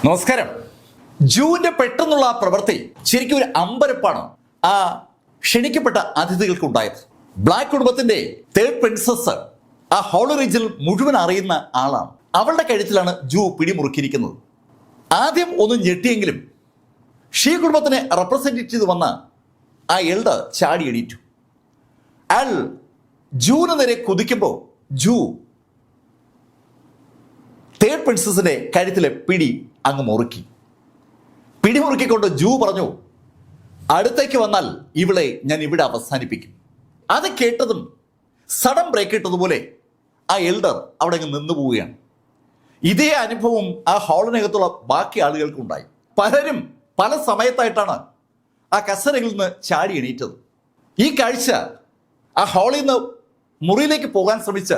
നമസ്കാരം. ജൂവിന്റെ പെട്ടെന്നുള്ള ആ പ്രവൃത്തി ശരിക്കും ഒരു അമ്പരപ്പാണ് ആ ക്ഷണിക്കപ്പെട്ട അതിഥികൾക്ക് ഉണ്ടായത്. ബ്ലാക്ക് കുടുംബത്തിന്റെ തേർഡ് പ്രിൻസസ് ആ ഹോളി റീജിയൻ മുഴുവൻ അറിയുന്ന ആളാണ്. അവളുടെ കഴുത്തിലാണ് ജൂ പിടിമുറുക്കിയിരിക്കുന്നത്. ആദ്യം ഒന്ന് ഞെട്ടിയെങ്കിലും ഷീ കുടുംബത്തിനെ റെപ്രസെന്റ് ചെയ്ത് വന്ന ആ എൽഡർ ചാടി എണീറ്റു. അയാൾ ജൂന് നേരെ കുതിക്കുമ്പോൾ ജൂ തേർഡ് പ്രിൻസസിന്റെ കഴുത്തിലെ പിടി അങ്ങ് മുറുക്കി. പിടിമുറുക്കിക്കൊണ്ട് ജൂ പറഞ്ഞു, അടുത്തേക്ക് വന്നാൽ ഇവളെ ഞാൻ ഇവിടെ അവസാനിപ്പിക്കും. അത് കേട്ടതും സഡൻ ബ്രേക്ക് ഇട്ടതുപോലെ ആ എൽഡർ അവിടെ അങ്ങ് നിന്നു പോവുകയാണ്. ഇതേ അനുഭവം ആ ഹാളിനകത്തുള്ള ബാക്കി ആളുകൾക്കുണ്ടായി. പലരും പല സമയത്തായിട്ടാണ് ആ കസേരയിൽ നിന്ന് ചാടി എണീറ്റത്. ഈ കാഴ്ച ആ ഹാളിൽ നിന്ന് മുറിയിലേക്ക് പോകാൻ ശ്രമിച്ച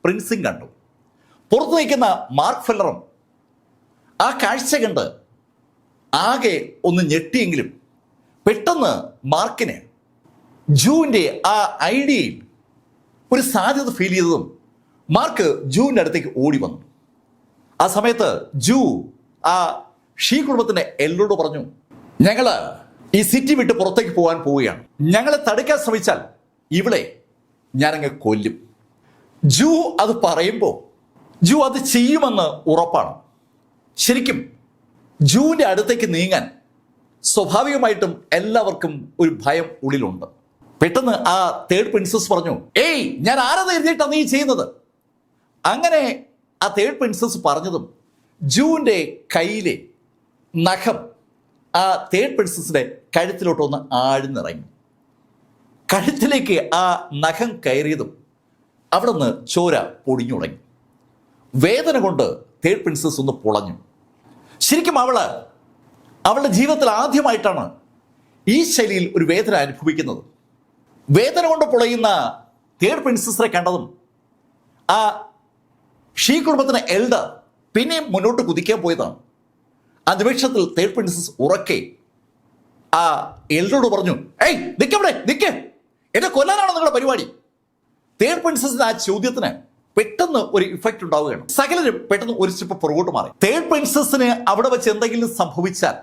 പ്രിൻസും കണ്ടു. പുറത്തു നിൽക്കുന്ന മാർക്ക് ഫെല്ലറും ആ കാഴ്ച കണ്ട് ആകെ ഒന്ന് ഞെട്ടിയെങ്കിലും പെട്ടെന്ന് മാർക്കിന് ജൂവിൻ്റെ ആ ഐഡിയയിൽ ഒരു സാധ്യത ഫീൽ ചെയ്തതും മാർക്ക് ജൂവിൻ്റെ അടുത്തേക്ക് ഓടി വന്നു. ആ സമയത്ത് ജൂ ആ ഷീ കുടുംബത്തിൻ്റെ എല്ലോട് പറഞ്ഞു, ഞങ്ങൾ ഈ സിറ്റി വിട്ട് പുറത്തേക്ക് പോകാൻ പോവുകയാണ്. ഞങ്ങളെ തടുക്കാൻ ശ്രമിച്ചാൽ ഇവളെ ഞാനങ്ങ് കൊല്ലും. ജൂ അത് പറയുമ്പോൾ ജൂ അത് ചെയ്യുമെന്ന് ഉറപ്പാണ്. ശരിക്കും ജൂവിൻ്റെ അടുത്തേക്ക് നീങ്ങാൻ സ്വാഭാവികമായിട്ടും എല്ലാവർക്കും ഒരു ഭയം ഉള്ളിലുണ്ട്. പെട്ടെന്ന് ആ തേർഡ് പ്രിൻസസ് പറഞ്ഞു, ഏയ് ഞാൻ ആരെന്ന് എഴുതിയിട്ടാണ് നീ ചെയ്യുന്നത്? അങ്ങനെ ആ തേർഡ് പ്രിൻസസ് പറഞ്ഞതും ജൂവിൻ്റെ കയ്യിലെ നഖം ആ തേർഡ് പ്രിൻസസിന്റെ കഴുത്തിലോട്ടൊന്ന് ആഴ്ന്നിറങ്ങി. കഴുത്തിലേക്ക് ആ നഖം കയറിയതും അവിടെ നിന്ന് ചോര പൊടിഞ്ഞു തുടങ്ങി. വേദന കൊണ്ട് തേർഡ് പ്രിൻസസ് ഒന്ന് പൊളഞ്ഞു. ശരിക്കും അവളുടെ ജീവിതത്തിൽ ആദ്യമായിട്ടാണ് ഈ ശൈലിയിൽ ഒരു വേദന അനുഭവിക്കുന്നത്. വേദന കൊണ്ട് പൊളയുന്ന തേർഡ് പ്രിൻസസിനെ കണ്ടതും ആ ഷീ കുടുംബത്തിന് എൽഡർ പിന്നെയും മുന്നോട്ട് കുതിക്കാൻ പോയതാണ്. ആ നിമിഷത്തിൽ തേർഡ് പ്രിൻസസ് ഉറക്കെ ആ എൽഡറോട് പറഞ്ഞു, ഏയ് നിൽക്കവിടെ നിൽക്ക്, എന്നെ കൊല്ലാനാണോ നിങ്ങളുടെ പരിപാടി? തേർഡ് പ്രിൻസസിന്റെ ആ ചോദ്യത്തിന് പെട്ടെന്ന് ഒരു ഇഫക്റ്റ് ഉണ്ടാവുകയാണ്. സകലരും പെട്ടെന്ന് ഒരു സ്റ്റെപ്പ് പുറകോട്ട് മാറി. തേർഡ് പ്രിൻസസിന് അവിടെ വെച്ച് എന്തെങ്കിലും സംഭവിച്ചാൽ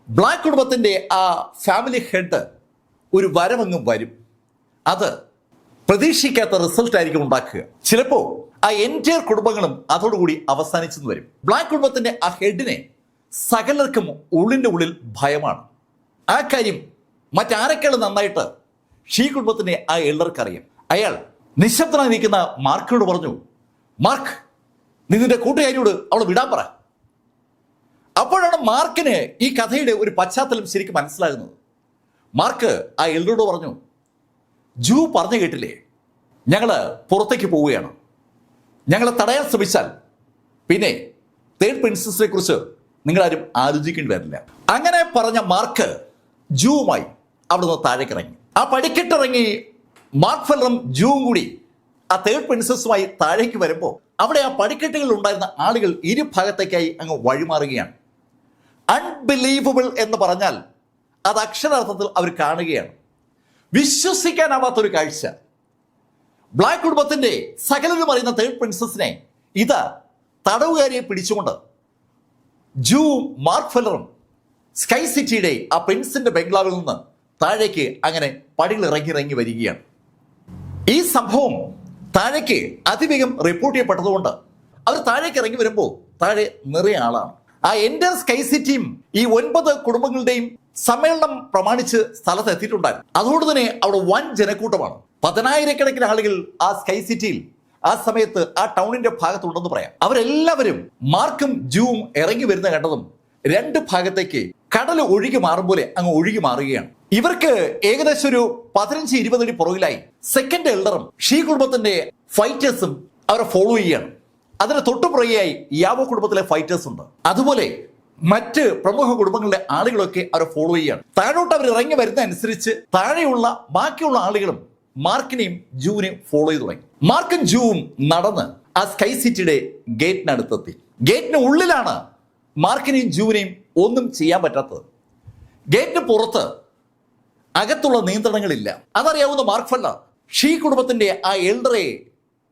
ബ്ലാക്ക് കുടുംബത്തിന്റെ ആ ഫാമിലി ഹെഡ് ഒരു വരവങ്ങ് വരും. അത് പ്രതീക്ഷിക്കാത്ത റിസൾട്ട് ആയിരിക്കും ഉണ്ടാക്കുക. ചിലപ്പോൾ ആ എൻറ്റയർ കുടുംബങ്ങളും അതോടുകൂടി അവസാനിച്ചെന്ന് വരും. ബ്ലാക്ക് കുടുംബത്തിന്റെ ആ ഹെഡിനെ സകലർക്കും ഉള്ളിൻ്റെ ഉള്ളിൽ ഭയമാണ്. ആ കാര്യം മറ്റാരെക്കാളും നന്നായിട്ട് ഷീ കുടുംബത്തിന്റെ ആ എൽഡർക്ക് അറിയാം. അയാൾ നിശബ്ദനായി നിൽക്കുന്ന മാർക്കിനോട് പറഞ്ഞു, മാർക്ക്, നീ നിന്റെ കൂട്ടുകാരിയോട് അവളെ വിടാൻ പറ. അപ്പോഴാണ് മാർക്കിന് ഈ കഥയുടെ ഒരു പശ്ചാത്തലം ശരിക്കും മനസ്സിലാകുന്നത്. മാർക്ക് ആ എൽഡറോട് പറഞ്ഞു, ജൂ പറഞ്ഞു കേട്ടില്ലേ, ഞങ്ങള് പുറത്തേക്ക് പോവുകയാണ്. ഞങ്ങളെ തടയാൻ ശ്രമിച്ചാൽ പിന്നെ തേർഡ് പ്രിൻസസിനെ കുറിച്ച് നിങ്ങളാരും ആലോചിക്കേണ്ടി വരില്ല. അങ്ങനെ പറഞ്ഞ മാർക്ക് ജൂവുമായി അവിടെ നിന്ന് താഴേക്ക് ഇറങ്ങി. ആ പടിക്കെട്ടിറങ്ങി മാർക്ക് ഫെല്ലറും ജൂവും കൂടി ആ തേർഡ് പ്രിൻസസുമായി താഴേക്ക് വരുമ്പോൾ അവിടെ ആ പടിക്കെട്ടുകളിൽ ഉണ്ടായിരുന്ന ആളുകൾ ഇരുഭാഗത്തേക്കായി അങ്ങ് വഴിമാറുകയാണ്. അൺബിലീവബിൾ എന്ന് പറഞ്ഞാൽ അത് അക്ഷരാർത്ഥത്തിൽ അവർ കാണുകയാണ്. വിശ്വസിക്കാനാവാത്തൊരു കാഴ്ച. ബ്ലാക്ക് കുടുംബത്തിന്റെ സകലരും അറിയുന്ന തേർഡ് പ്രിൻസസിനെ ഇതാ തടവുകാരിയെ പിടിച്ചുകൊണ്ട് ജൂവും മാർക്ക് ഫെല്ലറും സ്കൈ സിറ്റിയുടെ ആ പ്രിൻസിന്റെ ബംഗ്ലാവിൽ നിന്ന് താഴേക്ക് അങ്ങനെ പടികൾ ഇറങ്ങി വരികയാണ്. ഈ സംഭവം താഴേക്ക് അതിവേഗം റിപ്പോർട്ട് ചെയ്യപ്പെട്ടതുകൊണ്ട് അവർ താഴേക്ക് ഇറങ്ങി വരുമ്പോൾ താഴെ നിറയെ ആളാണ്. ആ എൻ്റെ സ്കൈ സിറ്റിയും ഈ 9 കുടുംബങ്ങളുടെയും സമ്മേളനം പ്രമാണിച്ച് സ്ഥലത്ത് എത്തിയിട്ടുണ്ടായിരുന്നു. അതുകൊണ്ട് തന്നെ അവിടെ വൻ ജനക്കൂട്ടമാണ്. 10,000-കണക്കിന് ആളുകൾ ആ സ്കൈ സിറ്റിയിൽ ആ സമയത്ത് ആ ടൗണിന്റെ ഭാഗത്തുണ്ടെന്ന് പറയാം. അവരെല്ലാവരും മാർക്കും ജൂവും ഇറങ്ങി വരുന്ന കണ്ടതും രണ്ട് ഭാഗത്തേക്ക് കടൽ ഒഴുകി മാറും പോലെ അങ്ങ് ഒഴുകി മാറുകയാണ്. ഇവർക്ക് ഏകദേശം ഒരു 15-20 അടി പുറകിലായി സെക്കൻഡ് എൽഡറും ഷീ കുടുംബത്തിന്റെ ഫൈറ്റേഴ്സും അവരെ ഫോളോ ചെയ്യുകയാണ്. അതിന് തൊട്ടുപുറകെയായി യാവോ കുടുംബത്തിലെ ഫൈറ്റേഴ്സ് ഉണ്ട്. അതുപോലെ മറ്റ് പ്രമുഖ കുടുംബങ്ങളുടെ ആളുകളൊക്കെ അവരെ ഫോളോ ചെയ്യുകയാണ്. താഴോട്ട് അവർ ഇറങ്ങി വരുന്ന അനുസരിച്ച് താഴെയുള്ള ബാക്കിയുള്ള ആളുകളും മാർക്കിനെയും ജൂവിനെയും ഫോളോ ചെയ്തു തുടങ്ങി. മാർക്കും ജൂവും നടന്ന് ആ സ്കൈ സിറ്റിയുടെ ഗേറ്റിനടുത്തെത്തി. ഗേറ്റിന് ഉള്ളിലാണ് മാർക്കിനെയും ജൂവിനെയും ഒന്നും ചെയ്യാൻ പറ്റാത്തത്. ഗേറ്റിന് പുറത്ത് അകത്തുള്ള നിയന്ത്രണങ്ങളില്ല. അതറിയാവുന്ന മാർക്ക് ഫെല്ലർ ഷീ കുടുംബത്തിന്റെ ആ എൽഡറെ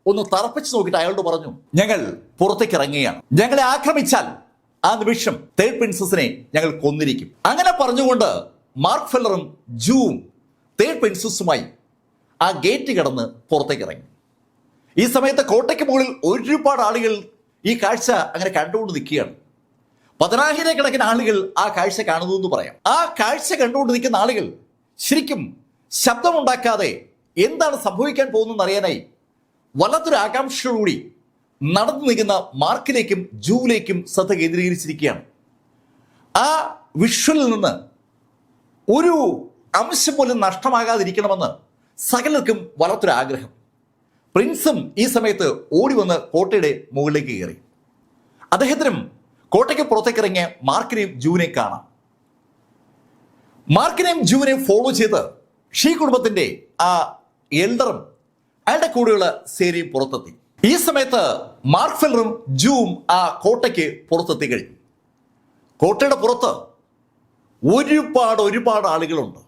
ഒന്ന് തറപ്പിച്ച് നോക്കിയിട്ട് അയാളോട് പറഞ്ഞു, ഞങ്ങൾ പുറത്തേക്ക് ഇറങ്ങുകയാണ്. ഞങ്ങളെ ആക്രമിച്ചാൽ ആ നിമിഷം തേർഡ് പ്രിൻസസിനെ ഞങ്ങൾ കൊന്നിരിക്കും. അങ്ങനെ പറഞ്ഞുകൊണ്ട് മാർക്ക് ഫെല്ലറും ജൂവും തേർഡ് പ്രിൻസസുമായി ആ ഗേറ്റ് കടന്ന് പുറത്തേക്ക് ഇറങ്ങി. ഈ സമയത്ത് കോട്ടയ്ക്ക് മുകളിൽ ഒരുപാട് ആളുകൾ ഈ കാഴ്ച അങ്ങനെ കണ്ടുകൊണ്ട് നിൽക്കുകയാണ്. 10,000 കണക്കിന് ആളുകൾ ആ കാഴ്ച കാണുന്നു എന്ന് പറയാം. ആ കാഴ്ച കണ്ടുകൊണ്ട് നിൽക്കുന്ന ആളുകൾ ശരിക്കും ശബ്ദമുണ്ടാക്കാതെ എന്താണ് സംഭവിക്കാൻ പോകുന്നതെന്ന് അറിയാനായി വല്ലാത്തൊരു ആകാംക്ഷയോടുകൂടി നടന്നു നിൽക്കുന്ന മാർക്കിലേക്കും ജൂവിലേക്കും ശ്രദ്ധ കേന്ദ്രീകരിച്ചിരിക്കുകയാണ്. ആ വിഷ്വലിൽ നിന്ന് ഒരു അംശം പോലും നഷ്ടമാകാതിരിക്കണമെന്ന് സകലർക്കും വല്ലാത്തൊരു ആഗ്രഹം. പ്രിൻസും ഈ സമയത്ത് ഓടി വന്ന് കോട്ടയുടെ മുകളിലേക്ക് കയറി. അദ്ദേഹത്തിനും കോട്ടയ്ക്ക് പുറത്തേക്ക് ഇറങ്ങിയ മാർക്കിനെയും ജൂവിനെയും കാണാം. മാർക്കിനെയും ജൂവിനെയും ഫോളോ ചെയ്ത് ഷീ കുടുംബത്തിന്റെ ആ എൽഡറും അയാളുടെ കൂടെയുള്ള സേനയും പുറത്തെത്തി. ഈ സമയത്ത് മാർക്ക് ഫെല്ലറും ജൂവും ആ കോട്ടയ്ക്ക് പുറത്തെത്തി കഴിഞ്ഞു. കോട്ടയുടെ പുറത്ത് ഒരുപാട് ആളുകളുണ്ട്.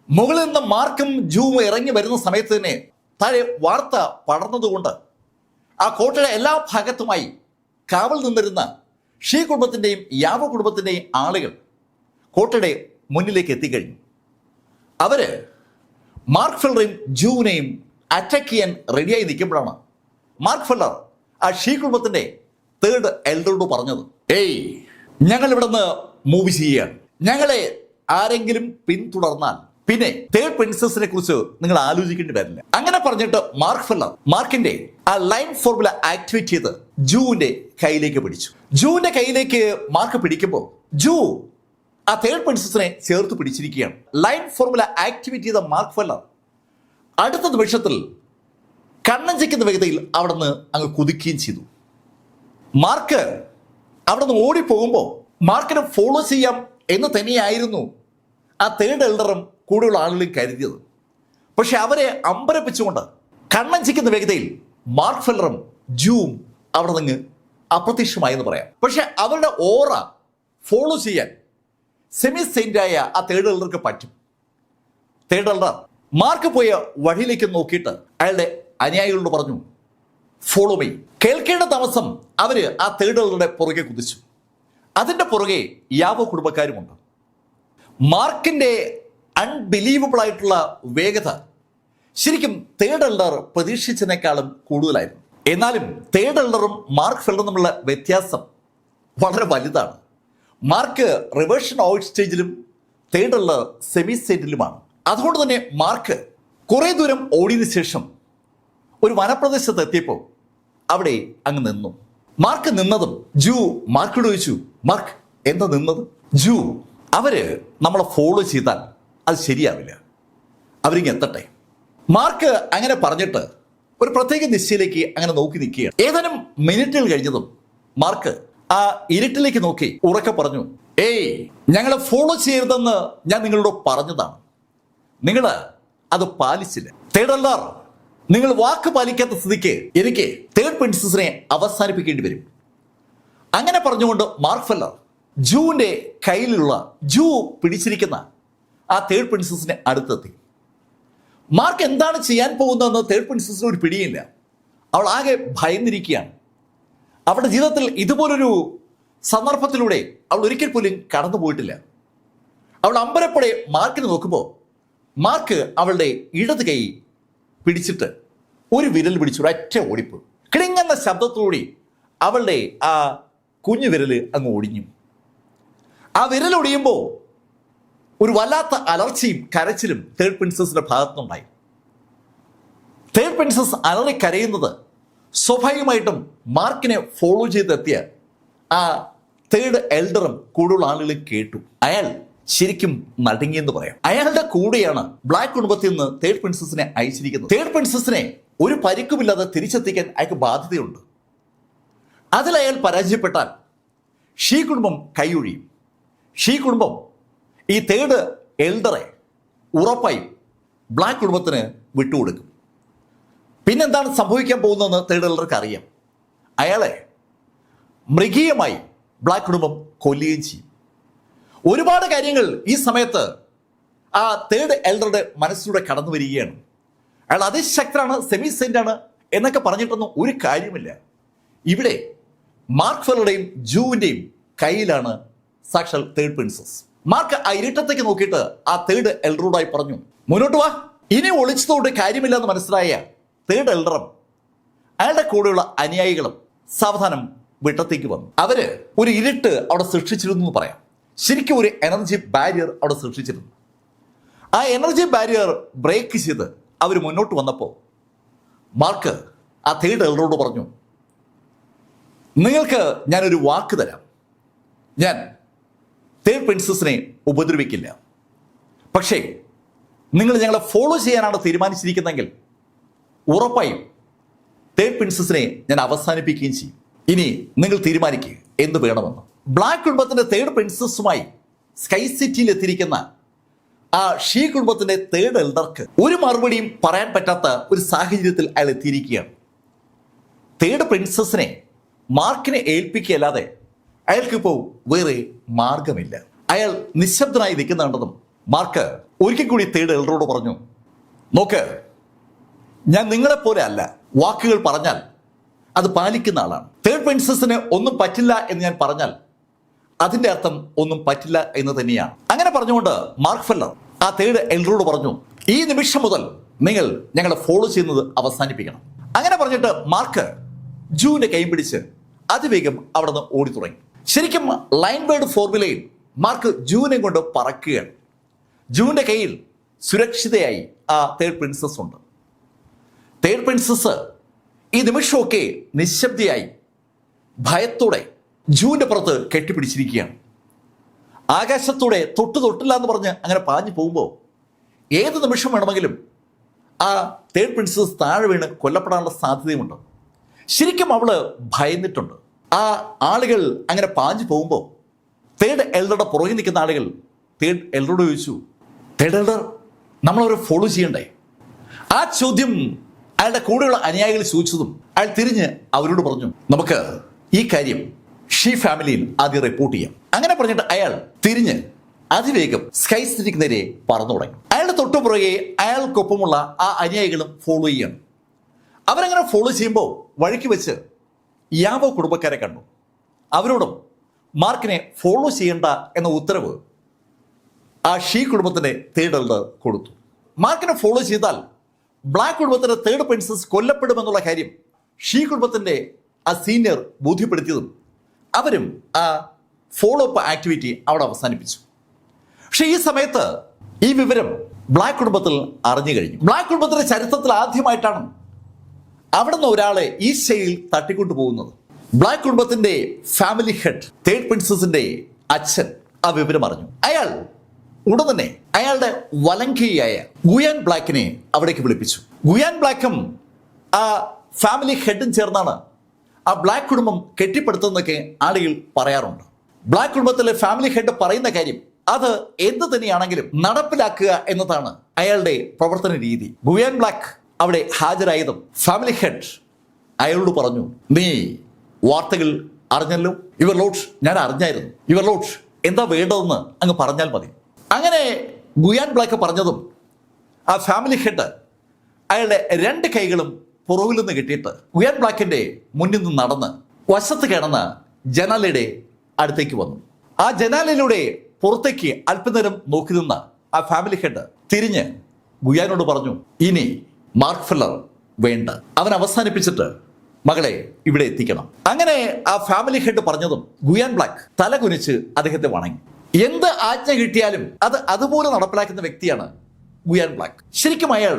മുകളിൽ നിന്ന് മാർക്കും ജൂവും ഇറങ്ങി വരുന്ന സമയത്ത് തന്നെ താഴെ വാർത്ത പടർന്നതുകൊണ്ട് ആ കോട്ടയുടെ എല്ലാ ഭാഗത്തുമായി കാവൽ നിന്നിരുന്ന ഷീ കുടുംബത്തിൻ്റെയും യാവ കുടുംബത്തിൻ്റെയും ആളുകൾ കോട്ടയുടെ മുന്നിലേക്ക് എത്തിക്കഴിഞ്ഞു. അവര് മാർക്ക് ഫെല്ലറെയും ജൂവിനെയും അറ്റാക്ക് ചെയ്യാൻ റെഡിയായി നിൽക്കുമ്പോഴാണ് മാർക്ക് ഫെല്ലർ ആ ഷീ കുടുംബത്തിന്റെ തേർഡ് എൽഡറോട് പറഞ്ഞത്, ഏയ് ഞങ്ങൾ ഇവിടെ നിന്ന് മൂവ് ചെയ്യുകയാണ്. ഞങ്ങളെ ആരെങ്കിലും പിന്തുടർന്നാൽ പിന്നെ തേർഡ് പ്രിൻസസിനെ കുറിച്ച് നിങ്ങൾ ആലോചിക്കേണ്ടി വരില്ല. അങ്ങനെ പറഞ്ഞിട്ട് മാർക്ക് ഫെല്ലർ മാർക്കിന്റെ ആ ലൈൻ ഫോർമുല ആക്ടിവേറ്റ് ചെയ്ത് ജൂവിന്റെ കയ്യിലേക്ക് പിടിച്ചു. ജൂവിന്റെ കയ്യിലേക്ക് മാർക്ക് പിടിക്കുമ്പോൾ ജൂ ആ തേർഡ് പ്രിൻസസിനെ ചേർത്ത് പിടിച്ചിരിക്കുകയാണ്. ലൈൻ ഫോർമുല ആക്ടിവേറ്റ് ചെയ്ത മാർക്ക് ഫെല്ലർ അടുത്ത നിമിഷത്തിൽ കണ്ണഞ്ചിക്കുന്ന വേഗതയിൽ അവിടെ നിന്ന് അങ്ങ് കുതിക്കുകയും ചെയ്തു. മാർക്ക് അവിടെ നിന്ന് ഓടിപ്പോകുമ്പോൾ മാർക്കിനെ ഫോളോ ചെയ്യാം എന്ന് തന്നെയായിരുന്നു ആ തേർഡ് എൽഡറും കൂടെയുള്ള ആളുകളും കരുതിയത്. പക്ഷെ അവരെ അമ്പരപ്പിച്ചുകൊണ്ട് കണ്ണഞ്ചിക്കുന്ന വേഗതയിൽ മാർക്ക് ഫെല്ലറും ജൂവും അവിടെ നിന്ന് അപ്രത്യക്ഷമായെന്ന് പറയാം. പക്ഷെ അവരുടെ ഓറ ഫോളോ ചെയ്യാൻ സെമി സെയിന്റായ ആ തേർഡ് എൽഡർക്ക് പറ്റും. തേർഡ് എൽഡർ മാർക്ക് പോയ വഴിയിലേക്ക് നോക്കിയിട്ട് അയാളുടെ അനുയായികളോട് പറഞ്ഞു, ഫോളോ മീ. കേൾക്കേണ്ട താമസം അവര് ആ തേർഡ് എൽഡറുടെ പുറകെ കുതിച്ചു. അതിന്റെ പുറകെ യാവോ കുടുംബക്കാരുമുണ്ട്. മാർക്കിന്റെ അൺബിലീവബിൾ ആയിട്ടുള്ള വേഗത ശരിക്കും തേർഡ് എൽഡർ പ്രതീക്ഷിച്ചതിനേക്കാളും കൂടുതലായിരുന്നു. എന്നാലും തേർഡ് എൽഡറും മാർക്ക് ഫെല്ലറും തമ്മിലുള്ള വ്യത്യാസം വളരെ വലുതാണ്. മാർക്ക് റിവേർഷൻ ഔട്ട് സ്റ്റേജിലും തേർഡ് എൽഡർ സെമി സ്റ്റേജിലുമാണ്. അതുകൊണ്ട് തന്നെ മാർക്ക് കുറെ ദൂരം ഓടിയതിനു ശേഷം ഒരു വനപ്രദേശത്ത് എത്തിയപ്പോൾ അവിടെ അങ്ങ് നിന്നു. മാർക്ക് നിന്നതും ജൂ മാർക്കോട് ചോദിച്ചു, മാർക്ക് എന്താ നിന്നത്? ജൂ, അവര് നമ്മളെ ഫോളോ ചെയ്താൽ അത് ശരിയാവില്ല, അവരിങ്ങ് എത്തട്ടെ. മാർക്ക് അങ്ങനെ പറഞ്ഞിട്ട് ഒരു പ്രത്യേക ദിശയിലേക്ക് അങ്ങനെ നോക്കി നിൽക്കുകയാണ്. ഏതാനും മിനിറ്റുകൾ കഴിഞ്ഞതും മാർക്ക് ആ ഇരുട്ടിലേക്ക് നോക്കി ഉറക്കെ പറഞ്ഞു, ഏയ് ഞങ്ങളെ ഫോളോ ചെയ്യരുതെന്ന് ഞാൻ നിങ്ങളോട് പറഞ്ഞതാണ്, നിങ്ങൾ അത് പാലിച്ചില്ല. തേർഡ് എൽഡർ, നിങ്ങൾ വാക്ക് പാലിക്കാത്ത സ്ഥിതിക്ക് എനിക്ക് തേർഡ് പ്രിൻസസിനെ അവസാനിപ്പിക്കേണ്ടി വരും. അങ്ങനെ പറഞ്ഞുകൊണ്ട് മാർക്ക് ഫെല്ലർ ജൂവിന്റെ കയ്യിലുള്ള ജൂ പിടിച്ചിരിക്കുന്ന ആ തേർഡ് പ്രിൻസസിനെ അടുത്തെത്തി. മാർക്ക് എന്താണ് ചെയ്യാൻ പോകുന്നതെന്ന് തേർഡ് പ്രിൻസസിന് ഒരു പിടിയില്ല. അവൾ ആകെ ഭയന്നിരിക്കുകയാണ്. അവളുടെ ജീവിതത്തിൽ ഇതുപോലൊരു സന്ദർഭത്തിലൂടെ അവൾ ഒരിക്കൽ പോലും കടന്നു പോയിട്ടില്ല. അവൾ അമ്പരപ്പോടെ മാർക്കിനെ നോക്കുമ്പോൾ മാർക്ക് അവളുടെ ഇടത് കൈ പിടിച്ചിട്ട് ഒരു വിരൽ പിടിച്ചു ഒരൊറ്റ ഓടിപ്പ്. കിളിങ്ങുന്ന ശബ്ദത്തോടെ അവളുടെ ആ കുഞ്ഞു വിരല് അങ്ങ് ഒടിഞ്ഞു. ആ വിരൽ ഒടിയുമ്പോൾ ഒരു വല്ലാത്ത അലർച്ചയും കരച്ചിലും തേർഡ് പ്രിൻസസിന്റെ ഭാഗത്തുനിന്നുണ്ടായി. തേർഡ് പ്രിൻസസ് അലറി കരയുന്നത് സ്വാഭാവികമായിട്ടും മാർക്കിനെ ഫോളോ ചെയ്തെത്തിയ ആ തേർഡ് എൽഡറും കൂടുതലുള്ള ആളുകളും കേട്ടു. അയാൾ ശരിക്കും നടുങ്ങിയെന്ന് പറയാം. അയാളുടെ കൂടെയാണ് ബ്ലാക്ക് കുടുംബത്തിൽ നിന്ന് തേർഡ് പ്രിൻസസിനെ അയച്ചിരിക്കുന്നത്. തേർഡ് പ്രിൻസസിനെ ഒരു പരിക്കുമില്ലാതെ തിരിച്ചെത്തിക്കാൻ അയാൾക്ക് ബാധ്യതയുണ്ട്. അതിൽ അയാൾ പരാജയപ്പെട്ടാൽ ഷീ കുടുംബം കൈയൊഴിയും. ഷീ കുടുംബം ഈ തേർഡ് എൽഡറെ ഉറപ്പായും ബ്ലാക്ക് കുടുംബത്തിന് വിട്ടുകൊടുക്കും. പിന്നെന്താണ് സംഭവിക്കാൻ പോകുന്നതെന്ന് തേർഡ് എൽഡർക്ക് അറിയാം. അയാളെ മൃഗീയമായി ബ്ലാക്ക് കുടുംബം കൊല്ലുകയും ചെയ്യും. ഒരുപാട് കാര്യങ്ങൾ ഈ സമയത്ത് ആ തേർഡ് എൽഡറുടെ മനസ്സിലൂടെ കടന്നു വരികയാണ്. അയാൾ അതിശക്തനാണ്, സെമി സെന്റ് ആണ് എന്നൊക്കെ പറഞ്ഞിട്ടൊന്നും ഒരു കാര്യമില്ല. ഇവിടെ മാർക്ക് ഫെല്ലറുടെയും ജൂവിൻ്റെയും കയ്യിലാണ് സാക്ഷാൽ തേർഡ് പ്രിൻസസ്. മാർക്ക് ആ ഇരുട്ടത്തേക്ക് നോക്കിയിട്ട് ആ തേർഡ് എൽഡറോടായി പറഞ്ഞു, മുന്നോട്ട് വാ. ഇനി ഒളിച്ചതുകൊണ്ട് കാര്യമില്ലെന്ന് മനസ്സിലായ തേർഡ് എൽഡറും അയാളുടെ കൂടെയുള്ള അനുയായികളും സാവധാനം വിട്ടത്തേക്ക് വന്നു. അവര് ഒരു ഇരുട്ട് അവിടെ സൃഷ്ടിച്ചിരുന്നു എന്ന് പറയാം. ശരിക്കും ഒരു എനർജി ബാരിയർ അവിടെ സൃഷ്ടിച്ചിരുന്നു. ആ എനർജി ബാരിയർ ബ്രേക്ക് ചെയ്ത് അവർ മുന്നോട്ട് വന്നപ്പോൾ മാർക്ക് ആ തേർഡ് എൽഡറോട് പറഞ്ഞു, നിങ്ങൾക്ക് ഞാനൊരു വാക്ക് തരാം. ഞാൻ തേർഡ് പ്രിൻസസിനെ ഉപദ്രവിക്കില്ല. പക്ഷേ നിങ്ങൾ ഞങ്ങളെ ഫോളോ ചെയ്യാനാണ് തീരുമാനിച്ചിരിക്കുന്നതെങ്കിൽ ഉറപ്പായും തേർഡ് പ്രിൻസസിനെ ഞാൻ അവസാനിപ്പിക്കുകയും ചെയ്യും. ഇനി നിങ്ങൾ തീരുമാനിക്കുക എന്ത് വേണമെന്ന്. ബ്ലാക്ക് കുടുംബത്തിന്റെ തേർഡ് പ്രിൻസസുമായി സ്കൈ സിറ്റിയിൽ എത്തിയിരിക്കുന്ന ആ ഷീ കുടുംബത്തിന്റെ തേർഡ് എൽഡർക്ക് ഒരു മറുപടിയും പറയാൻ പറ്റാത്ത ഒരു സാഹചര്യത്തിൽ അയാൾ എത്തിയിരിക്കുകയാണ്. തേർഡ് പ്രിൻസസിനെ മാർക്കിനെ ഏൽപ്പിക്കുകയല്ലാതെ അയാൾക്കിപ്പോൾ വേറെ മാർഗമില്ല. അയാൾ നിശബ്ദനായി നിൽക്കുന്നുണ്ടെന്നും മാർക്ക് ഒരിക്കൽ കൂടി തേർഡ് എൽഡറോട് പറഞ്ഞു, നോക്ക്, ഞാൻ നിങ്ങളെപ്പോലെ അല്ല. വാക്കുകൾ പറഞ്ഞാൽ അത് പാലിക്കുന്ന ആളാണ്. തേർഡ് പ്രിൻസസിന് ഒന്നും പറ്റില്ല എന്ന് ഞാൻ പറഞ്ഞാൽ അതിന്റെ അർത്ഥം ഒന്നും പറ്റില്ല എന്ന് തന്നെയാണ്. അങ്ങനെ പറഞ്ഞുകൊണ്ട് മാർക്ക് ഫെല്ലർ ആ തേർഡ് എൽഡറോട് പറഞ്ഞു, ഈ നിമിഷം മുതൽ നിങ്ങൾ ഞങ്ങളെ ഫോളോ ചെയ്യുന്നത് അവസാനിപ്പിക്കണം. അങ്ങനെ പറഞ്ഞിട്ട് മാർക്ക് ജൂവിന്റെ കൈ പിടിച്ച് അതിവേഗം അവിടെ നിന്ന് ഓടി തുടങ്ങി. ശരിക്കും ലൈൻ ബേർഡ് ഫോർമുലയിൽ മാർക്ക് ജൂവിനെ കൊണ്ട് പറക്കുകയാണ്. ജൂവിന്റെ കയ്യിൽ സുരക്ഷിതയായി ആ തേർഡ് പ്രിൻസസ് ഉണ്ട്. തേർഡ് പ്രിൻസസ് ഈ നിമിഷമൊക്കെ നിശബ്ദയായി ഭയത്തോടെ ജൂവിന്റെ പുറത്ത് കെട്ടിപ്പിടിച്ചിരിക്കുകയാണ്. ആകാശത്തൂടെ തൊട്ടില്ല എന്ന് പറഞ്ഞ് അങ്ങനെ പാഞ്ഞു പോകുമ്പോൾ ഏത് നിമിഷം വേണമെങ്കിലും ആ തേർഡ് പ്രിൻസസ് താഴെ വീണ് കൊല്ലപ്പെടാനുള്ള സാധ്യതയുമുണ്ട്. ശരിക്കും അവള് ഭയന്നിട്ടുണ്ട്. ആ ആളുകൾ അങ്ങനെ പാഞ്ഞു പോകുമ്പോൾ തേർഡ് എൽഡറുടെ പുറകിൽ നിൽക്കുന്ന ആളുകൾ തേർഡ് എൽഡറോട് ചോദിച്ചു, തേർഡ് എൽഡർ, നമ്മളവരെ ഫോളോ ചെയ്യണ്ടേ? ആ ചോദ്യം അയാളുടെ കൂടെയുള്ള അനുയായികൾ ചോദിച്ചതും അയാൾ തിരിഞ്ഞ് അവരോട് പറഞ്ഞു, നമുക്ക് ഈ കാര്യം ഷീ ഫാമിലിയിൽ ആദ്യം റിപ്പോർട്ട് ചെയ്യാം. അങ്ങനെ പറഞ്ഞിട്ട് അയാൾ തിരിഞ്ഞ് അതിവേഗം സ്കൈ സിറ്റിക്ക് നേരെ പറന്നു തുടങ്ങി. അയാളുടെ തൊട്ടുപുറകെ അയാൾക്കൊപ്പമുള്ള ആ അനുയായികളും ഫോളോ ചെയ്യണം. അവരങ്ങനെ ഫോളോ ചെയ്യുമ്പോൾ വഴിക്ക് വെച്ച് യാവോ കുടുംബക്കാരെ കണ്ടു. അവരോടും മാർക്കിനെ ഫോളോ ചെയ്യേണ്ട എന്ന ഉത്തരവ് ആ ഷീ കുടുംബത്തിന്റെ തേർഡ് എൽഡർ കൊടുത്തു. മാർക്കിനെ ഫോളോ ചെയ്താൽ ബ്ലാക്ക് കുടുംബത്തിന്റെ തേർഡ് പ്രിൻസസ് കൊല്ലപ്പെടുമെന്നുള്ള കാര്യം ഷീ കുടുംബത്തിന്റെ ആ സീനിയർ ബോധ്യപ്പെടുത്തിയതും അവരും ആ ഫോളോ അപ്പ് ആക്ടിവിറ്റി അവിടെ അവസാനിപ്പിച്ചു. പക്ഷെ ഈ സമയത്ത് ഈ വിവരം ബ്ലാക്ക് കുടുംബത്തിൽ അറിഞ്ഞു കഴിഞ്ഞു. ബ്ലാക്ക് കുടുംബത്തിന്റെ ചരിത്രത്തിൽ ആദ്യമായിട്ടാണ് അവിടെ നിന്ന് ഒരാളെ ഈ ശൈലിയിൽ തട്ടിക്കൊണ്ടു പോകുന്നത്. ബ്ലാക്ക് കുടുംബത്തിന്റെ ഫാമിലി ഹെഡ് തേർഡ് പ്രിൻസസിന്റെ അച്ഛൻ ആ വിവരം അറിഞ്ഞു. അയാൾ ഉടൻ തന്നെ അയാളുടെ വലങ്കയായ ഗുയാൻ ബ്ലാക്കിനെ അവിടേക്ക് വിളിപ്പിച്ചു. ഗുയാൻ ബ്ലാക്കും ആ ഫാമിലി ഹെഡും ചേർന്നാണ് ആ ബ്ലാക്ക് കുടുംബം കെട്ടിപ്പടുത്തുന്നൊക്കെ ആളുകൾ പറയാറുണ്ട്. ബ്ലാക്ക് കുടുംബത്തിലെ ഫാമിലി ഹെഡ് പറയുന്ന കാര്യം അത് എന്ത് തന്നെയാണെങ്കിലും നടപ്പിലാക്കുക എന്നതാണ് അയാളുടെ പ്രവർത്തന രീതി. ഗുയാൻ ബ്ലാക്ക് അവിടെ ഹാജരായതും ഫാമിലി ഹെഡ് അയാളോട് പറഞ്ഞു, നീ വാർത്തകൾ അറിഞ്ഞല്ലോ? യുവർ ലോഡ്, ഞാൻ അറിഞ്ഞായിരുന്നു. യുവർ ലോഡ്, എന്താ വേണ്ടതെന്ന് അങ്ങ് പറഞ്ഞാൽ മതി. അങ്ങനെ ഗുയാൻ ബ്ലാക്ക് പറഞ്ഞതും ആ ഫാമിലി ഹെഡ് അയാളുടെ രണ്ട് കൈകളും പുറകിൽ നിന്ന് കെട്ടിയിട്ട് ഗുയാൻ ബ്ലാക്കിന്റെ മുന്നിൽ നിന്ന് നടന്ന് വശത്ത് കിടന്ന് ജനാലയുടെ അടുത്തേക്ക് വന്നു. ആ ജനാലയിലൂടെ പുറത്തേക്ക് അല്പനേരം നോക്കി നിന്ന ആ ഫാമിലി ഹെഡ് തിരിഞ്ഞ് ഗുയാനോട് പറഞ്ഞു, ഇനി മാർക്ക് ഫെല്ലർ വേണ്ട, അവൻ അവസാനിപ്പിച്ചിട്ട് മകളെ ഇവിടെ എത്തിക്കണം. അങ്ങനെ ആ ഫാമിലി ഹെഡ് പറഞ്ഞതും ഗുയാൻ ബ്ലാക്ക് തല കുനിച്ച് അദ്ദേഹത്തെ വണങ്ങി. എന്ത് ആജ്ഞ കിട്ടിയാലും അത് അതുപോലെ നടപ്പിലാക്കുന്ന വ്യക്തിയാണ് ഗുയാൻ ബ്ലാക്ക്. ശരിക്കും അയാൾ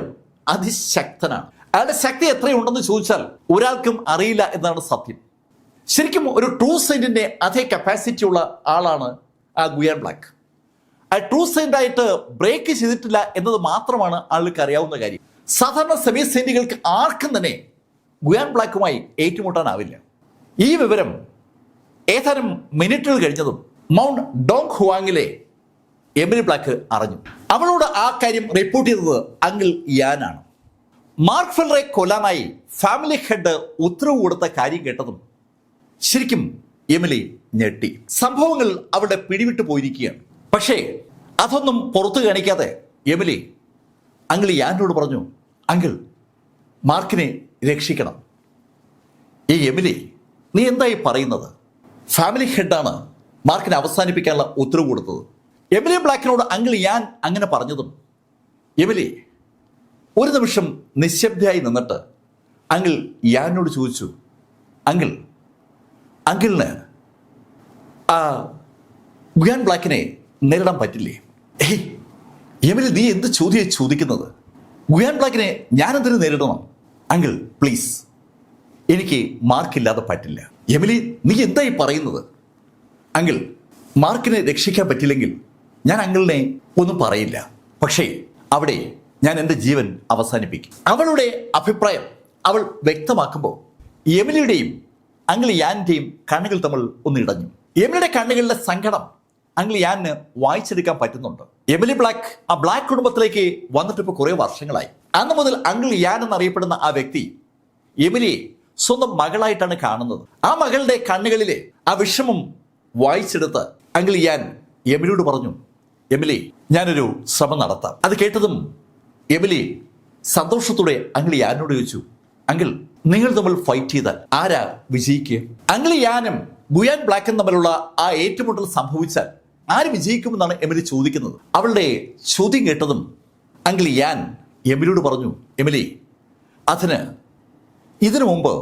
അതിശക്തനാണ്. അയാളുടെ ശക്തി എത്രയുണ്ടെന്ന് ചോദിച്ചാൽ ഒരാൾക്കും അറിയില്ല എന്നാണ് സത്യം. ശരിക്കും ഒരു ട്രൂ സെയിന്റിന്റെ അതേ കപ്പാസിറ്റി ഉള്ള ആളാണ് ആ ഗുയാൻ ബ്ലാക്ക്. ആ ട്രൂ സെയിന്റ് ആയിട്ട് ബ്രേക്ക് ചെയ്തിട്ടില്ല എന്നത് മാത്രമാണ് ആൾക്ക് അറിയാവുന്ന കാര്യം. സാധാരണ സെമി സെയിന്റുകൾക്ക് ആർക്കും തന്നെ ഗുയാൻ ബ്ലാക്കുമായി ഏറ്റുമുട്ടാനാവില്ല. ഈ വിവരം ഏതാനും മിനിറ്റുകൾ കഴിഞ്ഞതും മൗണ്ട് ഡോങ് ഹുവാങ്ങിലെ എമിലി ബ്ലാക്ക് അറിഞ്ഞു. അവളോട് ആ കാര്യം റിപ്പോർട്ട് ചെയ്തത് അങ്കിൾ യാനാണ്. മാർക്ക് ഫെല്ലറെ കൊല്ലാനായി ഫാമിലി ഹെഡ് ഉത്തരവ് കൊടുത്ത കാര്യം കേട്ടതും ശരിക്കും എമിലി ഞെട്ടി. സംഭവങ്ങൾ അവിടെ പിടിവിട്ടു പോയിരിക്കുകയാണ്. പക്ഷേ അതൊന്നും പുറത്തു കാണിക്കാതെ എമിലി അങ്കിൾ യാനോട് പറഞ്ഞു, അങ്കിൾ, മാർക്കിനെ രക്ഷിക്കണം. ഈ എമിലി, നീ എന്തായി പറയുന്നത്? ഫാമിലി ഹെഡാണ് മാർക്കിനെ അവസാനിപ്പിക്കാനുള്ള ഉത്തരവ് കൊടുത്തത്. എമിലി ബ്ലാക്കിനോട് അങ്കിൾ ഞാൻ അങ്ങനെ പറഞ്ഞതും എമിലി ഒരു നിമിഷം നിശബ്ദയായി നിന്നിട്ട് അങ്കിൾ യാനോട് ചോദിച്ചു, അങ്കിളിന് ആ ഗുയാൻ ബ്ലാക്കിനെ നേരിടാൻ പറ്റില്ലേ? ഏയ് എമിലി, നീ എന്ത് ചോദിക്കുന്നത്? ഗുയാൻ ബ്ലാക്കിനെ ഞാൻ എന്തിനു നേരിടണം? അങ്കിൾ പ്ലീസ്, എനിക്ക് മാർക്കില്ലാതെ പറ്റില്ല. എമിലി, നീ എന്തായി പറയുന്നത്? അങ്കിൾ, മാർക്കിനെ രക്ഷിക്കാൻ പറ്റില്ലെങ്കിൽ ഞാൻ അങ്കിളിനെ ഒന്നും പറയില്ല. പക്ഷേ അവിടെ ഞാൻ എൻ്റെ ജീവൻ അവസാനിപ്പിക്കും. അവളുടെ അഭിപ്രായം അവൾ വ്യക്തമാക്കുമ്പോൾ എമിലിയുടെയും അങ്കിൾ യാൻ്റെയും കണ്ണുകൾ തമ്മിൽ ഒന്ന് ഇടഞ്ഞു. എമിലിയുടെ കണ്ണുകളിലെ സങ്കടം അങ്കിൾ യാന് വായിച്ചെടുക്കാൻ പറ്റുന്നുണ്ട്. എമിലി ബ്ലാക്ക് ആ ബ്ലാക്ക് കുടുംബത്തിലേക്ക് വന്നിട്ട് ഇപ്പോൾ കുറേ വർഷങ്ങളായി. അന്ന് മുതൽ അങ്കിൾ യാൻ എന്നറിയപ്പെടുന്ന ആ വ്യക്തി എമിലിയെ സ്വന്തം മകളായിട്ടാണ് കാണുന്നത്. ആ മകളുടെ കണ്ണുകളിലെ ആ വിഷമം വായിച്ചെടുത്ത് അങ്കിൾ യാൻ എമിലിയോട് പറഞ്ഞു, എമിലി, ഞാനൊരു ശ്രമം നടത്താം. അത് കേട്ടതും എമിലി സന്തോഷത്തോടെ അങ്കിൾ യാനോട് ചോദിച്ചു, അങ്കിൾ, നിങ്ങൾ തമ്മിൽ ഫൈറ്റ് ചെയ്താൽ ആരാ വിജയിക്കുക? അങ്കിൾ യാനും ഗുയാൻ ബ്ലാക്കും തമ്മിലുള്ള ആ ഏറ്റുമുട്ടൽ സംഭവിച്ചാൽ ആര് വിജയിക്കുമെന്നാണ് എമിലി ചോദിക്കുന്നത്. അവളുടെ ചോദ്യം കേട്ടതും അങ്കിൾ യാൻ എമിലിയോട് പറഞ്ഞു, എമിലി, ഇതിനു മുമ്പ്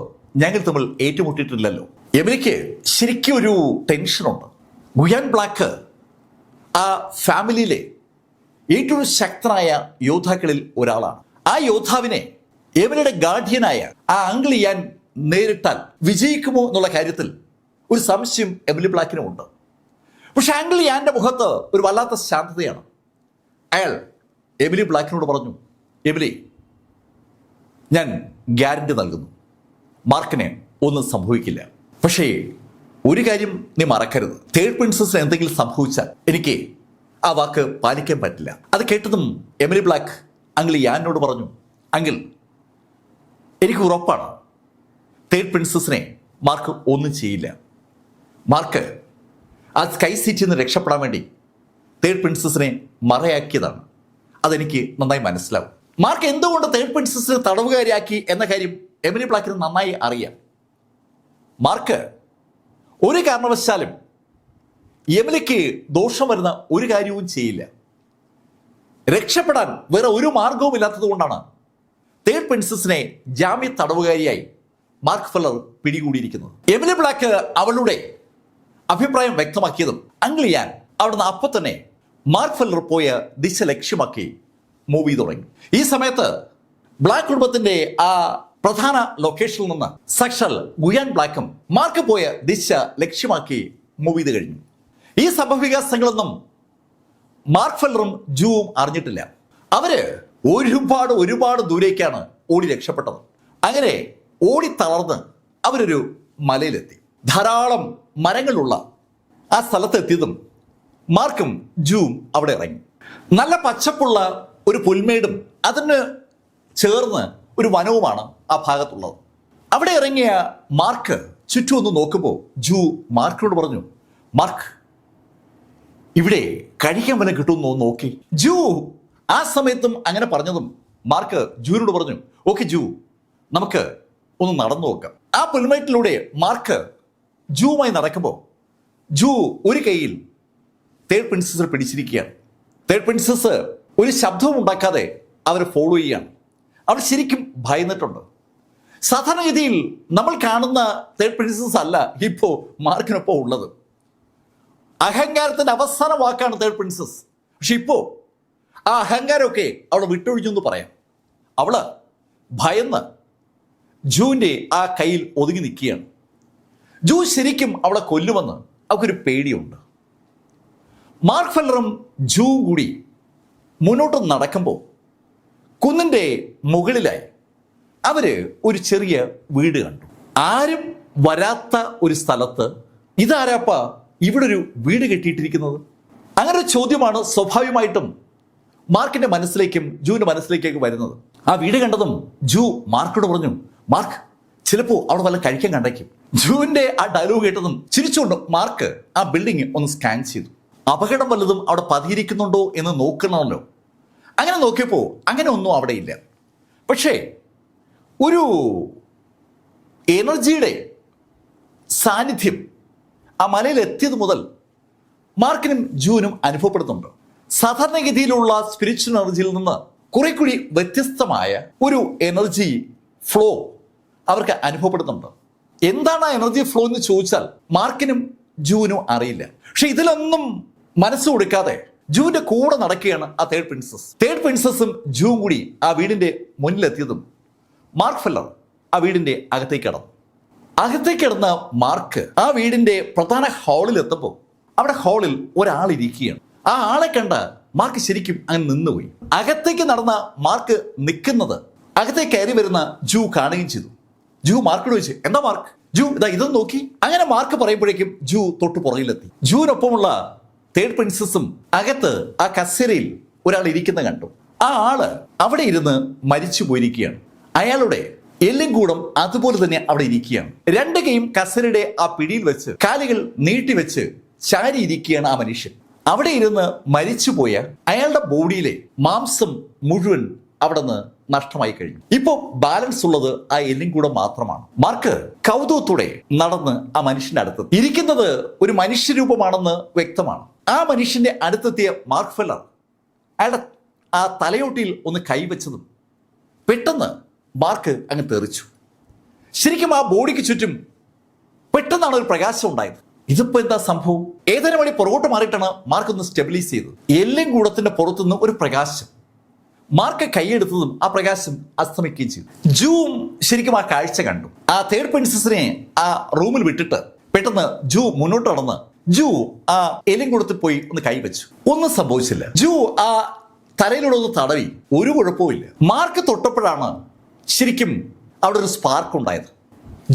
ഞങ്ങൾ തമ്മിൽ ഏറ്റുമുട്ടിയിട്ടില്ലല്ലോ. എമിലിക്ക് ശരിക്കും ഒരു ടെൻഷനുണ്ട്. ഗുയാൻ ബ്ലാക്ക് ആ ഫാമിലിയിലെ ഏറ്റവും ശക്തനായ യോദ്ധാക്കളിൽ ഒരാളാണ്. ആ യോദ്ധാവിനെ എമിലിയുടെ ഗാർഡിയനായ ആ അങ്കിൾ യാൻ നേരിട്ടാൽ വിജയിക്കുമോ എന്നുള്ള കാര്യത്തിൽ ഒരു സംശയം എമിലി ബ്ലാക്കിനുമുണ്ട്. പക്ഷെ അങ്കിൾ യാന്റെ മുഖത്ത് ഒരു വല്ലാത്ത ശാന്തതയാണ്. അയാൾ എമിലി ബ്ലാക്കിനോട് പറഞ്ഞു, എമിലി, ഞാൻ ഗ്യാരണ്ടി നൽകുന്നു, മാർക്കിന് ഒന്നും സംഭവിക്കില്ല. പക്ഷേ ഒരു കാര്യം നീ മറക്കരുത്, തേർഡ് പ്രിൻസസിന് എന്തെങ്കിലും സംഭവിച്ചാൽ എനിക്ക് ആ വാക്ക് പാലിക്കാൻ പറ്റില്ല. അത് കേട്ടതും എമിലി ബ്ലാക്ക് അങ്കിൾ യാനോട് പറഞ്ഞു, അങ്കിൾ, എനിക്ക് ഉറപ്പാണ് തേർഡ് പ്രിൻസസിനെ മാർക്ക് ഒന്നും ചെയ്യില്ല. മാർക്ക് ആ സ്കൈ സിറ്റിയിൽ നിന്ന് രക്ഷപ്പെടാൻ വേണ്ടി തേർഡ് പ്രിൻസസിനെ മറയാക്കിയതാണ്. അതെനിക്ക് നന്നായി മനസ്സിലാവും. മാർക്ക് എന്തുകൊണ്ട് തേർഡ് പ്രിൻസസിനെ തടവുകാരിയാക്കി എന്ന കാര്യം എമിലി ബ്ലാക്കിന് നന്നായി അറിയാം. മാർക്ക് ഒരു കാരണവശാലും എമിലിക്ക് ദോഷം വരുന്ന ഒരു കാര്യവും ചെയ്യില്ല. രക്ഷപ്പെടാൻ വേറെ ഒരു മാർഗവും ഇല്ലാത്തത് കൊണ്ടാണ് തേർഡ് പ്രിൻസസിനെ ജാമ്യ തടവുകാരിയായി മാർക്ക് ഫെല്ലർ പിടികൂടിയിരിക്കുന്നത്. എമിലി ബ്ലാക്ക് അവളുടെ അഭിപ്രായം വ്യക്തമാക്കിയതും അങ്കിൾ യാൻ അവിടുന്ന് അപ്പം തന്നെ മാർക്ക് ഫെല്ലർ പോയ ദിശ ലക്ഷ്യമാക്കി മൂവ് തുടങ്ങി. ഈ സമയത്ത് ബ്ലാക്ക് കുടുംബത്തിന്റെ ആ പ്രധാന ലൊക്കേഷനിൽ നിന്ന് സാക്ഷാൽ ഗുയാൻ ബ്ലാക്കും മാർക്ക് പോയ ദിശ ലക്ഷ്യമാക്കി മൂവ് ചെയ്ത് കഴിഞ്ഞു. ഈ സംഭവവികാസങ്ങളൊന്നും മാർക്ക് ഫെല്ലറും ജൂവും അറിഞ്ഞിട്ടില്ല. അവര് ഒരുപാട് ദൂരേക്കാണ് ഓടി രക്ഷപ്പെട്ടത്. അങ്ങനെ ഓടി തളർന്ന് അവരൊരു മലയിലെത്തി. ധാരാളം മരങ്ങളുള്ള ആ സ്ഥലത്തെത്തിയതും മാർക്കും ജൂവും അവിടെ ഇറങ്ങി. നല്ല പച്ചപ്പുള്ള ഒരു പുൽമേടും അതിന് ചേർന്ന് ഒരു വനവുമാണ് ആ ഭാഗത്തുള്ളത്. അവിടെ ഇറങ്ങിയ മാർക്ക് ചുറ്റും ഒന്ന് നോക്കുമ്പോൾ ജൂ മാർക്കിനോട് പറഞ്ഞു, മാർക്ക്, ഇവിടെ കഴിക്കാൻ വല്ല കിട്ടുമെന്നോ നോക്കി. ജൂ ആ സമയത്തും അങ്ങനെ പറഞ്ഞതും മാർക്ക് ജൂവിനോട് പറഞ്ഞു, ഓക്കെ ജൂ, നമുക്ക് ഒന്ന് നടന്നു നോക്കാം. ആ പുൽമേട്ടിലൂടെ മാർക്ക് ജൂവുമായി നടക്കുമ്പോൾ ജൂ ഒരു കൈയിൽ തേർഡ് പ്രിൻസസിനെ പിടിച്ചിരിക്കുകയാണ്. തേർഡ് പ്രിൻസസ് ഒരു ശബ്ദവും ഉണ്ടാക്കാതെ അവരെ ഫോളോ ചെയ്യുകയാണ്. അവർ ശരിക്കും ഭയന്നിട്ടുണ്ട്. സാധാരണഗതിയിൽ നമ്മൾ കാണുന്ന തേർഡ് പ്രിൻസസ് അല്ല ഇപ്പോൾ മാർക്കിനൊപ്പം ഉള്ളത്. അഹങ്കാരത്തിന്റെ അവസാന വാക്കാണ് തേർഡ് പ്രിൻസസ്. പക്ഷെ ഇപ്പോൾ ആ അഹങ്കാരമൊക്കെ അവളെ വിട്ടൊഴിഞ്ഞു എന്ന് പറയാം. അവള് ഭയന്ന് ജൂവിൻ്റെ ആ കയ്യിൽ ഒതുങ്ങി നിൽക്കുകയാണ്. ജൂ ശരിക്കും അവളെ കൊല്ലുമെന്ന് അവൾക്കൊരു പേടിയുണ്ട്. മാർക്ക് ഫെല്ലറും ജൂവും കൂടി മുന്നോട്ട് നടക്കുമ്പോൾ കുന്നിൻ്റെ മുകളിലായി അവര് ഒരു ചെറിയ വീട് കണ്ടു. ആരും വരാത്ത ഒരു സ്ഥലത്ത് ഇതാരാപ്പ ഇവിടെ ഒരു വീട് കെട്ടിയിട്ടിരിക്കുന്നത്? അങ്ങനെ ഒരു ചോദ്യമാണ് സ്വാഭാവികമായിട്ടും മാർക്കിന്റെ മനസ്സിലേക്കും ജൂവിന്റെ മനസ്സിലേക്കൊക്കെ വരുന്നത്. ആ വീട് കണ്ടതും ജൂ മാർക്കിനോട് പറഞ്ഞു, മാർക്ക്, ചിലപ്പോൾ അവിടെ വല്ല കഴിക്കാൻ കണ്ടേക്കും. ജൂവിന്റെ ആ ഡയലോഗ് കേട്ടതും ചിരിച്ചുകൊണ്ട് മാർക്ക് ആ ബിൽഡിംഗ് ഒന്ന് സ്കാൻ ചെയ്തു. അപകടം വല്ലതും അവിടെ പതിയിരിക്കുന്നുണ്ടോ എന്ന് നോക്കണമല്ലോ. അങ്ങനെ നോക്കിയപ്പോൾ അങ്ങനെ ഒന്നും അവിടെ ഇല്ല. പക്ഷേ ഒരു എനർജിയുടെ സാന്നിധ്യം ആ മലയിൽ എത്തിയത് മുതൽ മാർക്കിനും ജൂവിനും അനുഭവപ്പെടുന്നുണ്ട്. സാധാരണഗതിയിലുള്ള സ്പിരിച്വൽ എനർജിയിൽ നിന്ന് കുറെ കൂടി വ്യത്യസ്തമായ ഒരു എനർജി ഫ്ലോ അവർക്ക് അനുഭവപ്പെടുന്നുണ്ട്. എന്താണ് ആ എനർജി ഫ്ലോ എന്ന് ചോദിച്ചാൽ മാർക്കിനും ജൂവിനും അറിയില്ല. പക്ഷെ ഇതിലൊന്നും മനസ്സ് കൊടുക്കാതെ ജൂവിന്റെ കൂടെ നടക്കുകയാണ് ആ തേർഡ് പ്രിൻസസും ജൂവും കൂടി ആ വീടിന്റെ മുന്നിലെത്തിയതും മാർക്ക് ഫെല്ലർ ആ വീടിന്റെ അകത്തേക്ക് കടന്ന മാർക്ക് ആ വീടിന്റെ പ്രധാന ഹാളിൽ എത്തുമ്പോൾ അവിടെ ഹാളിൽ ഒരാൾ ഇരിക്കുകയാണ്. ആ ആളെ കണ്ട മാർക്ക് ശരിക്കും അങ്ങനെ നിന്നുപോയി. അകത്തേക്ക് നടന്ന മാർക്ക് നിൽക്കുന്നത് അകത്തേക്ക് കയറി വരുന്ന ജൂ കാണുകയും ചെയ്തു. ജൂ മാർക്കിനോട് ചോദിച്ചു, എന്താ മാർക്ക്? ജൂ ഇതൊന്നും നോക്കി. അങ്ങനെ മാർക്ക് പറയുമ്പോഴേക്കും ജൂ തൊട്ട് പുറകിലെത്തി. ജൂവിനൊപ്പമുള്ള തേർഡ് പ്രിൻസസും അകത്ത് ആ കസേരയിൽ ഒരാൾ ഇരിക്കുന്ന കണ്ടു. ആ ആള് അവിടെ ഇരുന്ന് മരിച്ചു പോയിരിക്കുകയാണ്. അയാളുടെ എല്ലും കൂടം അതുപോലെ തന്നെ അവിടെ ഇരിക്കുകയാണ്. രണ്ട് കൈയും കസേരയുടെ ആ പിടിയിൽ വെച്ച് കാലുകൾ നീട്ടിവെച്ച് ചാരി ഇരിക്കുകയാണ് ആ മനുഷ്യൻ. അവിടെ ഇരുന്ന് മരിച്ചുപോയ അയാളുടെ ബോഡിയിലെ മാംസം മുഴുവൻ അവിടെ നിന്ന് നഷ്ടമായി കഴിഞ്ഞു. ഇപ്പോ ബാലൻസ് ഉള്ളത് ആ എല്ലും കൂടെ മാത്രമാണ്. മാർക്ക് കൗതുകത്തോടെ നടന്ന് ആ മനുഷ്യന്റെ അടുത്ത് ഇരിക്കുന്നത് ഒരു മനുഷ്യരൂപമാണെന്ന് വ്യക്തമാണ്. ആ മനുഷ്യന്റെ അടുത്തെത്തിയ മാർക്ക് ഫെല്ലർ അയാളുടെ ആ തലയോട്ടിയിൽ ഒന്ന് കൈവച്ചതും പെട്ടെന്ന് മാർക്ക് അങ്ങ് തെറിച്ചു. ശരിക്കും ആ ബോഡിക്ക് ചുറ്റും പെട്ടെന്നാണ് ഒരു പ്രകാശം ഉണ്ടായത്. ഇതിപ്പോ എന്താ സംഭവം? ഏതാനും വഴി പുറകോട്ട് മാറിയിട്ടാണ് മാർക്ക് ഒന്ന് സ്റ്റെബിലൈസ് ചെയ്തത്. എല്ലും കൂടത്തിന്റെ പുറത്തുനിന്ന് ഒരു പ്രകാശം. മാർക്ക് കൈയെടുത്തതും ആ പ്രകാശം അസ്തമിക്കുകയും ചെയ്തു. ജൂവും ശരിക്കും ആ കാഴ്ച കണ്ടു. ആ തേർഡ് പ്രിൻസസിനെ ആ റൂമിൽ വിട്ടിട്ട് പെട്ടെന്ന് ജൂ മുന്നോട്ട് നടന്ന് ജൂ ആ എല്ലും കൂടത്തിൽ പോയി ഒന്ന് കൈവച്ചു. ഒന്നും സംഭവിച്ചില്ല. ജൂ ആ തലയിലൂടെ ഒന്ന് തടവി, ഒരു കുഴപ്പമില്ല. മാർക്ക് തൊട്ടപ്പോഴാണ് ശരിക്കും അവിടെ ഒരു സ്പാർക്ക് ഉണ്ടായത്.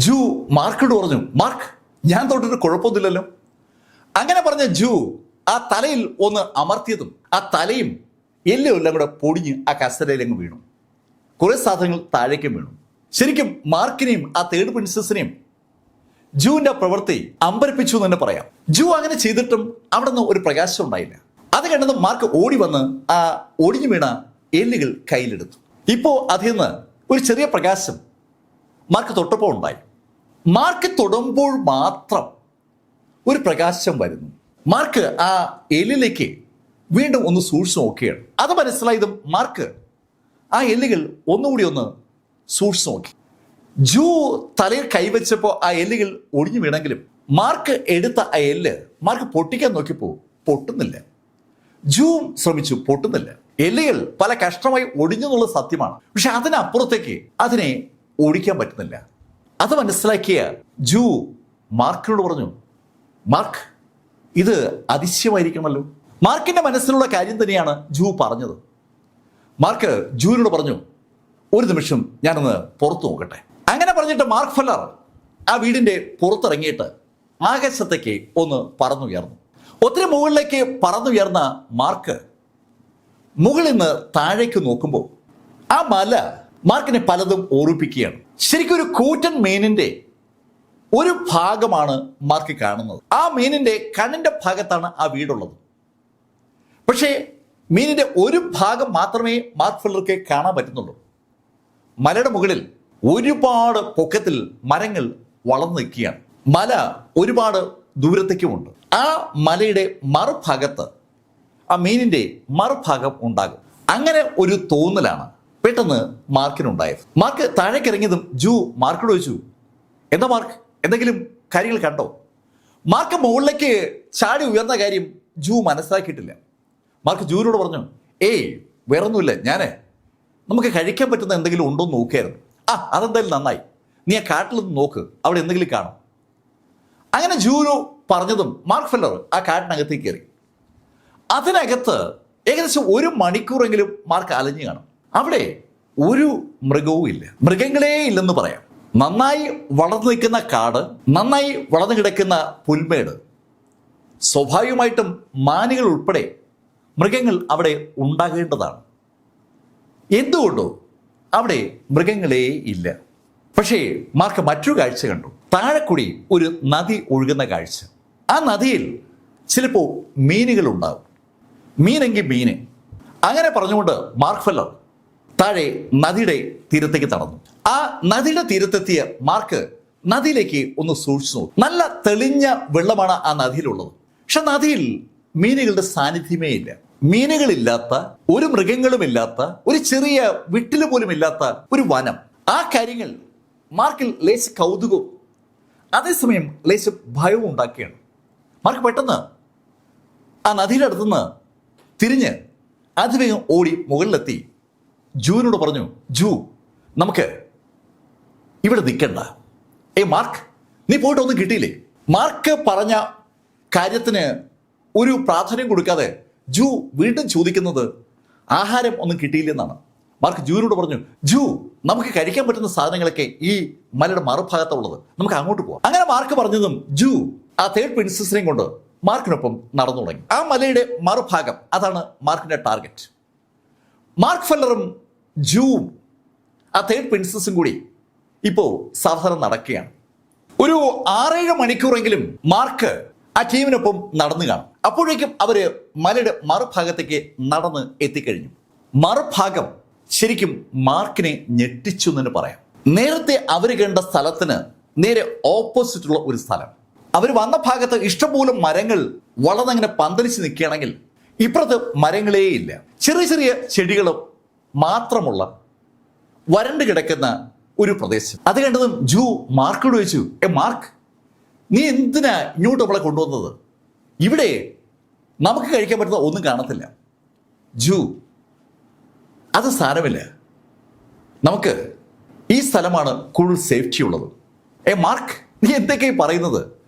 ജൂ മാർക്കിനോട് പറഞ്ഞു, മാർക്ക് ഞാൻ തൊട്ടിട്ട് കുഴപ്പമൊന്നുമില്ലല്ലോ. അങ്ങനെ പറഞ്ഞ ജൂ ആ തലയിൽ ഒന്ന് അമർത്തിയതും ആ തലയും എല്ലാം എല്ലാം കൂടെ പൊടിഞ്ഞ് ആ കസേരയിലങ്ങ് വീണു. കുറെ സാധനങ്ങൾ താഴേക്കും വീണു. ശരിക്കും മാർക്കിനെയും ആ തേർഡ് പ്രിൻസസിനെയും ജൂവിന്റെ പ്രവൃത്തി അമ്പരപ്പിച്ചു എന്ന് തന്നെ പറയാം. ജൂ അങ്ങനെ ചെയ്തിട്ടും അവിടെ നിന്ന് ഒരു പ്രകാശം ഉണ്ടായില്ല. അത് കണ്ടത് മാർക്ക് ഓടി വന്ന് ആ ഒടിഞ്ഞു വീണ എല്ലുകൾ കയ്യിലെടുത്തു. ഇപ്പോ അതിൽ നിന്ന് ഒരു ചെറിയ പ്രകാശം മാർക്ക് തൊട്ടപ്പോൾ ഉണ്ടായി. മാർക്ക് തൊടുമ്പോൾ മാത്രം ഒരു പ്രകാശം വരുന്നു. മാർക്ക് ആ എല്ലിലേക്ക് വീണ്ടും ഒന്ന് സൂക്ഷിച്ചു നോക്കുകയാണ്. അത് മനസ്സിലായതും മാർക്ക് ആ എല്ലുകൾ ഒന്നുകൂടി ഒന്ന് സൂക്ഷിച്ചു നോക്കി. ജൂ തലയിൽ കൈവച്ചപ്പോൾ ആ എല്ലുകൾ ഒടിഞ്ഞു വീണെങ്കിലും മാർക്ക് എടുത്ത ആ എല്ല് മാർക്ക് പൊട്ടിക്കാൻ നോക്കിയപ്പോൾ പൊട്ടുന്നില്ല. ജൂവും ശ്രമിച്ചു, പൊട്ടുന്നില്ല. എല്ലുകൾ പല കഷ്ടമായി ഒടിഞ്ഞു എന്നുള്ളത് സത്യമാണ്. പക്ഷെ അതിനപ്പുറത്തേക്ക് അതിനെ ഓടിക്കാൻ പറ്റുന്നില്ല. അത് മനസ്സിലാക്കിയ ജൂ മാർക്കിനോട് പറഞ്ഞു, മാർക്ക് ഇത് അതിശയമായിരിക്കണമല്ലോ. മാർക്കിന്റെ മനസ്സിലുള്ള കാര്യം തന്നെയാണ് ജൂ പറഞ്ഞത്. മാർക്ക് ജൂവിനോട് പറഞ്ഞു, ഒരു നിമിഷം ഞാനൊന്ന് പുറത്തു നോക്കട്ടെ. അങ്ങനെ പറഞ്ഞിട്ട് മാർക്ക് ഫെല്ലർ ആ വീടിന്റെ പുറത്തിറങ്ങിയിട്ട് ആകാശത്തേക്ക് ഒന്ന് പറന്നുയർന്നു. ഒത്തിരി മുകളിലേക്ക് പറന്നുയർന്ന മാർക്ക് മുകളിൽ നിന്ന് താഴേക്ക് നോക്കുമ്പോൾ ആ മല മാർക്കിനെ പലതും ഓർമ്മിപ്പിക്കുകയാണ്. ശരിക്കും ഒരു കൂറ്റൻ മീനിന്റെ ഒരു ഭാഗമാണ് മാർക്ക് കാണുന്നത്. ആ മീനിന്റെ കണ്ണിന്റെ ഭാഗത്താണ് ആ വീടുള്ളത്. പക്ഷേ മീനിന്റെ ഒരു ഭാഗം മാത്രമേ മാർക്ക് ഫെല്ലർക്ക് കാണാൻ പറ്റുന്നുള്ളൂ. മലയുടെ മുകളിൽ ഒരുപാട് പൊക്കത്തിൽ മരങ്ങൾ വളർന്നു നിൽക്കുകയാണ്. മല ഒരുപാട് ദൂരത്തേക്കുമുണ്ട്. ആ മലയുടെ മറുഭാഗത്ത് ആ മീനിന്റെ മറുഭാഗം ഉണ്ടാകും. അങ്ങനെ ഒരു തോന്നലാണ് പെട്ടെന്ന് മാർക്കിനുണ്ടായത്. മാർക്ക് താഴേക്ക് ഇറങ്ങിയതും ജൂ മാർക്കിനോട് ചോദിച്ചു, എന്താ മാർക്ക്, എന്തെങ്കിലും കാര്യങ്ങൾ കണ്ടോ? മാർക്ക് മുകളിലേക്ക് ചാടി ഉയർന്ന കാര്യം ജൂ മനസ്സിലാക്കിയിട്ടില്ല. മാർക്ക് ജൂവിനോട് പറഞ്ഞു, ഏയ് വേറൊന്നുമില്ല, നമുക്ക് കഴിക്കാൻ പറ്റുന്ന എന്തെങ്കിലും ഉണ്ടോ എന്ന് നോക്കിയായിരുന്നു. അതെന്തായാലും നന്നായി, നീ ആ കാട്ടിൽ നിന്ന് നോക്ക്, അവിടെ എന്തെങ്കിലും കാണും. അങ്ങനെ ജൂനു പറഞ്ഞതും മാർക്ക് ഫെല്ലർ ആ കാട്ടിനകത്തേക്ക് കയറി. അതിനകത്ത് ഏകദേശം 1 മണിക്കൂറെങ്കിലും മാർക്ക് അലഞ്ഞു കാണും. അവിടെ ഒരു മൃഗവും ഇല്ല, മൃഗങ്ങളേ ഇല്ലെന്ന് പറയാം. നന്നായി വളർന്നു നിൽക്കുന്ന കാട്, നന്നായി വളർന്നു കിടക്കുന്ന പുൽമേട്, സ്വാഭാവികമായിട്ടും മാനുകൾ ഉൾപ്പെടെ മൃഗങ്ങൾ അവിടെ ഉണ്ടാകേണ്ടതാണ്. എന്തുകൊണ്ടോ അവിടെ മൃഗങ്ങളേ ഇല്ല. പക്ഷേ മാർക്ക് മറ്റൊരു കാഴ്ച കണ്ടു. താഴെക്കൂടി ഒരു നദി ഒഴുകുന്ന കാഴ്ച. ആ നദിയിൽ ചിലപ്പോൾ മീനുകൾ ഉണ്ടാവും. മീനെങ്കിൽ മീന്. അങ്ങനെ പറഞ്ഞുകൊണ്ട് മാർക്ക് ഫെല്ലർ താഴെ നദിയുടെ തീരത്തേക്ക് നടന്നു. ആ നദിയുടെ തീരത്തെത്തിയ മാർക്ക് നദിയിലേക്ക് ഒന്ന് സൂക്ഷിച്ചു നോക്കി. നല്ല തെളിഞ്ഞ വെള്ളമാണ് ആ നദിയിലുള്ളത്. പക്ഷെ നദിയിൽ മീനുകളുടെ സാന്നിധ്യമേ ഇല്ല. മീനുകളില്ലാത്ത, ഒരു മൃഗങ്ങളുമില്ലാത്ത, ഒരു ചെറിയ വിട്ടില് പോലും ഇല്ലാത്ത ഒരു വനം. ആ കാര്യങ്ങൾ മാർക്കിൽ ലേശ കൗതുകവും അതേസമയം ലേശ ഭയവും ഉണ്ടാക്കുകയാണ്. മാർക്ക് പെട്ടെന്ന് ആ നദിയുടെ അടുത്തുനിന്ന് തിരിഞ്ഞ് അതിവേഗം ഓടി മുകളിലെത്തി ജൂവിനോട് പറഞ്ഞു, ജൂ, നമുക്ക് ഇവിടെ നിൽക്കണ്ട. മാർക്ക്, നീ പോയിട്ട് ഒന്നും കിട്ടിയില്ലേ? മാർക്ക് പറഞ്ഞ കാര്യത്തിന് ഒരു പ്രാധാന്യം കൊടുക്കാതെ ജൂ വീണ്ടും ചോദിക്കുന്നത് ആഹാരം ഒന്നും കിട്ടിയില്ലെന്നാണ്. മാർക്ക് ജൂവിനോട് പറഞ്ഞു, ജൂ, നമുക്ക് കഴിക്കാൻ പറ്റുന്ന സാധനങ്ങളൊക്കെ ഈ മലയുടെ മറുഭാഗത്തുള്ളത്, നമുക്ക് അങ്ങോട്ട് പോവാം. അങ്ങനെ മാർക്ക് പറഞ്ഞതും ജൂ ആ തേർഡ് പ്രിൻസസിനെയും കൊണ്ട് മാർക്കിനൊപ്പം നടന്നു തുടങ്ങി. ആ മലയുടെ മറുഭാഗം, അതാണ് മാർക്കിന്റെ ടാർഗറ്റ്. മാർക്ക് ഫെല്ലറും ജൂവും ആ തേർഡ് പ്രിൻസസും കൂടി ഇപ്പോൾ സാധാരണ നടക്കുകയാണ്. ഒരു 6-7 മണിക്കൂറെങ്കിലും മാർക്ക് ആ ടീമിനൊപ്പം നടന്നു കാണും. അപ്പോഴേക്കും അവര് മലയുടെ മറുഭാഗത്തേക്ക് നടന്ന് എത്തിക്കഴിഞ്ഞു. മറുഭാഗം ശരിക്കും മാർക്കിനെ ഞെട്ടിച്ചു എന്ന് പറയാം. നേരത്തെ അവര് കണ്ട സ്ഥലത്തിന് നേരെ ഓപ്പോസിറ്റുള്ള ഒരു സ്ഥലം. അവർ വന്ന ഭാഗത്ത് ഇഷ്ടംപോലെ മരങ്ങൾ വളർന്നങ്ങനെ പന്തലിച്ച് നിൽക്കുകയാണെങ്കിൽ ഇപ്പുറത്ത് മരങ്ങളേ ഇല്ല. ചെറിയ ചെറിയ ചെടികളും മാത്രമുള്ള വരണ്ട് കിടക്കുന്ന ഒരു പ്രദേശം. അത് കണ്ടതും ജൂ മാർക്കോട് ചോദിച്ചു, മാർക്ക്, നീ എന്തിനാ ഇങ്ങോട്ട് നമ്മളെ കൊണ്ടുവന്നത്? ഇവിടെ നമുക്ക് കഴിക്കാൻ പറ്റുന്ന ഒന്നും കാണത്തില്ല. ജൂ, അത് സാരമില്ല, നമുക്ക് ഈ സ്ഥലമാണ് കൂടുതൽ സേഫ്റ്റി ഉള്ളത്. മാർക്ക്, നീ എന്തൊക്കെയായി പറയുന്നത്?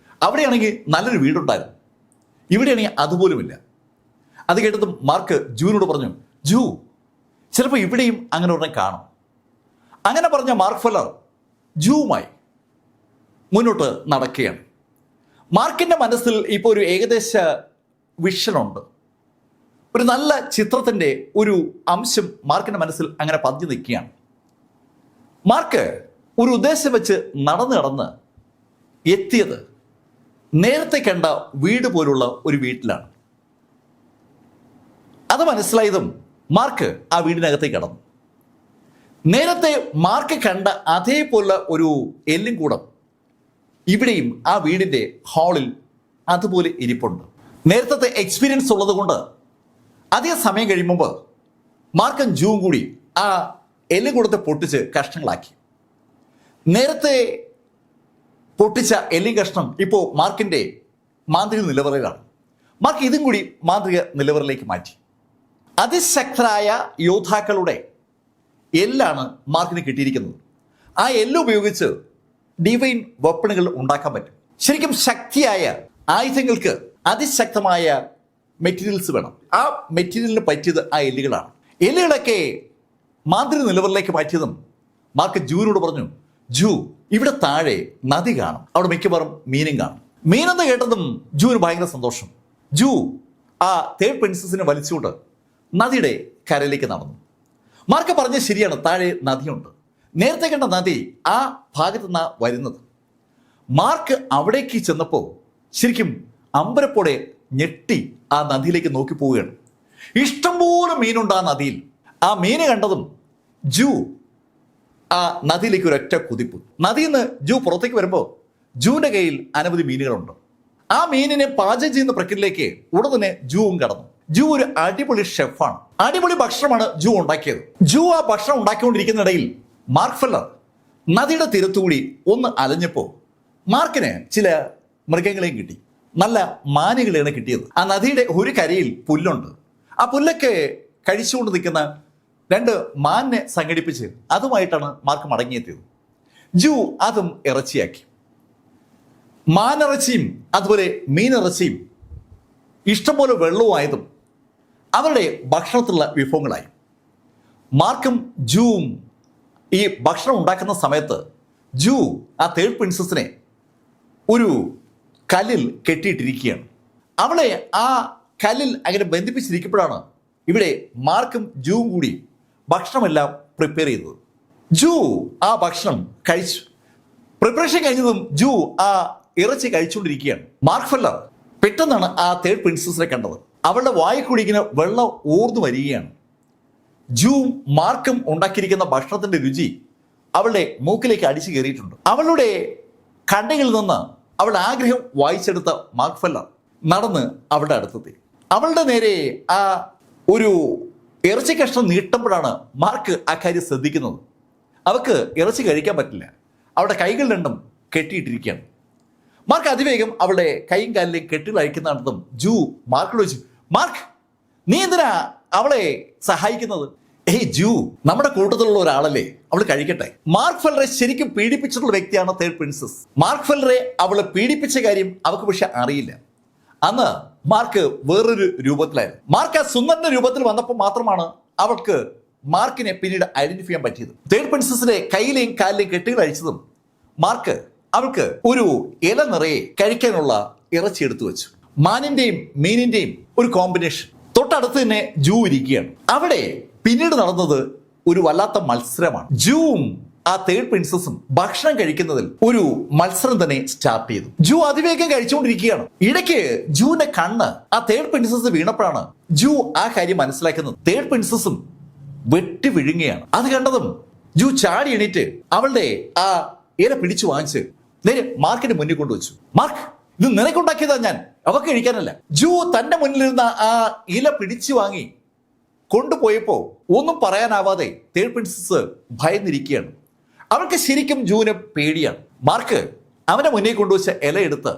അവിടെയാണെങ്കിൽ നല്ലൊരു വീടുണ്ടായിരുന്നു, ഇവിടെയാണെങ്കിൽ അതുപോലുമില്ല. അത് കേട്ടതും മാർക്ക് ജൂവിനോട് പറഞ്ഞു, ജൂ, ചിലപ്പോൾ ഇവിടെയും അങ്ങനെ ഒരെണ്ണം കാണും. അങ്ങനെ പറഞ്ഞ മാർക്ക് ഫെല്ലർ ജൂവുമായി മുന്നോട്ട് നടക്കുകയാണ്. മാർക്കിന്റെ മനസ്സിൽ ഇപ്പോൾ ഒരു ഏകദേശ വിഷനുണ്ട്. ഒരു നല്ല ചിത്രത്തിന്റെ ഒരു അംശം മാർക്കിന്റെ മനസ്സിൽ അങ്ങനെ പതിഞ്ഞു നിൽക്കുകയാണ്. മാർക്ക് ഒരു ഉദ്ദേശം വെച്ച് നടന്ന് എത്തിയത് നേരത്തെ കണ്ട വീട് പോലുള്ള ഒരു വീട്ടിലാണ്. അത് മനസ്സിലായതും മാർക്ക് ആ വീടിനകത്തേക്ക് കടന്നു. നേരത്തെ മാർക്ക് കണ്ട അതേപോലെ ഒരു എല്ലും കൂടം ഇവിടെയും ആ വീടിന്റെ ഹാളിൽ അതുപോലെ ഇരിപ്പുണ്ട്. നേരത്തെ എക്സ്പീരിയൻസ് ഉള്ളത് കൊണ്ട് അധികം സമയം കഴിയുമ്പോൾ മാർക്കും ജൂവും കൂടി ആ എല്ലും കൂടത്തെ പൊട്ടിച്ച് കഷ്ണങ്ങളാക്കി. നേരത്തെ പൊട്ടിച്ച എല്ലും കഷ്ണം ഇപ്പോൾ മാർക്കിന്റെ മാന്ത്രിക നിലവറയിലാണ്. മാർക്ക് ഇതും കൂടി മാന്ത്രിക നിലവറയിലേക്ക് മാറ്റി. അതിശക്തരായ യോദ്ധാക്കളുടെ എല്ലാണ് മാർക്കിന് കിട്ടിയിരിക്കുന്നത്. ആ എല്ല് ഉപയോഗിച്ച് ഡിവൈൻ വെപ്പണുകൾ ഉണ്ടാക്കാൻ പറ്റും. ശരിക്കും ശക്തിയായ ആയുധങ്ങൾക്ക് അതിശക്തമായ മെറ്റീരിയൽസ് വേണം. ആ മെറ്റീരിയലിന് പറ്റിയത് ആ എല്ലുകളാണ്. എല്ലുകളൊക്കെ മാന്ത്രിക നിലവറിലേക്ക് മാറ്റിയതും മാർക്ക് ജൂവിനോട് പറഞ്ഞു, ജൂ, ഇവിടെ താഴെ നദി കാണും, അവിടെ മിക്കവാറും മീനും കാണും. മീനെന്ന് കേട്ടതും ജൂവിന് ഭയങ്കര സന്തോഷം. ജൂ ആ തേർഡ് പ്രിൻസസിനെ വലിച്ചുകൊണ്ട് നദിയുടെ കരയിലേക്ക് നടന്നു. മാർക്ക് പറഞ്ഞത് ശരിയാണ്, താഴെ നദിയുണ്ട്. നേരത്തെ കണ്ട നദി ആ ഭാഗത്തു നിന്നാണ് വരുന്നത്. മാർക്ക് അവിടേക്ക് ചെന്നപ്പോൾ ശരിക്കും അമ്പരപ്പോടെ ഞെട്ടി ആ നദിയിലേക്ക് നോക്കി പോവുകയാണ്. ഇഷ്ടംപോലെ മീനുണ്ട് ആ നദിയിൽ. ആ മീന് കണ്ടതും ജൂ ആ നദിയിലേക്ക് ഒരൊറ്റ കുതിപ്പ്. നദിയിൽ നിന്ന് ജൂ പുറത്തേക്ക് വരുമ്പോൾ ജൂവിന്റെ കയ്യിൽ അനവധി മീനുകളുണ്ട്. ആ മീനിനെ പാചകം ചെയ്യുന്ന പ്രക്രിയയിലേക്ക് ഉടൻ തന്നെ ജൂവും കടന്നു. ജൂ ഒരു അടിപൊളി ഷെഫാണ്. അടിപൊളി ഭക്ഷണമാണ് ജൂ ഉണ്ടാക്കിയത്. ജൂ ആ ഭക്ഷണം ഉണ്ടാക്കിക്കൊണ്ടിരിക്കുന്നിടയിൽ മാർക്ക് ഫെല്ലർ നദിയുടെ തീരത്തുകൂടി ഒന്ന് അലഞ്ഞപ്പോൾ മാർക്കിന് ചില മൃഗങ്ങളെയും കിട്ടി. നല്ല മാനുകളെയാണ് കിട്ടിയത്. ആ നദിയുടെ ഒരു കരയിൽ പുല്ലുണ്ട്. ആ പുല്ലൊക്കെ കഴിച്ചുകൊണ്ട് നിൽക്കുന്ന 2 മാനിനെ സംഘടിപ്പിച്ച് അതുമായിട്ടാണ് മാർക്ക് മടങ്ങിയെത്തിയത്. ജൂ അതും ഇറച്ചിയാക്കി. മാനിറച്ചിയും അതുപോലെ മീനിറച്ചിയും ഇഷ്ടംപോലെ വെള്ളവുമായതും അവരുടെ ഭക്ഷണത്തിലുള്ള വിഭവങ്ങളായി. മാർക്കും ജൂവും ഈ ഭക്ഷണം ഉണ്ടാക്കുന്ന സമയത്ത് ജൂ ആ തേർഡ് പ്രിൻസസിനെ ഒരു കല്ലിൽ കെട്ടിയിട്ടിരിക്കുകയാണ്. അവളെ ആ കല്ലിൽ അങ്ങനെ ബന്ധിപ്പിച്ചിരിക്കുമ്പോഴാണ് ഇവിടെ മാർക്കും ജൂവും കൂടി ഭക്ഷണമെല്ലാം പ്രിപ്പയർ ചെയ്തത്. ജൂ ആ ഭക്ഷണം കഴിച്ചു. പ്രിപ്പറേഷൻ കഴിഞ്ഞതും ജൂ ആ ഇറച്ചി കഴിച്ചുകൊണ്ടിരിക്കുകയാണ്. മാർക്ക് ഫെല്ലർ പെട്ടെന്നാണ് ആ തേർഡ് പ്രിൻസസിനെ കണ്ടത്. അവളുടെ വായിൽ കൂടി ഇങ്ങനെ വെള്ളം ഊർന്നു വരികയാണ്. ജൂവും മാർക്കും ഉണ്ടാക്കിയിരിക്കുന്ന ഭക്ഷണത്തിന്റെ രുചി അവളുടെ മൂക്കിലേക്ക് അടിച്ചു കയറിയിട്ടുണ്ട്. അവളുടെ കണ്ണുകളിൽ നിന്ന് അവളുടെ ആഗ്രഹം വായിച്ചെടുത്ത മാർക്ക് ഫെല്ലർ നടന്ന് അവളുടെ അടുത്തെത്തി. അവളുടെ നേരെ ആ ഒരു ഇറച്ചി കഷ്ണം നീട്ടുമ്പോഴാണ് മാർക്ക് ആ കാര്യം ശ്രദ്ധിക്കുന്നത്. അവൾക്ക് ഇറച്ചി കഴിക്കാൻ പറ്റില്ല, അവളുടെ കൈകൾ രണ്ടും കെട്ടിയിട്ടിരിക്കുകയാണ്. മാർക്ക് അതിവേഗം അവളുടെ കൈയും കാലിലെയും കെട്ടുകൾ അയക്കുന്നതാണെന്നും ജൂ മാർക്കിനോട് ചോദിച്ചു, മാർക്ക് നീ എന്തിനാ അവളെ സഹായിക്കുന്നത്? ഏയ് ജൂ, നമ്മുടെ കൂട്ടത്തിലുള്ള ഒരാളല്ലേ, അവൾ കഴിക്കട്ടെ. മാർക്ക് ഫെല്ലറെ ശരിക്കും പീഡിപ്പിച്ചിട്ടുള്ള വ്യക്തിയാണ് തേർഡ് പ്രിൻസസ്. മാർക്ക് ഫെല്ലറെ അവളെ പീഡിപ്പിച്ച കാര്യം അവൾക്ക് പക്ഷെ അറിയില്ല. അന്ന് മാർക്ക് വേറൊരു രൂപത്തിലായിരുന്നു. മാർക്ക് ആ സുന്ദരന്റെ രൂപത്തിൽ വന്നപ്പോൾ മാത്രമാണ് അവൾക്ക് മാർക്കിനെ പിന്നീട് ഐഡന്റിഫൈ ചെയ്യാൻ പറ്റിയത്. തേർഡ് പ്രിൻസസിന്റെ കയ്യിലെയും കാലിലെയും കെട്ടുകൾ അഴിച്ചതും മാർക്ക് അവൾക്ക് ഒരു ഇല നിറയെ കഴിക്കാനുള്ള ഇറച്ചി എടുത്തു വെച്ചു. മാനിന്റെയും മീനിന്റെയും ഒരു കോമ്പിനേഷൻ. തൊട്ടടുത്ത് തന്നെ ജൂ ഇരിക്കുകയാണ്. അവിടെ പിന്നീട് നടന്നത് ഒരു വല്ലാത്ത മത്സരമാണ്. ജൂവും ആ തേർഡ് പ്രിൻസസും ഭക്ഷണം കഴിക്കുന്നതിൽ ഒരു മത്സരം തന്നെ സ്റ്റാർട്ട് ചെയ്തു. ജൂ അതിവേഗം കഴിച്ചുകൊണ്ടിരിക്കുകയാണ്. ഇടയ്ക്ക് ജൂവിന്റെ കണ്ണ് ആ തേർഡ് പ്രിൻസസ് വീണപ്പോഴാണ് ജൂ ആ കാര്യം മനസ്സിലാക്കുന്നത്. തേർഡ് പ്രിൻസസും വെട്ടി വിഴുങ്ങുകയാണ്. അത് കണ്ടതും ജൂ ചാടി എണീറ്റ് അവളുടെ ആ ഇല പിടിച്ചു വാങ്ങിച്ച് നേരെ മാർക്കിന്റെ മുന്നിൽ കൊണ്ടുവച്ചു. മാർക്ക്, ഇത് നിനക്കുണ്ടാക്കിയതാ, ഞാൻ അവക്ക് കഴിക്കാനല്ല. ജൂ തന്റെ മുന്നിലിരുന്ന ആ ഇല പിടിച്ചു വാങ്ങി കൊണ്ടുപോയപ്പോ ഒന്നും പറയാനാവാതെ തേർഡ് പ്രിൻസസ് ഭയന്നിരിക്കുകയാണ്. അവൾക്ക് ശരിക്കും ജൂവിനെ പേടിയാണ്. മാർക്ക് അവന്റെ മുന്നിൽ കൊണ്ടുവച്ച ഇല എടുത്ത്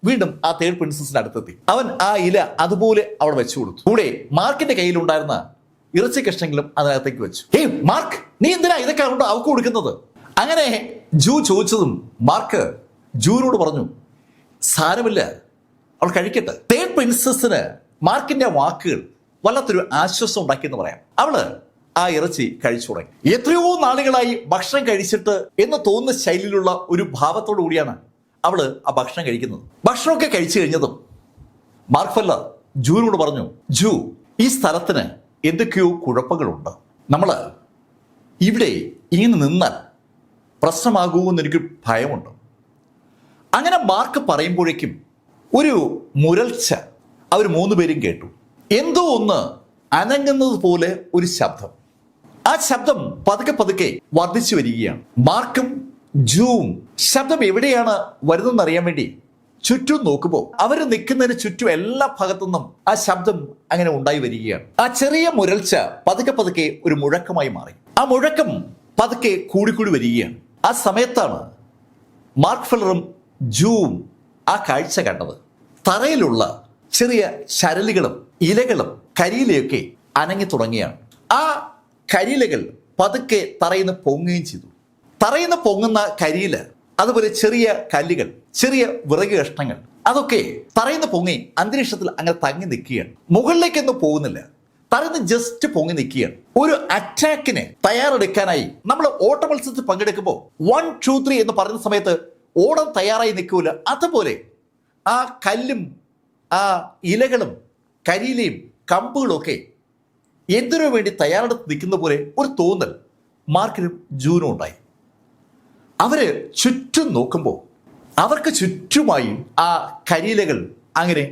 വീണ്ടും ആ തേർഡ് പ്രിൻസസിന്റെ അടുത്തെത്തി. അവൻ ആ ഇല അതുപോലെ അവിടെ വെച്ചു കൊടുത്തു. കൂടെ മാർക്കിന്റെ കയ്യിലുണ്ടായിരുന്ന ഇറച്ചി കഷ്ണങ്ങളും അതിനകത്തേക്ക് വെച്ചു. ഏയ് മാർക്ക്, നീ എന്തിനാ ഇതൊക്കെ അവൾക്ക് കൊടുക്കുന്നത്? അങ്ങനെ ജൂ ചോദിച്ചതും മാർക്ക് ജൂവിനോട് പറഞ്ഞു, സാരമില്ല, അവൾ കഴിക്കട്ടെ. തേർഡ് പ്രിൻസസിന് മാർക്കിന്റെ വാക്കുകൾ വല്ലാത്തൊരു ആശ്വാസം ഉണ്ടാക്കിയെന്ന് പറയാം. അവള് ആ ഇറച്ചി കഴിച്ചു തുടങ്ങി. എത്രയോ നാളുകളായി ഭക്ഷണം കഴിച്ചിട്ട് എന്ന് തോന്നുന്ന ശൈലിയിലുള്ള ഒരു ഭാവത്തോടു കൂടിയാണ് അവള് ആ ഭക്ഷണം കഴിക്കുന്നത്. ഭക്ഷണമൊക്കെ കഴിച്ചു കഴിഞ്ഞതും മാർക്ക് ഫെല്ലർ ജൂവിനോട് പറഞ്ഞു, ജൂ, ഈ സ്ഥലത്തിന് എന്തൊക്കെയോ കുഴപ്പങ്ങളുണ്ട്. നമ്മള് ഇവിടെ ഇങ്ങനെ നിന്നാൽ പ്രശ്നമാകുമെന്ന് എനിക്ക് ഭയമുണ്ട്. അങ്ങനെ മാർക്ക് പറയുമ്പോഴേക്കും ഒരു മുരൾച്ച അവർ മൂന്നുപേരും കേട്ടു. എന്തോ ഒന്ന് അനങ്ങുന്നത് പോലെ ഒരു ശബ്ദം. ആ ശബ്ദം പതുക്കെ പതുക്കെ വർദ്ധിച്ചു വരികയാണ്. മാർക്കും ജൂവും ശബ്ദം എവിടെയാണ് വരുന്നതെന്ന് അറിയാൻ വേണ്ടി ചുറ്റും നോക്കുമ്പോൾ അവർ നിൽക്കുന്നതിന് ചുറ്റും എല്ലാ ഭാഗത്തുനിന്നും ആ ശബ്ദം അങ്ങനെ ഉണ്ടായി വരികയാണ്. ആ ചെറിയ മുരൾച്ച പതുക്കെ പതുക്കെ ഒരു മുഴക്കമായി മാറി. ആ മുഴക്കം പതുക്കെ കൂടിക്കൂടി വരികയാണ്. ആ സമയത്താണ് മാർക്ക് ഫെല്ലറും ജൂവും ആ കാഴ്ച കണ്ടത്. തറയിലുള്ള ചെറിയ ശരലുകളും ഇലകളും കരിയിലയൊക്കെ അനങ്ങി തുടങ്ങിയാണ്. ആ കരിയിലകൾ പതുക്കെ തറയിന്ന് പൊങ്ങുകയും ചെയ്തു. തറയിന്ന് പൊങ്ങുന്ന കരിയില, അതുപോലെ ചെറിയ കല്ലുകൾ, ചെറിയ വിറക് കഷ്ണങ്ങൾ, അതൊക്കെ തറയിന്ന് പൊങ്ങി അന്തരീക്ഷത്തിൽ അങ്ങനെ തങ്ങി നിൽക്കുകയാണ്. മുകളിലേക്കൊന്നും പോകുന്നില്ല, തറയിന്ന് ജസ്റ്റ് പൊങ്ങി നിൽക്കുകയാണ്. ഒരു അറ്റാക്കിന് തയ്യാറെടുക്കാനായി നമ്മൾ ഓട്ട മത്സരത്തിൽ പങ്കെടുക്കുമ്പോൾ 1, 2, 3 എന്ന് പറയുന്ന സമയത്ത് ഓടാൻ തയ്യാറായി നിൽക്കൂല, അതുപോലെ ആ കല്ലും ആ ഇലകളും കരിയിലയും കമ്പുകളും ഒക്കെ എന്തിനു വേണ്ടി തയ്യാറെടുത്ത് നിൽക്കുന്ന പോലെ ഒരു തോന്നൽ മാർക്കിനും ജൂനും ഉണ്ടായി. അവര് ചുറ്റും നോക്കുമ്പോൾ അവർക്ക് ചുറ്റുമായി ആ കരിയിലകൾ അങ്ങനെ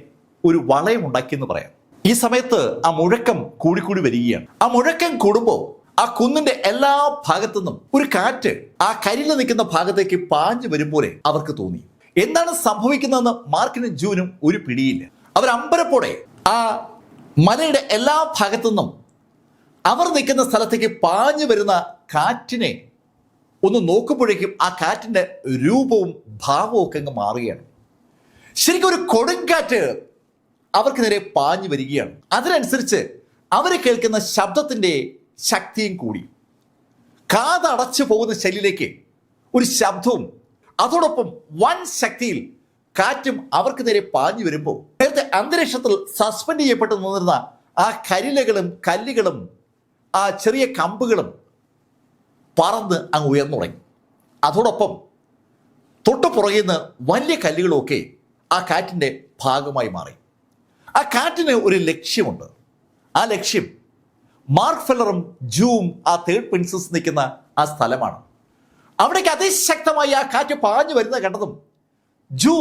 ഒരു വളയം ഉണ്ടാക്കിയെന്ന് പറയാം. ഈ സമയത്ത് ആ മുഴക്കം കൂടിക്കൂടി വരികയാണ്. ആ മുഴക്കം കൂടുമ്പോൾ ആ കുന്നിന്റെ എല്ലാ ഭാഗത്തു നിന്നും ഒരു കാറ്റ് ആ കരിയില നിൽക്കുന്ന ഭാഗത്തേക്ക് പാഞ്ഞു വരും പോലെ അവർക്ക് തോന്നി. എന്താണ് സംഭവിക്കുന്നതെന്ന് മാർക്കിനും ജൂനും ഒരു പിടിയില്ല. അവർ അമ്പരപ്പോടെ ആ മലയുടെ എല്ലാ ഭാഗത്തു നിന്നും അവർ നിൽക്കുന്ന സ്ഥലത്തേക്ക് പാഞ്ഞു വരുന്ന കാറ്റിനെ ഒന്ന് നോക്കുമ്പോഴേക്കും ആ കാറ്റിന്റെ രൂപവും ഭാവവും ഒക്കെ അങ്ങ് മാറുകയാണ്. ശരിക്കും ഒരു കൊടുങ്കാറ്റ് അവർക്ക് നേരെ പാഞ്ഞു വരികയാണ്. അതിനനുസരിച്ച് അവർ കേൾക്കുന്ന ശബ്ദത്തിന്റെ ശക്തിയും കൂടി. കാതടച്ചു പോകുന്ന ശൈലിയിലേക്ക് ഒരു ശബ്ദവും അതോടൊപ്പം വൻ ശക്തിയിൽ കാറ്റും അവർക്ക് നേരെ പാഞ്ഞു വരുമ്പോൾ നേരത്തെ അന്തരീക്ഷത്തിൽ സസ്പെൻഡ് ചെയ്യപ്പെട്ട് നിന്നിരുന്ന ആ കരിലകളും കല്ലുകളും ആ ചെറിയ കമ്പുകളും പറന്ന് അങ്ങ് ഉയർന്നു തുടങ്ങി. അതോടൊപ്പം തൊട്ടു പുറകിൽ നിന്ന് വലിയ കല്ലുകളൊക്കെ ആ കാറ്റിൻ്റെ ഭാഗമായി മാറി. ആ കാറ്റിന് ഒരു ലക്ഷ്യമുണ്ട്. ആ ലക്ഷ്യം മാർക്ക് ഫെല്ലറും ജൂവും ആ തേർഡ് പ്രിൻസസ് നിൽക്കുന്ന ആ സ്ഥലമാണ്. അവിടേക്ക് അതിശക്തമായി ആ കാറ്റ് പാഞ്ഞു വരുന്ന കണ്ടതും ജൂ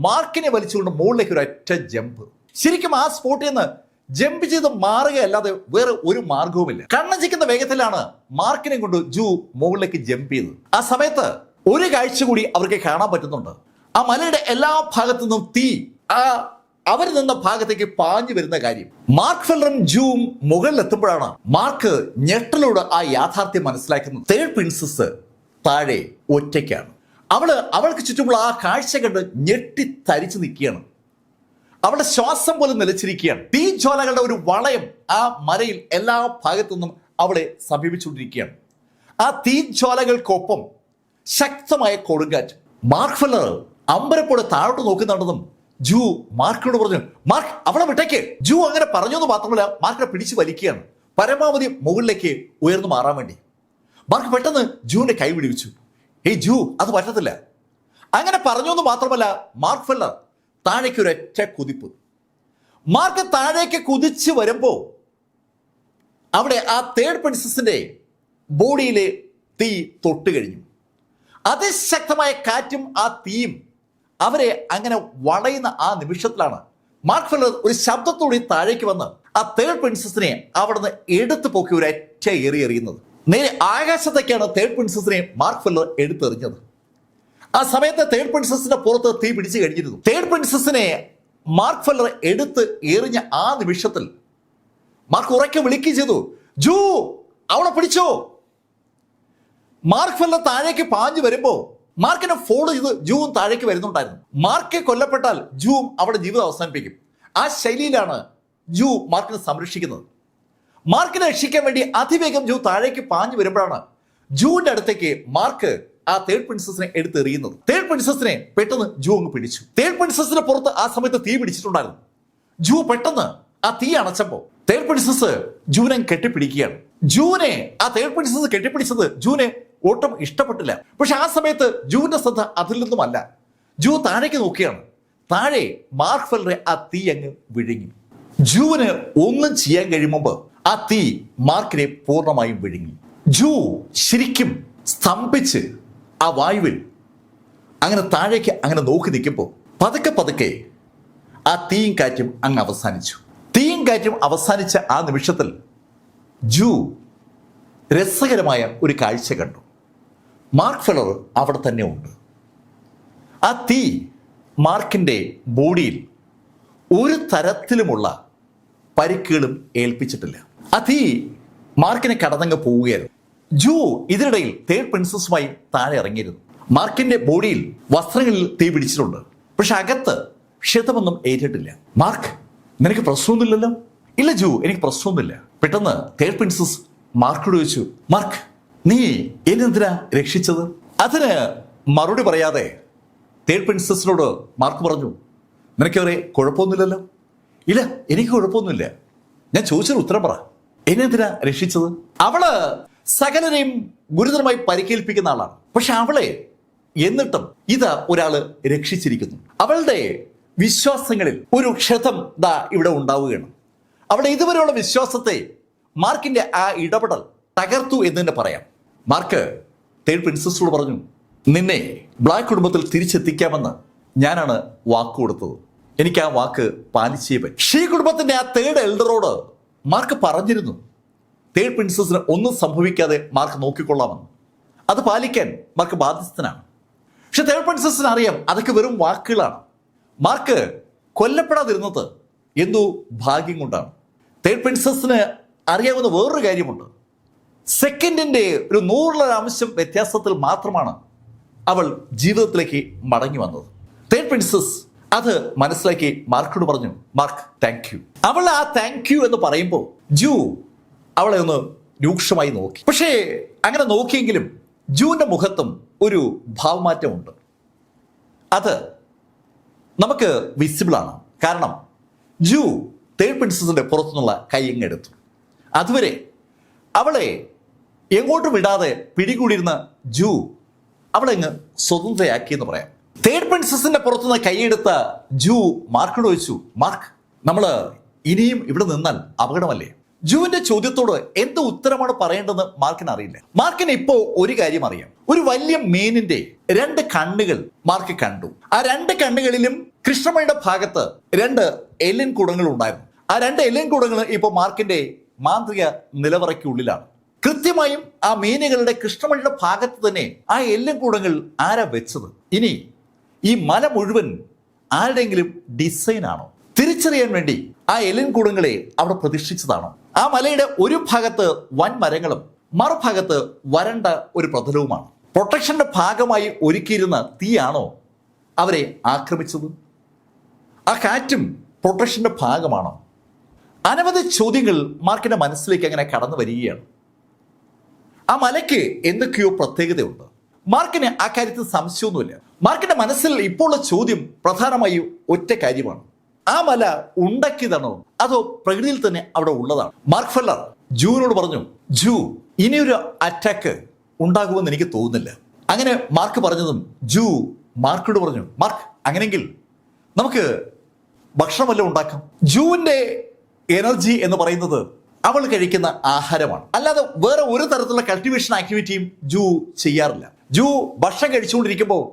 മാർക്കിനെ വലിച്ചുകൊണ്ട് മുകളിലേക്ക് ഒരു ഒറ്റ ജമ്പ്. ശരിക്കും ആ സ്പോട്ടിൽ നിന്ന് ജമ്പ് ചെയ്ത് മാറുകയല്ലാതെ വേറെ ഒരു മാർഗവുമില്ല. കണ്ണഞ്ചിക്കുന്ന വേഗത്തിലാണ് മാർക്കിനെ കൊണ്ട് ജൂ മുകളിലേക്ക് ജമ്പ് ചെയ്തത്. ആ സമയത്ത് ഒരു കാഴ്ച കൂടി അവർക്ക് കാണാൻ പറ്റുന്നുണ്ട്. ആ മലയുടെ എല്ലാ ഭാഗത്തു നിന്നും തീ ആ അവർ നിന്ന ഭാഗത്തേക്ക് പാഞ്ഞു വരുന്ന കാര്യം. മാർക്ക് ഫെല്ലറും ജൂവും മുകളിലെത്തുമ്പോഴാണ് മാർക്ക് ഞെട്ടലോട് ആ യാഥാർത്ഥ്യം മനസ്സിലാക്കുന്നത്. തേർഡ് പ്രിൻസസ് താഴെ ഒറ്റയ്ക്കാണ്. അവൾക്ക് ചുറ്റുമുള്ള ആ കാഴ്ച കണ്ട് ഞെട്ടിത്തരിച്ചു നിൽക്കുകയാണ്. അവളുടെ ശ്വാസം പോലും നിലച്ചിരിക്കുകയാണ്. തീജ്വാലകളുടെ ഒരു വളയം ആ മലയിൽ എല്ലാ ഭാഗത്തുനിന്നും അവളെ സമീപിച്ചുകൊണ്ടിരിക്കുകയാണ്. ആ തീജ്വാലകൾക്കൊപ്പം ശക്തമായ കൊടുങ്കാറ്റ്. മാർക്ക് ഫെല്ലർ അമ്പരപ്പോടെ താഴോട്ട് നോക്കുന്നുണ്ടെന്നും ജൂ മാർക്കിനോട് പറഞ്ഞു, മാർക്ക് അവളെ വിട്ടേക്ക്. ജൂ അങ്ങനെ പറഞ്ഞു എന്ന് മാത്രമല്ല, മാർക്കിനെ പിടിച്ചു വലിക്കുകയാണ് പരമാവധി മുകളിലേക്ക് ഉയർന്നു മാറാൻ വേണ്ടി. മാർക്ക് പെട്ടെന്ന് ജൂവിന്റെ കൈ പിടിച്ചു. ഏയ് ജൂ, അത് പറ്റത്തില്ല. അങ്ങനെ പറഞ്ഞു എന്ന് മാത്രമല്ല, മാർക്ക് ഫെല്ലർ താഴേക്ക് ഒരൊറ്റ കുതിപ്പ്. മാർക്ക് താഴേക്ക് കുതിച്ച് വരുമ്പോ അവിടെ ആ തേർഡ് പ്രിൻസസിന്റെ ബോഡിയിലെ തീ തൊട്ട് കഴിഞ്ഞു. അതിശക്തമായ കാറ്റും ആ തീയും അവരെ അങ്ങനെ വളയുന്ന ആ നിമിഷത്തിലാണ് മാർക്ക് ഫെല്ലർ ഒരു ശബ്ദത്തോടെ താഴേക്ക് വന്ന് ആ തേർഡ് പ്രിൻസസിനെ അവിടുന്ന് എടുത്തു പോക്കി ഒരു ഒറ്റ എറിയുന്നത്. നേരെ ആകാശത്തേക്കാണ് തേർഡ് പ്രിൻസസിനെ മാർക്ക് ഫെല്ലർ എടുത്തെറിഞ്ഞത്. ആ സമയത്ത് തേർഡ് പ്രിൻസസിന്റെ പുറത്ത് തീ പിടിച്ചു കഴിഞ്ഞിരുന്നു. തേർഡ് പ്രിൻസസിനെ മാർക്ക് ഫെല്ലർ എടുത്ത് എറിഞ്ഞ ആ നിമിഷത്തിൽ മാർക്ക് ഉറക്കെ വിളിക്കുകയും ചെയ്തു, ജൂ അവളെ പിടിച്ചോ. മാർക്ക് ഫെല്ലർ താഴേക്ക് പാഞ്ഞു വരുമ്പോ മാർക്കിനെ ഫോളോ ചെയ്ത് ജൂവും താഴേക്ക് വരുന്നുണ്ടായിരുന്നു. മാർക്ക് കൊല്ലപ്പെട്ടാൽ ജൂവും അവിടെ ജീവിതം അവസാനിപ്പിക്കും. ആ ശൈലിയിലാണ് ജൂ മാർക്കിനെ സംരക്ഷിക്കുന്നത്. മാർക്കിനെ രക്ഷിക്കാൻ വേണ്ടി അതിവേഗം ജൂ താഴേക്ക് പാഞ്ഞു വരുമ്പോഴാണ് ജൂവിന്റെ അടുത്തേക്ക് മാർക്ക് ആ തേർഡ് പ്രിൻസസിനെ എടുത്തെറിയുന്നത്. തേർഡ് പ്രിൻസസിനെ പെട്ടെന്ന് ജൂ അങ്ങ് പിടിച്ചു. തേർഡ് പ്രിൻസസിന്റെ പുറത്ത് ആ സമയത്ത് തീ പിടിച്ചിട്ടുണ്ടായിരുന്നു. ജൂ പെട്ടെന്ന് ആ തീ അണച്ചപ്പോ തേർഡ് പ്രിൻസസ് ജൂനെ കെട്ടിപ്പിടിക്കുകയാണ്. ജൂനെ ആ തേർഡ് പ്രിൻസസ് കെട്ടിപ്പിടിച്ചത് ജൂനെ ഒട്ടും ഇഷ്ടപ്പെട്ടില്ല. പക്ഷെ ആ സമയത്ത് ജൂവിന്റെ ശ്രദ്ധ അതിൽ നിന്നുമല്ല. ജൂ താഴേക്ക് നോക്കിയാണ്. താഴെ മാർക്ക് ഫെല്ലറെ ആ തീ അങ്ങ് വിഴുങ്ങി. ജൂവിന് ഒന്നും ചെയ്യാൻ കഴിയുമ്പോ ആ തീ മാർക്കിനെ പൂർണ്ണമായും വിഴുങ്ങി. ജൂ ശരിക്കും സ്തംഭിച്ച് ആ വായുവിൽ അങ്ങനെ താഴേക്ക് അങ്ങനെ നോക്കി നിൽക്കുമ്പോൾ പതുക്കെ പതുക്കെ ആ തീയും കാറ്റും അങ്ങ് അവസാനിച്ചു. തീയും കാറ്റും അവസാനിച്ച ആ നിമിഷത്തിൽ ജൂ രസകരമായ ഒരു കാഴ്ച കണ്ടു. മാർക്ക് ഫെല്ലർ അവിടെ തന്നെ ഉണ്ട്. ആ തീ മാർക്കിന്റെ ബോഡിയിൽ ഒരു തരത്തിലുമുള്ള പരിക്കുകളും ഏൽപ്പിച്ചിട്ടില്ല. ആ തീ മാർക്കിനെ കടന്നങ്ങ് പോവുകയായിരുന്നു. ജൂ ഇതിനിടയിൽ തേർഡ് പ്രിൻസസുമായി താഴെ ഇറങ്ങിയിരുന്നു. മാർക്കിന്റെ ബോഡിയിൽ വസ്ത്രങ്ങളിൽ തീ പിടിച്ചിട്ടുണ്ട്. പക്ഷെ അകത്ത് ക്ഷതമൊന്നും ഏറ്റിട്ടില്ല. മാർക്ക്, നിനക്ക് പ്രശ്നമൊന്നുമില്ലല്ലോ? ഇല്ല ജൂ, എനിക്ക് പ്രശ്നമൊന്നുമില്ല. പെട്ടെന്ന് തേർഡ് പ്രിൻസസ് മാർക്കിനോട് ചോദിച്ചു, മാർക്ക് നീ എന്നെന്തിനാ രക്ഷിച്ചത്? അതിന് മറുപടി പറയാതെ തേർഡ് പ്രിൻസസിനോട് മാർക്ക് പറഞ്ഞു, നിനക്ക് വേറെ കുഴപ്പമൊന്നുമില്ലല്ലോ? ഇല്ല, എനിക്ക് കുഴപ്പമൊന്നുമില്ല. ഞാൻ ചോദിച്ചൊരു ഉത്തരം പറ, എന്നെന്തിനാ രക്ഷിച്ചത്? അവള് സകലരെയും ഗുരുതരമായി പരിക്കേൽപ്പിക്കുന്ന ആളാണ്. പക്ഷെ അവളെ എന്നിട്ടും ഇതാ ഒരാള് രക്ഷിച്ചിരിക്കുന്നു. അവളുടെ വിശ്വാസങ്ങളിൽ ഒരു ക്ഷതം ദാ ഇവിടെ ഉണ്ടാവുകയാണ്. അവളുടെ ഇതുവരെയുള്ള വിശ്വാസത്തെ മാർക്കിന്റെ ആ ഇടപെടൽ തകർത്തു എന്ന് തന്നെ പറയാം. മാർക്ക് തേർഡ് പ്രിൻസസിനോട് പറഞ്ഞു, നിന്നെ ബ്ലാക്ക് കുടുംബത്തിൽ തിരിച്ചെത്തിക്കാമെന്ന് ഞാനാണ് വാക്ക് കൊടുത്തത്. എനിക്ക് ആ വാക്ക് പാലിച്ചേ പറ്റും. ഷീ കുടുംബത്തിന്റെ ആ തേർഡ് എൽഡറോട് മാർക്ക് പറഞ്ഞിരുന്നു തേർഡ് പ്രിൻസസിന് ഒന്നും സംഭവിക്കാതെ മാർക്ക് നോക്കിക്കൊള്ളാമെന്ന്. അത് പാലിക്കാൻ മാർക്ക് ബാധ്യസ്ഥനാണ്. പക്ഷെ തേർഡ് പ്രിൻസസിന് അറിയാം അതൊക്കെ വെറും വാക്കുകളാണ്. മാർക്ക് കൊല്ലപ്പെടാതിരുന്നത് എന്തോ ഭാഗ്യം കൊണ്ടാണ്. തേർഡ് പ്രിൻസസിന് അറിയാവുന്ന വേറൊരു കാര്യമുണ്ട്. സെക്കൻഡിന്റെ ഒരു 100% വ്യത്യാസത്തിൽ മാത്രമാണ് അവൾ ജീവിതത്തിലേക്ക് മടങ്ങി വന്നത്. തേർഡ് പ്രിൻസസ് അത് മനസ്സിലാക്കി മാർക്കിനോട് പറഞ്ഞു, മാർക്ക് താങ്ക് യു. അവൾ ആ താങ്ക് യു എന്ന് പറയുമ്പോൾ ജൂ അവളെ ഒന്ന് രൂക്ഷമായി നോക്കി. പക്ഷേ അങ്ങനെ നോക്കിയെങ്കിലും ജൂവിന്റെ മുഖത്തും ഒരു ഭാവമാറ്റമുണ്ട്. അത് നമുക്ക് വിസിബിൾ ആണ്. കാരണം ജൂ തേർഡ് പ്രിൻസസിന്റെ പുറത്തുനിന്നുള്ള കൈയങ്ങെടുത്തു. അതുവരെ അവളെ എങ്ങോട്ടും വിടാതെ പിടികൂടിയിരുന്ന ജൂ അവളെ അങ്ങ് സ്വതന്ത്രയാക്കി എന്ന് പറയാം. തേർഡ് പ്രിൻസസിന്റെ പുറത്തുനിന്ന് കൈയെടുത്ത ജൂ മാർക്കിനോട് ചോദിച്ചു, മാർക്ക് നമ്മൾ ഇനിയും ഇവിടെ നിന്നാൽ അപകടമല്ലേ? ജൂവിന്റെ ചോദ്യത്തോട് എന്ത് ഉത്തരമാണ് പറയേണ്ടതെന്ന് മാർക്കിന് അറിയില്ല. മാർക്കിന് ഇപ്പോ ഒരു കാര്യം അറിയാം. ഒരു വലിയ മീനിന്റെ 2 കണ്ണുകൾ മാർക്ക് കണ്ടു. ആ 2 കണ്ണുകളിലും കൃഷ്ണമണിയുടെ ഭാഗത്ത് 2 എല്ലിൻ കൂടങ്ങൾ ഉണ്ടായിരുന്നു. ആ 2 എല്ലിൻ കൂടങ്ങൾ ഇപ്പൊ മാർക്കിന്റെ മാന്ത്രിക നിലവറയ്ക്കുള്ളിലാണ്. കൃത്യമായും ആ മീനുകളുടെ കൃഷ്ണമണിയുടെ ഭാഗത്ത് തന്നെ ആ എല്ലിൻ കൂടങ്ങൾ ആരാ വെച്ചത്? ഇനി ഈ മല മുഴുവൻ ആരുടെയെങ്കിലും ഡിസൈൻ ആണോ? തിരിച്ചറിയാൻ വേണ്ടി ആ എലിൻ കൂടങ്ങളെ അവിടെ പ്രതിഷ്ഠിച്ചതാണ്. ആ മലയുടെ ഒരു ഭാഗത്ത് വൻ മരങ്ങളും മറുഭാഗത്ത് വരണ്ട ഒരു പ്രതലവുമാണ്. പ്രൊട്ടക്ഷന്റെ ഭാഗമായി ഒരുക്കിയിരുന്ന തീയാണോ അവരെ ആക്രമിച്ചത്? ആ കാറ്റും പ്രൊട്ടക്ഷന്റെ ഭാഗമാണോ? അനവധി ചോദ്യങ്ങൾ മാർക്കിന്റെ മനസ്സിലേക്ക് അങ്ങനെ കടന്നു വരികയാണ്. ആ മലയ്ക്ക് എന്തൊക്കെയോ പ്രത്യേകതയുണ്ട്. മാർക്കിന് ആ കാര്യത്തിൽ സംശയമൊന്നുമില്ല. മാർക്കിന്റെ മനസ്സിൽ ഇപ്പോൾ ഉള്ള ചോദ്യം പ്രധാനമായും ഒറ്റ കാര്യമാണ്: ആ മല ഉണ്ടാക്കിയതാണോ അതോ പ്രകൃതിയിൽ തന്നെ അവിടെ ഉള്ളതാണ്? മാർക്ക് ഫെല്ലർ ജൂവിനോട് പറഞ്ഞു, ജൂ, ഇനിയൊരു അറ്റാക്ക് ഉണ്ടാകുമെന്ന് എനിക്ക് തോന്നുന്നില്ല. അങ്ങനെ മാർക്ക് പറഞ്ഞതും ജൂ മാർക്കിനോട് പറഞ്ഞു, മാർക്ക്, അങ്ങനെയെങ്കിൽ നമുക്ക് ഭക്ഷണം വല്ലതും ഉണ്ടാക്കാം. ജൂവിന്റെ എനർജി എന്ന് പറയുന്നത് അവൾ കഴിക്കുന്ന ആഹാരമാണ്, അല്ലാതെ വേറെ ഒരു തരത്തിലുള്ള കൾട്ടിവേഷൻ ആക്ടിവിറ്റിയും ജൂ ചെയ്യാറില്ല. ജൂ ഭക്ഷണം കഴിച്ചുകൊണ്ടിരിക്കുമ്പോൾ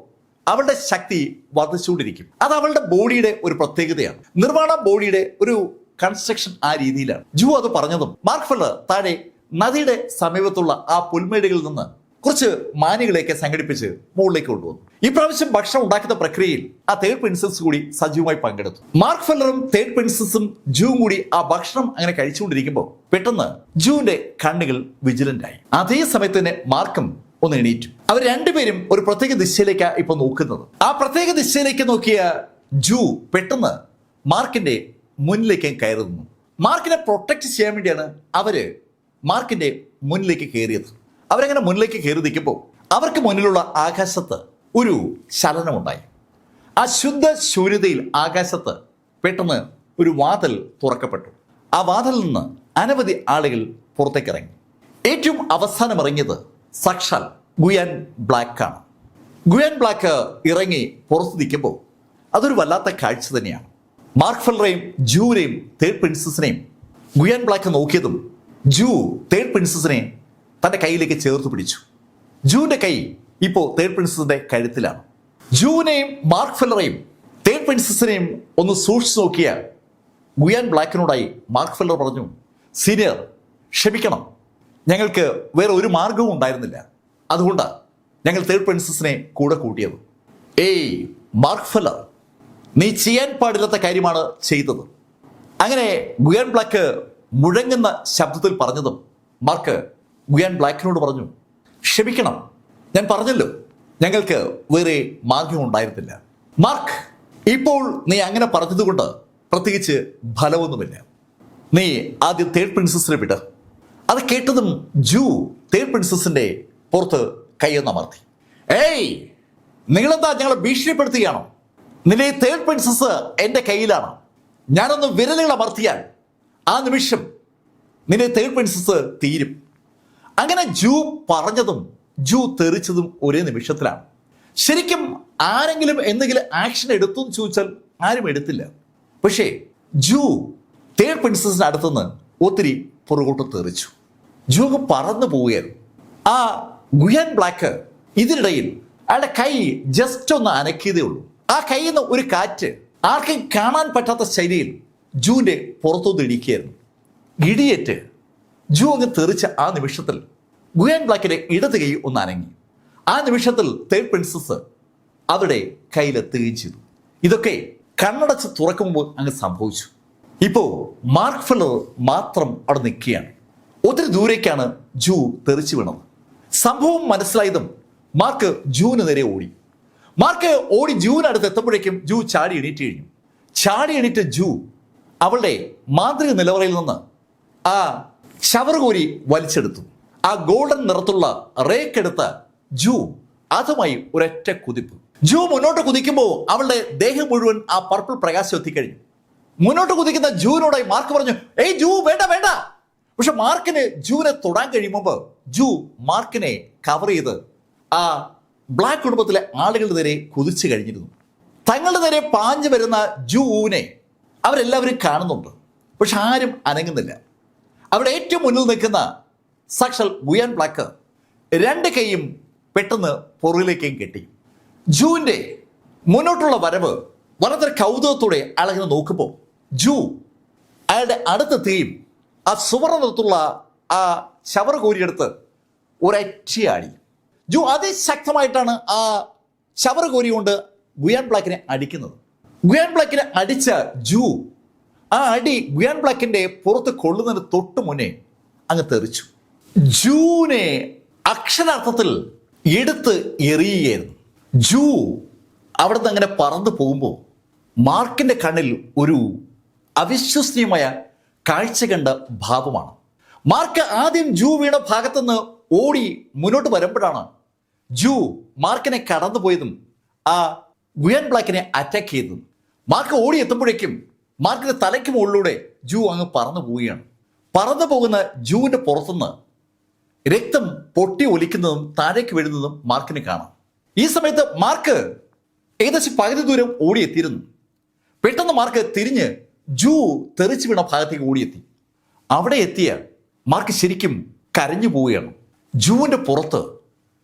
അവളുടെ ശക്തി വർദ്ധിച്ചുകൊണ്ടിരിക്കും. അത് അവളുടെ ബോഡിയുടെ ഒരു പ്രത്യേകതയാണ്. നിർമ്മാണ ബോഡിയുടെ ഒരു കൺസ്ട്രക്ഷൻ ആ രീതിയിലാണ്. ജൂ അത് പറഞ്ഞതും മാർക്ക് ഫെല്ലർ താഴെ നദിയുടെ സമീപത്തുള്ള ആ പുൽമേടുകളിൽ നിന്ന് കുറച്ച് മാനുകളെയൊക്കെ സംഘടിപ്പിച്ച് മുകളിലേക്ക് കൊണ്ടുവന്നു. ഈ പ്രാവശ്യം ഭക്ഷണം ഉണ്ടാക്കുന്ന പ്രക്രിയയിൽ ആ തേർഡ് പ്രിൻസസ് കൂടി സജീവമായി പങ്കെടുത്തു. മാർക്ക് ഫെല്ലറും തേർഡ് പ്രിൻസസും ജൂവും കൂടി ആ ഭക്ഷണം അങ്ങനെ കഴിച്ചുകൊണ്ടിരിക്കുമ്പോൾ പെട്ടെന്ന് ജൂവിന്റെ കണ്ണുകൾ വിജിലന്റ് ആയി. അതേ സമയത്ത് തന്നെ മാർക്കും ഒന്ന് എണീറ്റു. അവർ രണ്ടുപേരും ഒരു പ്രത്യേക ദിശയിലേക്കാണ് ഇപ്പൊ നോക്കുന്നത്. ആ പ്രത്യേക ദിശയിലേക്ക് നോക്കിയ ജൂ പെട്ടെന്ന് മാർക്കിന്റെ മുന്നിലേക്ക് കയറുന്നു. മാർക്കിനെ പ്രൊട്ടക്ട് ചെയ്യാൻ വേണ്ടിയാണ് അവര് മാർക്കിന്റെ മുന്നിലേക്ക് കയറിയത്. അവരങ്ങനെ മുന്നിലേക്ക് കയറി നിൽക്കുമ്പോൾ അവർക്ക് മുന്നിലുള്ള ആകാശത്ത് ഒരു ചലനമുണ്ടായി. ആ ശുദ്ധ ശൂന്യതയിൽ ആകാശത്ത് പെട്ടെന്ന് ഒരു വാതിൽ തുറക്കപ്പെട്ടു. ആ വാതിലിൽ നിന്ന് അനവധി ആളുകൾ പുറത്തേക്ക് ഇറങ്ങി. ഏറ്റവും അവസാനം ഇറങ്ങിയത് സാക്ഷാൽ ഗുയാൻ ബ്ലാക്ക് ആണ്. ഗുയാൻ ബ്ലാക്ക് ഇറങ്ങി പുറത്ത് നിൽക്കുമ്പോൾ അതൊരു വല്ലാത്ത കാഴ്ച തന്നെയാണ്. മാർക്ക് ഫെല്ലറെയും ജൂവിനെയും തേർഡ് പ്രിൻസസിനെയും ഗുയാൻ ബ്ലാക്ക് നോക്കിയതും ജൂ തേർഡ് പ്രിൻസസിനെ തന്റെ കയ്യിലേക്ക് ചേർത്ത് പിടിച്ചു. ജൂവിന്റെ കൈ ഇപ്പോൾ തേർഡ് പ്രിൻസസിന്റെ കഴുത്തിലാണ്. ജൂവിനെയും മാർക്ക് ഫെല്ലറെയും തേർഡ് പ്രിൻസസിനെയും ഒന്ന് സൂക്ഷിച്ചു നോക്കിയ ഗുയാൻ ബ്ലാക്കിനോടായി മാർക്ക് ഫെല്ലർ പറഞ്ഞു, സീനിയർ, ക്ഷമിക്കണം, ഞങ്ങൾക്ക് വേറെ ഒരു മാർഗവും ഉണ്ടായിരുന്നില്ല. അതുകൊണ്ടാണ് ഞങ്ങൾ തേർഡ് പ്രിൻസസിനെ കൂടെ കൂട്ടിയത്. ഏയ് മാർക്ക് ഫെല്ലർ, നീ ചെയ്യാൻ പാടില്ലാത്ത കാര്യമാണ് ചെയ്തത്. അങ്ങനെ ഗുയാൻ ബ്ലാക്ക് മുഴങ്ങുന്ന ശബ്ദത്തിൽ പറഞ്ഞതും മാർക്ക് ഗുയാൻ ബ്ലാക്കിനോട് പറഞ്ഞു, ക്ഷമിക്കണം, ഞാൻ പറഞ്ഞല്ലോ ഞങ്ങൾക്ക് വേറെ മാർഗം ഉണ്ടായിരുന്നില്ല. മാർക്ക്, ഇപ്പോൾ നീ അങ്ങനെ പറഞ്ഞതുകൊണ്ട് പ്രത്യേകിച്ച് ഫലമൊന്നുമില്ല. നീ ആദ്യം തേർഡ് പ്രിൻസസിനെ വിട്. അത് കേട്ടതും ജൂ തേർഡ് പ്രിൻസസിന്റെ പുറത്ത് കൈയൊന്നമർത്തി. ഏയ്, നിങ്ങളെന്താ ഞങ്ങളെ ഭീഷണിപ്പെടുത്തുകയാണോ? നിന്റെ തേർഡ് പ്രിൻസസ് എൻ്റെ കയ്യിലാണ്. ഞാനൊന്ന് വിരലുകൾ അമർത്തിയാൽ ആ നിമിഷം നിന്റെ തേർഡ് പ്രിൻസസ് തീരും. അങ്ങനെ ജൂ പറഞ്ഞതും ജൂ തെറിച്ചതും ഒരേ നിമിഷത്തിലാണ്. ശരിക്കും ആരെങ്കിലും എന്തെങ്കിലും ആക്ഷൻ എടുത്തു എന്ന് ചോദിച്ചാൽ ആരും എടുത്തില്ല. പക്ഷേ ജൂ തേർഡ് പ്രിൻസസിന്റെ അടുത്തുനിന്ന് ഒത്തിരി പുറകോട്ട് തെറിച്ചു. ജൂ പറന്നു പോവുകയായിരുന്നു. ആ ഗുയാൻ ബ്ലാക്ക് ഇതിനിടയിൽ അയാളുടെ കൈ ജസ്റ്റ് ഒന്ന് അനക്കിയതേ ഉള്ളൂ. ആ കയ്യിൽ നിന്ന് ഒരു കാറ്റ് ആർക്കും കാണാൻ പറ്റാത്ത ശൈലിയിൽ ജൂവിന്റെ പുറത്തുനിന്ന് ഇടിക്കുകയായിരുന്നു. ഇടിയേറ്റ് ജൂ അങ്ങ് തെറിച്ച ആ നിമിഷത്തിൽ ഗുയാൻ ബ്ലാക്കിന്റെ ഇടത് കൈ ഒന്ന് അനങ്ങി. ആ നിമിഷത്തിൽ തേർഡ് പ്രിൻസസ് അവരുടെ കയ്യിലെത്തുകയും ചെയ്തു. ഇതൊക്കെ കണ്ണടച്ച് തുറക്കുമ്പോൾ അങ്ങ് സംഭവിച്ചു. ഇപ്പോ മാർക്ക് ഫെല്ലർ മാത്രം അവിടെ നിൽക്കുകയാണ്. ഒത്തിരി ദൂരേക്കാണ് ജൂ തെറിച്ചു വീണത്. സംഭവം മനസ്സിലായതും മാർക്ക് ജൂവിന് നേരെ ഓടി. മാർക്ക് ഓടി ജൂവിനടുത്ത് എത്തുമ്പോഴേക്കും ജൂ ചാടി എണീറ്റ് കഴിഞ്ഞു. ചാടി എണീറ്റ് ജൂ അവളുടെ മാന്ത്രിക നിലവറയിൽ നിന്ന് ആ ശവറുകോരി വലിച്ചെടുത്തു. ആ ഗോൾഡൻ നിറത്തുള്ള റേക്കെടുത്ത ജൂ അതുമായി ഒരൊറ്റ കുതിപ്പ്. ജൂ മുന്നോട്ട് കുതിക്കുമ്പോൾ അവളുടെ ദേഹം മുഴുവൻ ആ പർപ്പിൾ പ്രകാശം എത്തിക്കഴിഞ്ഞു. മുന്നോട്ട് കുതിക്കുന്ന ജൂവിനോടായി മാർക്ക് പറഞ്ഞു, ഏയ് ജൂ, വേണ്ട വേണ്ട. പക്ഷെ മാർക്കിന് ജൂവിനെ തൊടാൻ കഴിയുമ്പോൾ ജൂ മാർക്കിനെ കവർ ചെയ്ത് ആ ബ്ലാക്ക് കുടുംബത്തിലെ ആളുകളുടെ നേരെ കുതിച്ചു കഴിഞ്ഞിരുന്നു. തങ്ങളുടെ നേരെ പാഞ്ഞു വരുന്ന ജൂവിനെ അവരെല്ലാവരും കാണുന്നുണ്ട്. പക്ഷെ ആരും അനങ്ങുന്നില്ല. അവിടെ ഏറ്റവും മുന്നിൽ നിൽക്കുന്ന സാക്ഷാൽ ഗുയാൻ ബ്ലാക്ക് രണ്ട് കൈയും പെട്ടെന്ന് പുറകിലേക്കും കെട്ടി. ജൂവിന്റെ മുന്നോട്ടുള്ള വരവ് വളരെ കൗതുകത്തോടെ അയാളെ നോക്കുമ്പോൾ ജൂ അയാളുടെ അടുത്തെത്തുകയും ആ സുവർണ്ണ നിറത്തുള്ള ആ ശവർ കോരിയെടുത്ത് ഒരൊറ്റയാടി. ജൂ അതിശക്തമായിട്ടാണ് ആ ശവർ കോരി കൊണ്ട് ഗുയാൻ ബ്ലാക്കിനെ അടിക്കുന്നത്. ഗുയാൻ ബ്ലാക്കിനെ അടിച്ച ജൂ ആ അടി ഗുയാൻ ബ്ലാക്കിന്റെ പുറത്ത് കൊള്ളുന്നതിന് തൊട്ട് മുന്നേ അങ്ങ് തെറിച്ചു. ജൂനെ അക്ഷരാർത്ഥത്തിൽ എടുത്ത് എറിയുകയായിരുന്നു. ജൂ അവിടുന്ന് അങ്ങനെ പറന്നു പോകുമ്പോൾ മാർക്കിന്റെ കണ്ണിൽ ഒരു അവിശ്വസനീയമായ കാഴ്ച കണ്ട ഭാവമാണ്. മാർക്ക് ആദ്യം ജൂ വീണ ഭാഗത്തുനിന്ന് ഓടി മുന്നോട്ട് വരുമ്പോഴാണ് ജൂ മാർക്കിനെ കടന്നുപോയതും ആ ഗുയാൻ ബ്ലാക്കിനെ അറ്റാക്ക് ചെയ്തതും. മാർക്ക് ഓടി എത്തുമ്പോഴേക്കും മാർക്കിന്റെ തലയ്ക്ക് മുകളിലൂടെ ജൂ അങ്ങ് പറന്നു പോവുകയാണ്. പറന്നു പോകുന്ന ജൂവിന്റെ പുറത്തുനിന്ന് രക്തം പൊട്ടി ഒലിക്കുന്നതും താഴേക്ക് വീഴുന്നതും മാർക്കിന് കാണാം. ഈ സമയത്ത് മാർക്ക് ഏകദേശം പകുതി ദൂരം ഓടിയെത്തിയിരുന്നു. പെട്ടെന്ന് മാർക്ക് തിരിഞ്ഞ് ജൂ തെറിച്ചു വീണ ഭാഗത്തേക്ക് ഓടിയെത്തി. അവിടെ എത്തിയ മാർക്ക് ശരിക്കും കരഞ്ഞു പോവുകയാണ്. ജൂവിന്റെ പുറത്ത്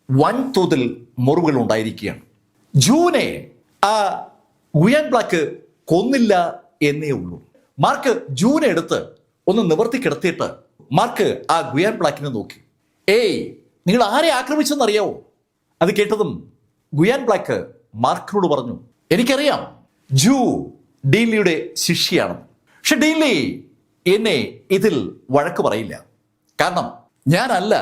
വൻതോതിൽ മുറിവുകൾ ഉണ്ടായിരിക്കുകയാണ്. ജൂവിനെ ആ ഗുയാൻ ബ്ലാക്ക് കൊന്നില്ല എന്നേ ഉള്ളൂ. മാർക്ക് ജൂവിനെ എടുത്ത് ഒന്ന് നിവർത്തി കിടത്തിയിട്ട് മാർക്ക് ആ ഗുയാൻ ബ്ലാക്കിനെ നോക്കി. ഏയ്, നിങ്ങൾ ആരെ ആക്രമിച്ചെന്നറിയാവോ? അത് കേട്ടതും ഗുയാൻ ബ്ലാക്ക് മാർക്കിനോട് പറഞ്ഞു, എനിക്കറിയാം ജൂ ഡീൻലിയുടെ ശിഷ്യയാണ്. പക്ഷെ ഡീൻലി എന്നെ ഇതിൽ വഴക്ക് പറയില്ല. കാരണം ഞാനല്ല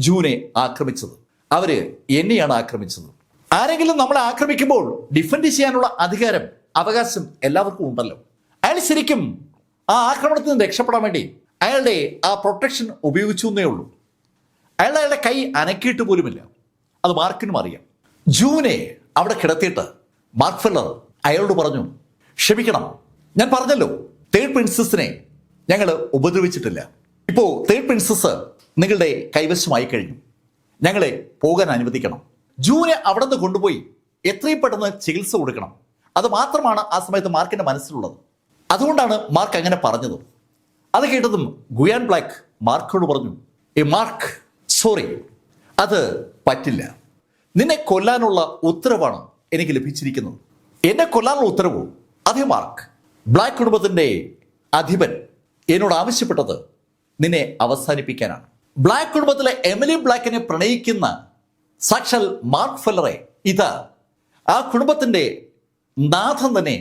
ജൂനെ ആക്രമിച്ചത്, അവര് എന്നെയാണ് ആക്രമിച്ചത്. ആരെങ്കിലും നമ്മളെ ആക്രമിക്കുമ്പോൾ ഡിഫെൻഡ് ചെയ്യാനുള്ള അധികാരം, അവകാശം എല്ലാവർക്കും ഉണ്ടല്ലോ. അയാൾ ശരിക്കും ആ ആക്രമണത്തിൽ നിന്ന് രക്ഷപ്പെടാൻ വേണ്ടി അയാളുടെ ആ പ്രൊട്ടക്ഷൻ ഉപയോഗിച്ചു എന്നേ ഉള്ളൂ. അയാളുടെ കൈ അനക്കിയിട്ട് പോലുമില്ല. അത് മാർക്കിനും അറിയാം. ജൂനെ അവിടെ കിടത്തിയിട്ട് മാർക്ക് ഫെല്ലർ അയാളോട് പറഞ്ഞു, ക്ഷമിക്കണം, ഞാൻ പറഞ്ഞല്ലോ തേർഡ് പ്രിൻസസിനെ ഞങ്ങൾ ഉപദ്രവിച്ചിട്ടില്ല. ഇപ്പോ തേർഡ് പ്രിൻസസ് നിങ്ങളുടെ കൈവശമായി കഴിഞ്ഞു, ഞങ്ങളെ പോകാൻ അനുവദിക്കണം. ജൂനെ അവിടെ നിന്ന് കൊണ്ടുപോയി എത്രയും പെട്ടെന്ന് ചികിത്സ കൊടുക്കണം. അത് മാത്രമാണ് ആ സമയത്ത് മാർക്കിന്റെ മനസ്സിലുള്ളത്. അതുകൊണ്ടാണ് മാർക്ക് അങ്ങനെ പറഞ്ഞത്. അത് കേട്ടതും ഗുയാൻ ബ്ലാക്ക് മാർക്കിനോട് പറഞ്ഞു, മാർക്ക്, സോറി, അത് പറ്റില്ല. നിന്നെ കൊല്ലാനുള്ള ഉത്തരവാണ് എനിക്ക് ലഭിച്ചിരിക്കുന്നത്. എന്നെ കൊല്ലാനുള്ള ഉത്തരവ് അതേ മാർക്ക്. ബ്ലാക്ക് കുടുംബത്തിന്റെ അധിപൻ എന്നോട് ആവശ്യപ്പെട്ടത് നിന്നെ അവസാനിപ്പിക്കാനാണ്. ബ്ലാക്ക് കുടുംബത്തിലെ എമിലി ബ്ലാക്കിനെ പ്രണയിക്കുന്ന സാക്ഷാൽ മാർക്ക് ഫെല്ലറെ ഇതാ ആ കുടുംബത്തിന്റെ നാഥൻ തന്നെ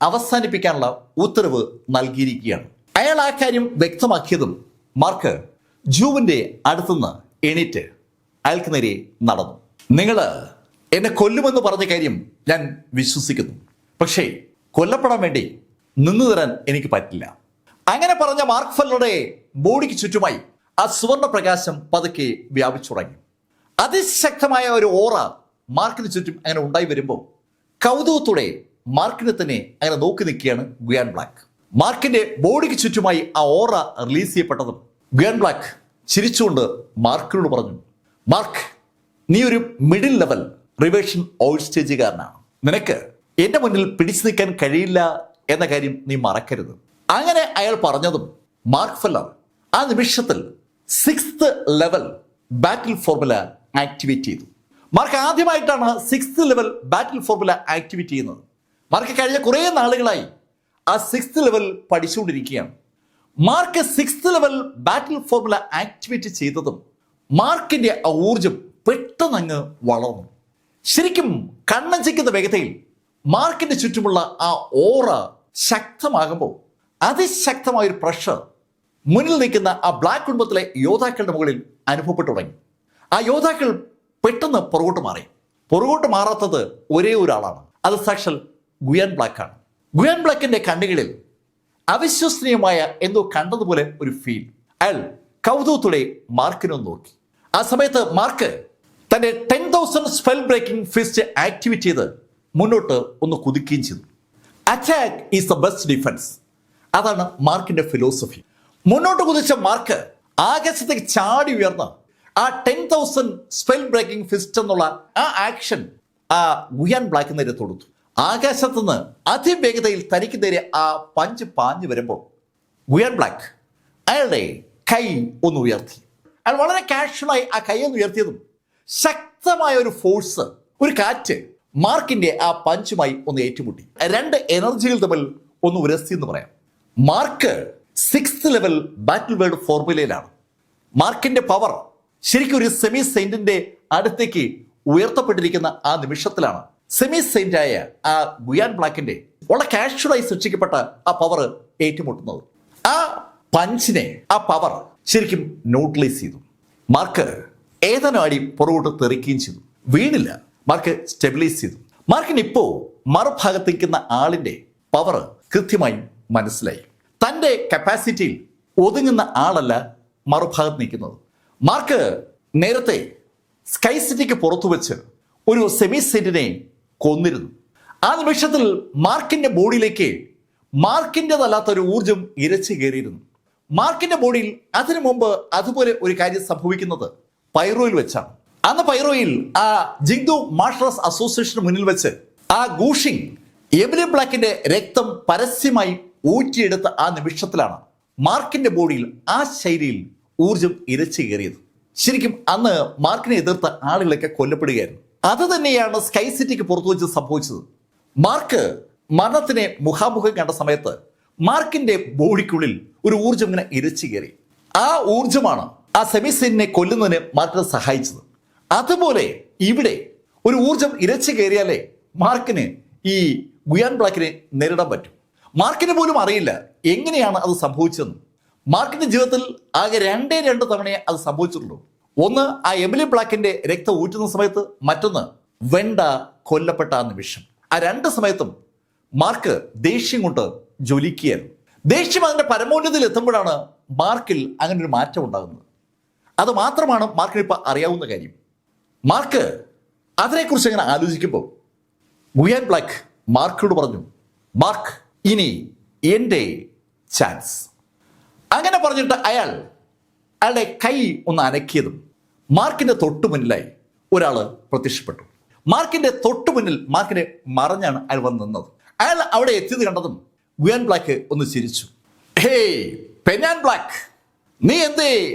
അവസാനിപ്പിക്കാനുള്ള ഉത്തരവ് നൽകിയിരിക്കുകയാണ്. അയാൾ ആ കാര്യം വ്യക്തമാക്കിയതും മാർക്ക് ജൂവിന്റെ അടുത്തുനിന്ന് എണീറ്റ് അയാൾക്ക് നേരെ നടന്നു. നിങ്ങൾ എന്നെ കൊല്ലുമെന്ന് പറഞ്ഞ കാര്യം ഞാൻ വിശ്വസിക്കുന്നു, പക്ഷേ കൊല്ലപ്പെടാൻ വേണ്ടി നിന്നു തരാൻ എനിക്ക് പറ്റില്ല. അങ്ങനെ പറഞ്ഞ മാർക്ക് ഫെല്ലറുടെ ബോഡിക്ക് ചുറ്റുമായി ആ സുവർണ പ്രകാശം പതുക്കെ വ്യാപിച്ചു തുടങ്ങി. അതിശക്തമായ ഒരു ഓറ മാർക്കിന് ചുറ്റും അങ്ങനെ ഉണ്ടായി വരുമ്പോൾ കൗതുകത്തോടെ മാർക്കിനെ തന്നെ അങ്ങനെ നോക്കി നിൽക്കുകയാണ് ഗുയാൻ ബ്ലാക്ക്. മാർക്കിന്റെ ബോഡിക്ക് ചുറ്റുമായി ആ ഓറ റിലീസ് ചെയ്യപ്പെട്ടതും ഗുയാൻ ബ്ലാക്ക് ചിരിച്ചുകൊണ്ട് മാർക്കിനോട് പറഞ്ഞു, മാർക്ക്, നീ ഒരു മിഡിൽ ലെവൽ റിവേഷൻ ഓൾ സ്റ്റേജുകാരനാണ്. നിനക്ക് എന്റെ മുന്നിൽ പിടിച്ചു നിൽക്കാൻ കഴിയില്ല എന്ന കാര്യം നീ മറക്കരുത്. അങ്ങനെ അയാൾ പറഞ്ഞതും മാർക്ക് ഫെല്ലർ ആ നിമിഷത്തിൽ 6th level battle formula activate ചെയ്തു. മാർക്ക് ആദ്യമായിട്ടാണ് 6th level battle formula activate ചെയ്യുന്നത്. മാർക്ക് കഴിഞ്ഞ കുറേ നാളുകളായി ആ 6th ലെവൽ പഠിച്ചുകൊണ്ടിരിക്കുകയാണ്. Mark 6th level battle formula activate ചെയ്തതും മാർക്കിന്റെ ആ ഊർജം പെട്ടെന്ന് അങ്ങ് വളർന്നു. ശരിക്കും കണ്ണഞ്ചിക്കുന്ന വേഗതയിൽ മാർക്കിന്റെ ചുറ്റുമുള്ള ആ ഓറ ശക്തമാകുമ്പോൾ അതിശക്തമായൊരു പ്രഷർ മുന്നിൽ നിൽക്കുന്ന ആ ബ്ലാക്ക് കുടുംബത്തിലെ യോദ്ധാക്കളുടെ മുകളിൽ അനുഭവപ്പെട്ടു തുടങ്ങി. ആ യോദ്ധാക്കൾ പെട്ടെന്ന് പുറകോട്ട് മാറി. പുറകോട്ട് മാറാത്തത് ഒരേ ഒരാളാണ്, അത് സാക്ഷാൽ ഗുയാൻ ബ്ലാക്കാണ്. ഗുയാൻ ബ്ലാക്കിന്റെ കണ്ണുകളിൽ അവിശ്വസനീയമായ എന്തോ കണ്ടതുപോലെ ഒരു ഫീൽ. അയാൾ കൗതുകത്തോടെ മാർക്കിനെ നോക്കി. ആ സമയത്ത് മാർക്ക് തന്റെ 10,000 സ്പെൽ ബ്രേക്കിംഗ് ഫിസ്റ്റ് ആക്ടിവേറ്റ് ചെയ്ത് മുന്നോട്ട് ഒന്ന് കുതിക്കുകയും ചെയ്തു. Attack is the best defence. അതാണ് മാർക്കിന്റെ ഫിലോസഫി. മുന്നോട്ട് കുതിച്ച മാർക്ക് ആകാശത്തേക്ക് ചാടി ഉയർന്ന് ആ 10,000 സ്പെൽ ബ്രേക്കിംഗ് ഫിസ്റ്റ് എന്നുള്ള ആ ആക്ഷൻ ആ ഗുയാൻ ബ്ലാക്ക് നേരെ തൊടുത്തു. ആകാശത്തുനിന്ന് അതിവേഗതയിൽ തനിക്ക് നേരെ ആ പഞ്ച് പാഞ്ഞു വരുമ്പോൾ ഗുയാൻ ബ്ലാക്ക് അയാളുടെ കൈ ഒന്ന് ഉയർത്തി. അയാൾ വളരെ കാഷ്വലായി ആ കൈ ഒന്ന് ഉയർത്തിയതും ശക്തമായ ഒരു ഫോഴ്സ്, ഒരു കാറ്റ് മാർക്കിന്റെ ആ പഞ്ചുമായി ഒന്ന് ഏറ്റുമുട്ടി. രണ്ട് എനർജികൾ തമ്മിൽ ഒന്ന് ഉരസി എന്ന് പറയാം. മാർക്ക് 6th ലെവൽ ബാറ്റിൽ വേർഡ് ഫോർമുലയിലാണ്. മാർക്കിന്റെ പവർ ശരിക്കും ഒരു സെമി സെയിന്റിന്റെ അടുത്തേക്ക് ഉയർത്തപ്പെട്ടിരിക്കുന്ന ആ നിമിഷത്തിലാണ് സെമി സെയിന്റായ ആ ഗുയാൻ ബ്ലാക്കിന്റെ വളരെ കാഷ്വലായി സൃഷ്ടിക്കപ്പെട്ട ആ പവർ ഏറ്റുമുട്ടുന്നത്. ആ പഞ്ചിനെ, ആ പവർ ശരിക്കും ന്യൂട്രലൈസ് ചെയ്തു. മാർക്ക് ഏതാനും അടി പുറകോട്ട് തെറിക്കുകയും ചെയ്തു. വീണില്ല, മാർക്ക് സ്റ്റെബിലൈസ് ചെയ്തു. മാർക്കിന് ഇപ്പോ മറുഭാഗത്ത് നിൽക്കുന്ന ആളിന്റെ പവർ കൃത്യമായി മനസ്സിലായി. തന്റെ കപ്പാസിറ്റിയിൽ ഒതുങ്ങുന്ന ആളല്ല മറുഭാഗത്ത് നിൽക്കുന്നത്. മാർക്ക് നേരത്തെ സ്കൈ സിറ്റിക്ക് പുറത്തു വെച്ച് ഒരു സെമി സെന്റിനെ കൊന്നിരുന്നു. ആ നിമിഷത്തിൽ മാർക്കിന്റെ ബോഡിയിലേക്ക് മാർക്കിൻ്റെതല്ലാത്ത ഒരു ഊർജം ഇരച്ചു കയറിയിരുന്നു. മാർക്കിന്റെ ബോഡിയിൽ അതിനു മുമ്പ് അതുപോലെ ഒരു കാര്യം സംഭവിക്കുന്നത് പൈറോയിൽ വെച്ചാണ്. അന്ന് പൈറോയിൽ ആ ജിങ്ദു മാർഷൽ ആർട്സ് അസോസിയേഷന് മുന്നിൽ വെച്ച് ആ ഗൂഷിങ് എമിലി ബ്ലാക്കിന്റെ രക്തം പരസ്യമായി ഊറ്റിയെടുത്ത ആ നിമിഷത്തിലാണ് മാർക്കിന്റെ ബോഡിയിൽ ആ ശൈലിയിൽ ഊർജം ഇരച്ചു കയറിയത്. ശരിക്കും അന്ന് മാർക്കിനെ എതിർത്ത ആളുകളൊക്കെ കൊല്ലപ്പെടുകയായിരുന്നു. അത് തന്നെയാണ് സ്കൈ സിറ്റിക്ക് പുറത്തു വെച്ച് സംഭവിച്ചത്. മാർക്ക് മരണത്തിനെ മുഖാമുഖം കണ്ട സമയത്ത് മാർക്കിന്റെ ബോഡിക്കുള്ളിൽ ഒരു ഊർജം ഇങ്ങനെ ഇരച്ചു കയറി. ആ ഊർജമാണ് ആ സെമിസെന്റിനെ കൊല്ലുന്നതിന് മാർക്കിനെ സഹായിച്ചത്. അതുപോലെ ഇവിടെ ഒരു ഊർജം ഇരച്ചു കയറിയാലേ മാർക്കിന് ഈ ഗുയാൻ ബ്ലാക്കിനെ നേരിടാൻ പറ്റും. മാർക്കിന് പോലും അറിയില്ല എങ്ങനെയാണ് അത് സംഭവിച്ചതെന്ന്. മാർക്കിന്റെ ജീവിതത്തിൽ ആകെ രണ്ടേ തവണയെ അത് സംഭവിച്ചിട്ടുള്ളൂ. ഒന്ന് ആ എമിലി ബ്ലാക്കിന്റെ രക്തം ഊറ്റുന്ന സമയത്ത്, മറ്റൊന്ന് വെണ്ട കൊല്ലപ്പെട്ട ആ നിമിഷം. ആ രണ്ട് സമയത്തും മാർക്ക് ദേഷ്യം കൊണ്ട് ജ്വലിക്കുകയായിരുന്നു. ദേഷ്യം അതിന്റെ പരമോന്നതയിൽ എത്തുമ്പോഴാണ് മാർക്കിൽ അങ്ങനെ ഒരു മാറ്റം ഉണ്ടാകുന്നത്. അത് മാത്രമാണ് മാർക്കിന് ഇപ്പം അറിയാവുന്ന കാര്യം. മാർക്ക് അതിനെക്കുറിച്ച് അങ്ങനെ ആലോചിക്കുമ്പോൾ ഗുയാൻ ബ്ലാക്ക് മാർക്കിനോട് പറഞ്ഞു, മാർക്ക് ഇനി എൻ്റെ ചാൻസ്. അങ്ങനെ പറഞ്ഞിട്ട് അയാളുടെ കൈ ഒന്ന് അനക്കിയതും മാർക്കിന്റെ തൊട്ടു മുന്നിലായി ഒരാൾ പ്രത്യക്ഷപ്പെട്ടു. മാർക്കിന്റെ തൊട്ടു മുന്നിൽ മാർക്കിനെ മറഞ്ഞാണ് അയാൾ വന്ന് നിന്നത്. അയാൾ അവിടെ എത്തിയത് കണ്ടതും ഗുയാൻ ബ്ലാക്ക് ഒന്ന് ചിരിച്ചു. ഹേയ് പെനാൻ ബ്ലാക്ക്, നീ എന്തേ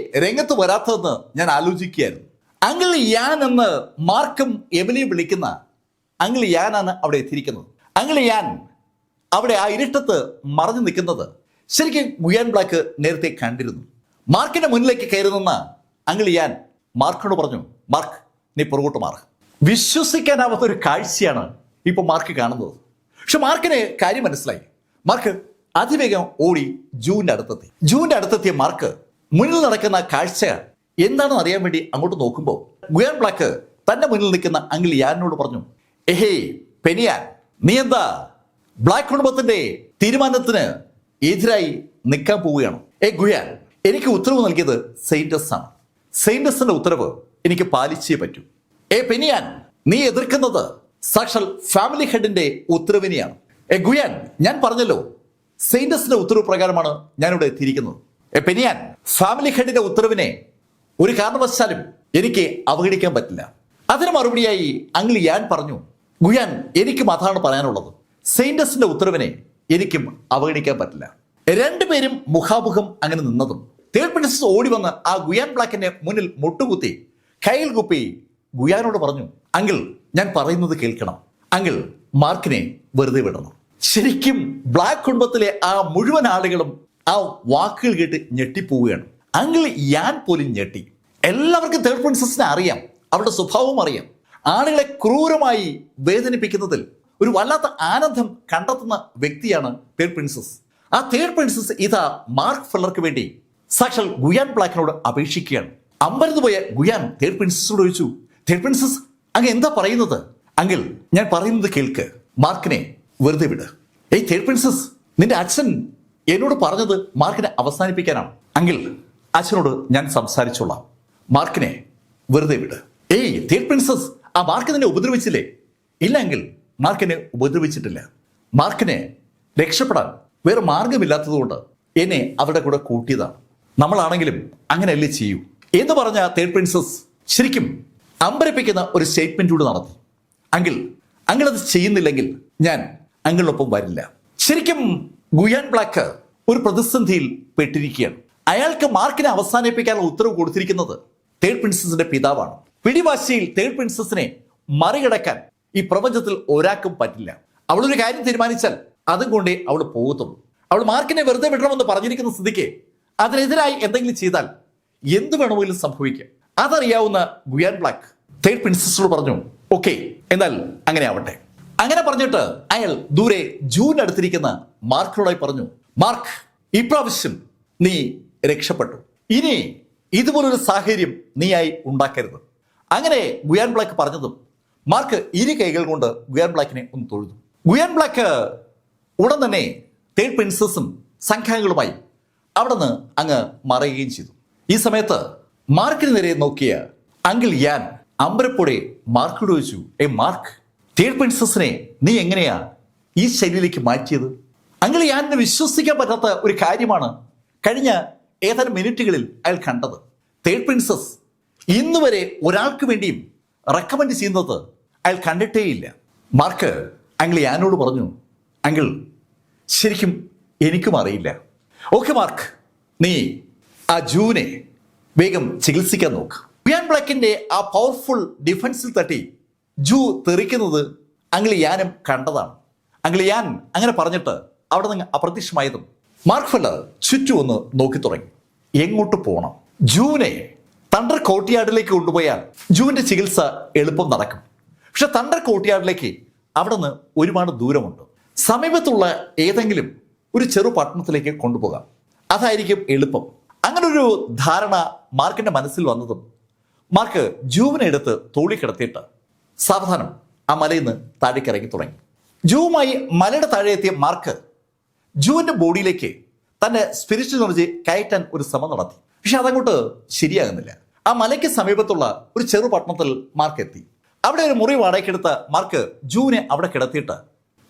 രംഗത്ത് വരാത്തതെന്ന് ഞാൻ ആലോചിക്കുകയായിരുന്നു. അങ്കിൾ യാൻ എന്ന് മാർക്കും എമിലിയും വിളിക്കുന്ന അങ്കിൾ യാനാണ് അവിടെ എത്തിയിരിക്കുന്നത്. അങ്കിൾ യാൻ അവിടെ ആ ഇരുട്ടത്ത് മറഞ്ഞു നിൽക്കുന്നത് ശരിക്കും ഗുയാൻ ബ്ലാക്ക് നേരത്തെ കണ്ടിരുന്നു. മാർക്കിന്റെ മുന്നിലേക്ക് കയറി നിന്ന അങ്കിൾ യാൻ മാർക്കിനോട് പറഞ്ഞു, മാർക്ക് നീ പുറകോട്ട് മാറ്. വിശ്വസിക്കാനാവാത്ത ഒരു കാഴ്ചയാണ് ഇപ്പൊ മാർക്ക് കാണുന്നത്. പക്ഷെ മാർക്കിന് കാര്യം മനസ്സിലായി. മാർക്ക് അതിവേഗം ഓടി ജൂവിന്റെ അടുത്തെത്തിയ മാർക്ക് മുന്നിൽ നടക്കുന്ന കാഴ്ച എന്താണെന്ന് അറിയാൻ വേണ്ടി അങ്ങോട്ട് നോക്കുമ്പോൾ ഗുയാൻ ബ്ലാക്ക് തന്റെ മുന്നിൽ നിൽക്കുന്ന അങ്കിൾ യാനോട് പറഞ്ഞു, എഹേ പെനിയാൻ, നീ എന്താ ബ്ലാക്ക് കുടുംബത്തിന്റെ തീരുമാനത്തിന് എതിരായി നിൽക്കാൻ പോവുകയാണ്? ഗുയാൻ, എനിക്ക് ഉത്തരവ് നൽകിയത് സെയിന്റസ് ആണ്. സെയിന്റസിന്റെ ഉത്തരവ് എനിക്ക് പാലിച്ചേ പറ്റൂ. പെനിയാൻ, നീ എതിർക്കുന്നത് സാക്ഷാൽ ഫാമിലി ഹെഡിന്റെ ഉത്തരവിനെയാണ്. ഗുയാൻ, ഞാൻ പറഞ്ഞല്ലോ സെയിന്റസിന്റെ ഉത്തരവ് പ്രകാരമാണ് ഞാനിവിടെ എത്തിയിരിക്കുന്നത്. പെനിയാൻ, ഫാമിലി ഹെഡിന്റെ ഉത്തരവിനെ ഒരു കാരണവശാലും എനിക്ക് അവഗണിക്കാൻ പറ്റില്ല. അതിന് മറുപടിയായി അങ്കിൾ യാൻ പറഞ്ഞു, ഗുയാൻ, എനിക്കും അതാണ് പറയാനുള്ളത്. സെയിന്റസിന്റെ ഉത്തരവിനെ എനിക്കും അവഗണിക്കാൻ പറ്റില്ല. രണ്ടുപേരും മുഖാമുഖം അങ്ങനെ നിന്നതും തേർഡ് പ്രിൻസസ് ഓടി വന്ന് ആ ഗുയാൻ ബ്ലാക്കിന്റെ മുന്നിൽ മുട്ടുകുത്തി കയ്യിൽ കുപ്പി ഗുയാനോട് പറഞ്ഞു, അങ്കിൾ, ഞാൻ പറയുന്നത് കേൾക്കണം. അങ്കിൾ, മാർക്കിനെ വെറുതെ വിടണം. ശരിക്കും ബ്ലാക്ക് കുടുംബത്തിലെ ആ മുഴുവൻ ആളുകളും ആ വാക്കുകൾ കേട്ട് ഞെട്ടിപ്പോവുകയാണ്. അങ്കിൾ യാൻ പോലും ഞെട്ടി. എല്ലാവർക്കും തേർഡ് പ്രിൻസസിനെ അറിയാം, അവളുടെ സ്വഭാവം അറിയാം. ആളുകളെ ക്രൂരമായി വേദനിപ്പിക്കുന്നതിൽ ഒരു വല്ലാത്ത ആനന്ദം കണ്ടെത്തുന്ന വ്യക്തിയാണ് തേർഡ് പ്രിൻസസ്. ആ തേർഡ് പ്രിൻസസ് ഇതാ മാർക്ക് ഫെല്ലർക്ക് വേണ്ടി സാക്ഷാൽ ഗുയാൻ ബ്ലാക്കിനോട് അപേക്ഷിക്കുകയാണ്. അമ്പരന്ന് പോയ ഗുയാൻ തേർഡ് പ്രിൻസസിനോട് ചോദിച്ചു, തേർഡ് പ്രിൻസസ്, അങ്ങ് എന്താ പറയുന്നത്? അങ്കിൾ, ഞാൻ പറയുന്നത് കേൾക്ക്. മാർക്കിനെ വെറുതെ വിട്. തേർഡ് പ്രിൻസസ്, നിന്റെ അച്ഛൻ എന്നോട് പറഞ്ഞത് മാർക്കിനെ അവസാനിപ്പിക്കാനാണ്. അങ്കിൾ, അച്ഛനോട് ഞാൻ സംസാരിച്ചോളാം. മാർക്കിനെ വെറുതെ വിട്. തേർഡ് പ്രിൻസസ്, ആ മാർക്ക് നിന്നെ ഉപദ്രവിച്ചില്ലേ? ഇല്ല അങ്കിൾ, മാർക്കിനെ ഉപദ്രവിച്ചിട്ടില്ല. മാർക്കിനെ രക്ഷപ്പെടാൻ വേറെ മാർഗമില്ലാത്തതുകൊണ്ട് എന്നെ അവരുടെ കൂടെ കൂട്ടിയതാണ്. നമ്മളാണെങ്കിലും അങ്ങനെയല്ലേ ചെയ്യൂ എന്ന് പറഞ്ഞ തേർഡ് പ്രിൻസസ് ശരിക്കും അമ്പരപ്പിക്കുന്ന ഒരു സ്റ്റേറ്റ്മെന്റ് കൂടി നടത്തി. അങ്കിൾ അത് ചെയ്യുന്നില്ലെങ്കിൽ ഞാൻ അങ്കിളിനൊപ്പം വരില്ല. ശരിക്കും ഗുയാൻ ബ്ലാക്ക് ഒരു പ്രതിസന്ധിയിൽ പെട്ടിരിക്കുകയാണ്. അയാൾക്ക് മാർക്കിനെ അവസാനിപ്പിക്കാനുള്ള ഉത്തരവ് കൊടുത്തിരിക്കുന്നത് തേർഡ് പ്രിൻസസിന്റെ പിതാവാണ്. പിടിവാശിയിൽ തേർഡ് പ്രിൻസസിനെ മറികടക്കാൻ ഈ പ്രപഞ്ചത്തിൽ ഒരാൾക്കും പറ്റില്ല. അവളൊരു കാര്യം തീരുമാനിച്ചാൽ അതും കൊണ്ടേ അവൾ പോകത്തുള്ളൂ. അവൾ മാർക്കിനെ വെറുതെ വിടണമെന്ന് പറഞ്ഞിരിക്കുന്ന സ്ഥിതിക്ക് അതിനെതിരായി എന്തെങ്കിലും ചെയ്താൽ എന്ത് വേണമെങ്കിലും സംഭവിക്കാം. അതറിയാവുന്ന ഗുയാൻ ബ്ലാക്ക് തേർഡ് പ്രിൻസസിനോട് പറഞ്ഞു, ഓക്കെ, എന്നാൽ അങ്ങനെ ആവട്ടെ. അങ്ങനെ പറഞ്ഞിട്ട് അയാൾ ദൂരെ ജൂൻ അടുത്തിരിക്കുന്ന മാർക്കിനോടായി പറഞ്ഞു, മാർക്ക്, ഇപ്രാവശ്യം നീ രക്ഷപ്പെട്ടു. ഇനി ഇതുപോലൊരു സാഹചര്യം നീയായി ഉണ്ടാക്കരുത്. അങ്ങനെ ഗുയാൻ ബ്ലാക്ക് പറഞ്ഞതും മാർക്ക് ഇരു കൈകൾ കൊണ്ട് ഗുയാൻ ബ്ലാക്കിനെ ഒന്ന് തൊഴുതു. ഗുയാൻ ബ്ലാക്ക് ഉടൻ തന്നെ തേർഡ് പ്രിൻസസും സംഘാംഗങ്ങളുമായി അവിടെ നിന്ന് അങ്ങ് മറയുകയും ചെയ്തു. ഈ സമയത്ത് മാർക്കിന് നേരെ നോക്കിയ അങ്കിൾ യാൻ അമ്പരപ്പോടെ മാർക്കിനോട് ചോദിച്ചു, മാർക്ക്, തേർഡ് പ്രിൻസസിനെ നീ എങ്ങനെയാ ഈ ശൈലിയിലേക്ക് മാറ്റിയത്? അങ്കിൾ യാനിന് വിശ്വസിക്കാൻ പറ്റാത്ത ഒരു കാര്യമാണ് കഴിഞ്ഞ ഏതാനും മിനിറ്റുകളിൽ അയാൾ കണ്ടത്. തേർഡ് പ്രിൻസസ് ഇന്ന് വരെ ഒരാൾക്ക് വേണ്ടിയും റെക്കമെൻഡ് ചെയ്യുന്നത് അയാൾ കണ്ടിട്ടേയില്ല. മാർക്ക് അങ്കിൾ യാനോട് പറഞ്ഞു, അങ്കിൾ, ശരിക്കും എനിക്കും അറിയില്ല. ഓക്കെ മാർക്ക്, നീ ആ ജൂനെ വേഗം ചികിത്സിക്കാൻ നോക്ക്. ഗുയാൻ ബ്ലാക്കിന്റെ ആ പവർഫുൾ ഡിഫൻസിൽ തട്ടി ജൂ തെറിക്കുന്നത് അങ്കിൾ യാനും കണ്ടതാണ്. അങ്കിൾ യാൻ അങ്ങനെ പറഞ്ഞിട്ട് അവിടെ നിന്ന് അപ്രത്യക്ഷമായതും മാർക്ക് ഫെല്ലർ ചുറ്റും ഒന്ന് നോക്കി തുടങ്ങി. എങ്ങോട്ട് പോകണം? ജൂനെ തണ്ടർ കോർട്ട്യാർഡിലേക്ക് കൊണ്ടുപോയാൽ ജൂവിന്റെ ചികിത്സ എളുപ്പം നടക്കും. പക്ഷെ തണ്ടർ കോർട്ട്യാർഡിലേക്ക് അവിടെ നിന്ന് ഒരുപാട് ദൂരമുണ്ട്. സമീപത്തുള്ള ഏതെങ്കിലും ഒരു ചെറു പട്ടണത്തിലേക്ക് കൊണ്ടുപോകാം, അതായിരിക്കും എളുപ്പം. അങ്ങനെ ഒരു ധാരണ മാർക്കിന്റെ മനസ്സിൽ വന്നതും മാർക്ക് ജൂവിനെ എടുത്ത് തോളി കിടത്തിയിട്ട് സാവധാനം ആ മലയിൽ നിന്ന് താഴേക്ക് ഇറങ്ങി തുടങ്ങി. ജൂവുമായി മലയുടെ താഴെ എത്തിയ മാർക്ക് ജൂവിന്റെ ബോഡിയിലേക്ക് തന്റെ സ്പിരിച്വൽ എനർജി കയറ്റാൻ ഒരു ശ്രമം നടത്തി. പക്ഷെ അതങ്ങോട്ട് ശരിയാകുന്നില്ല. ആ മലയ്ക്ക് സമീപത്തുള്ള ഒരു ചെറു പട്ടണത്തിൽ മാർക്ക് എത്തി. അവിടെ ഒരു മുറി വാടകയ്ക്കെടുത്ത മാർക്ക് ജൂവിനെ അവിടെ കിടത്തിയിട്ട്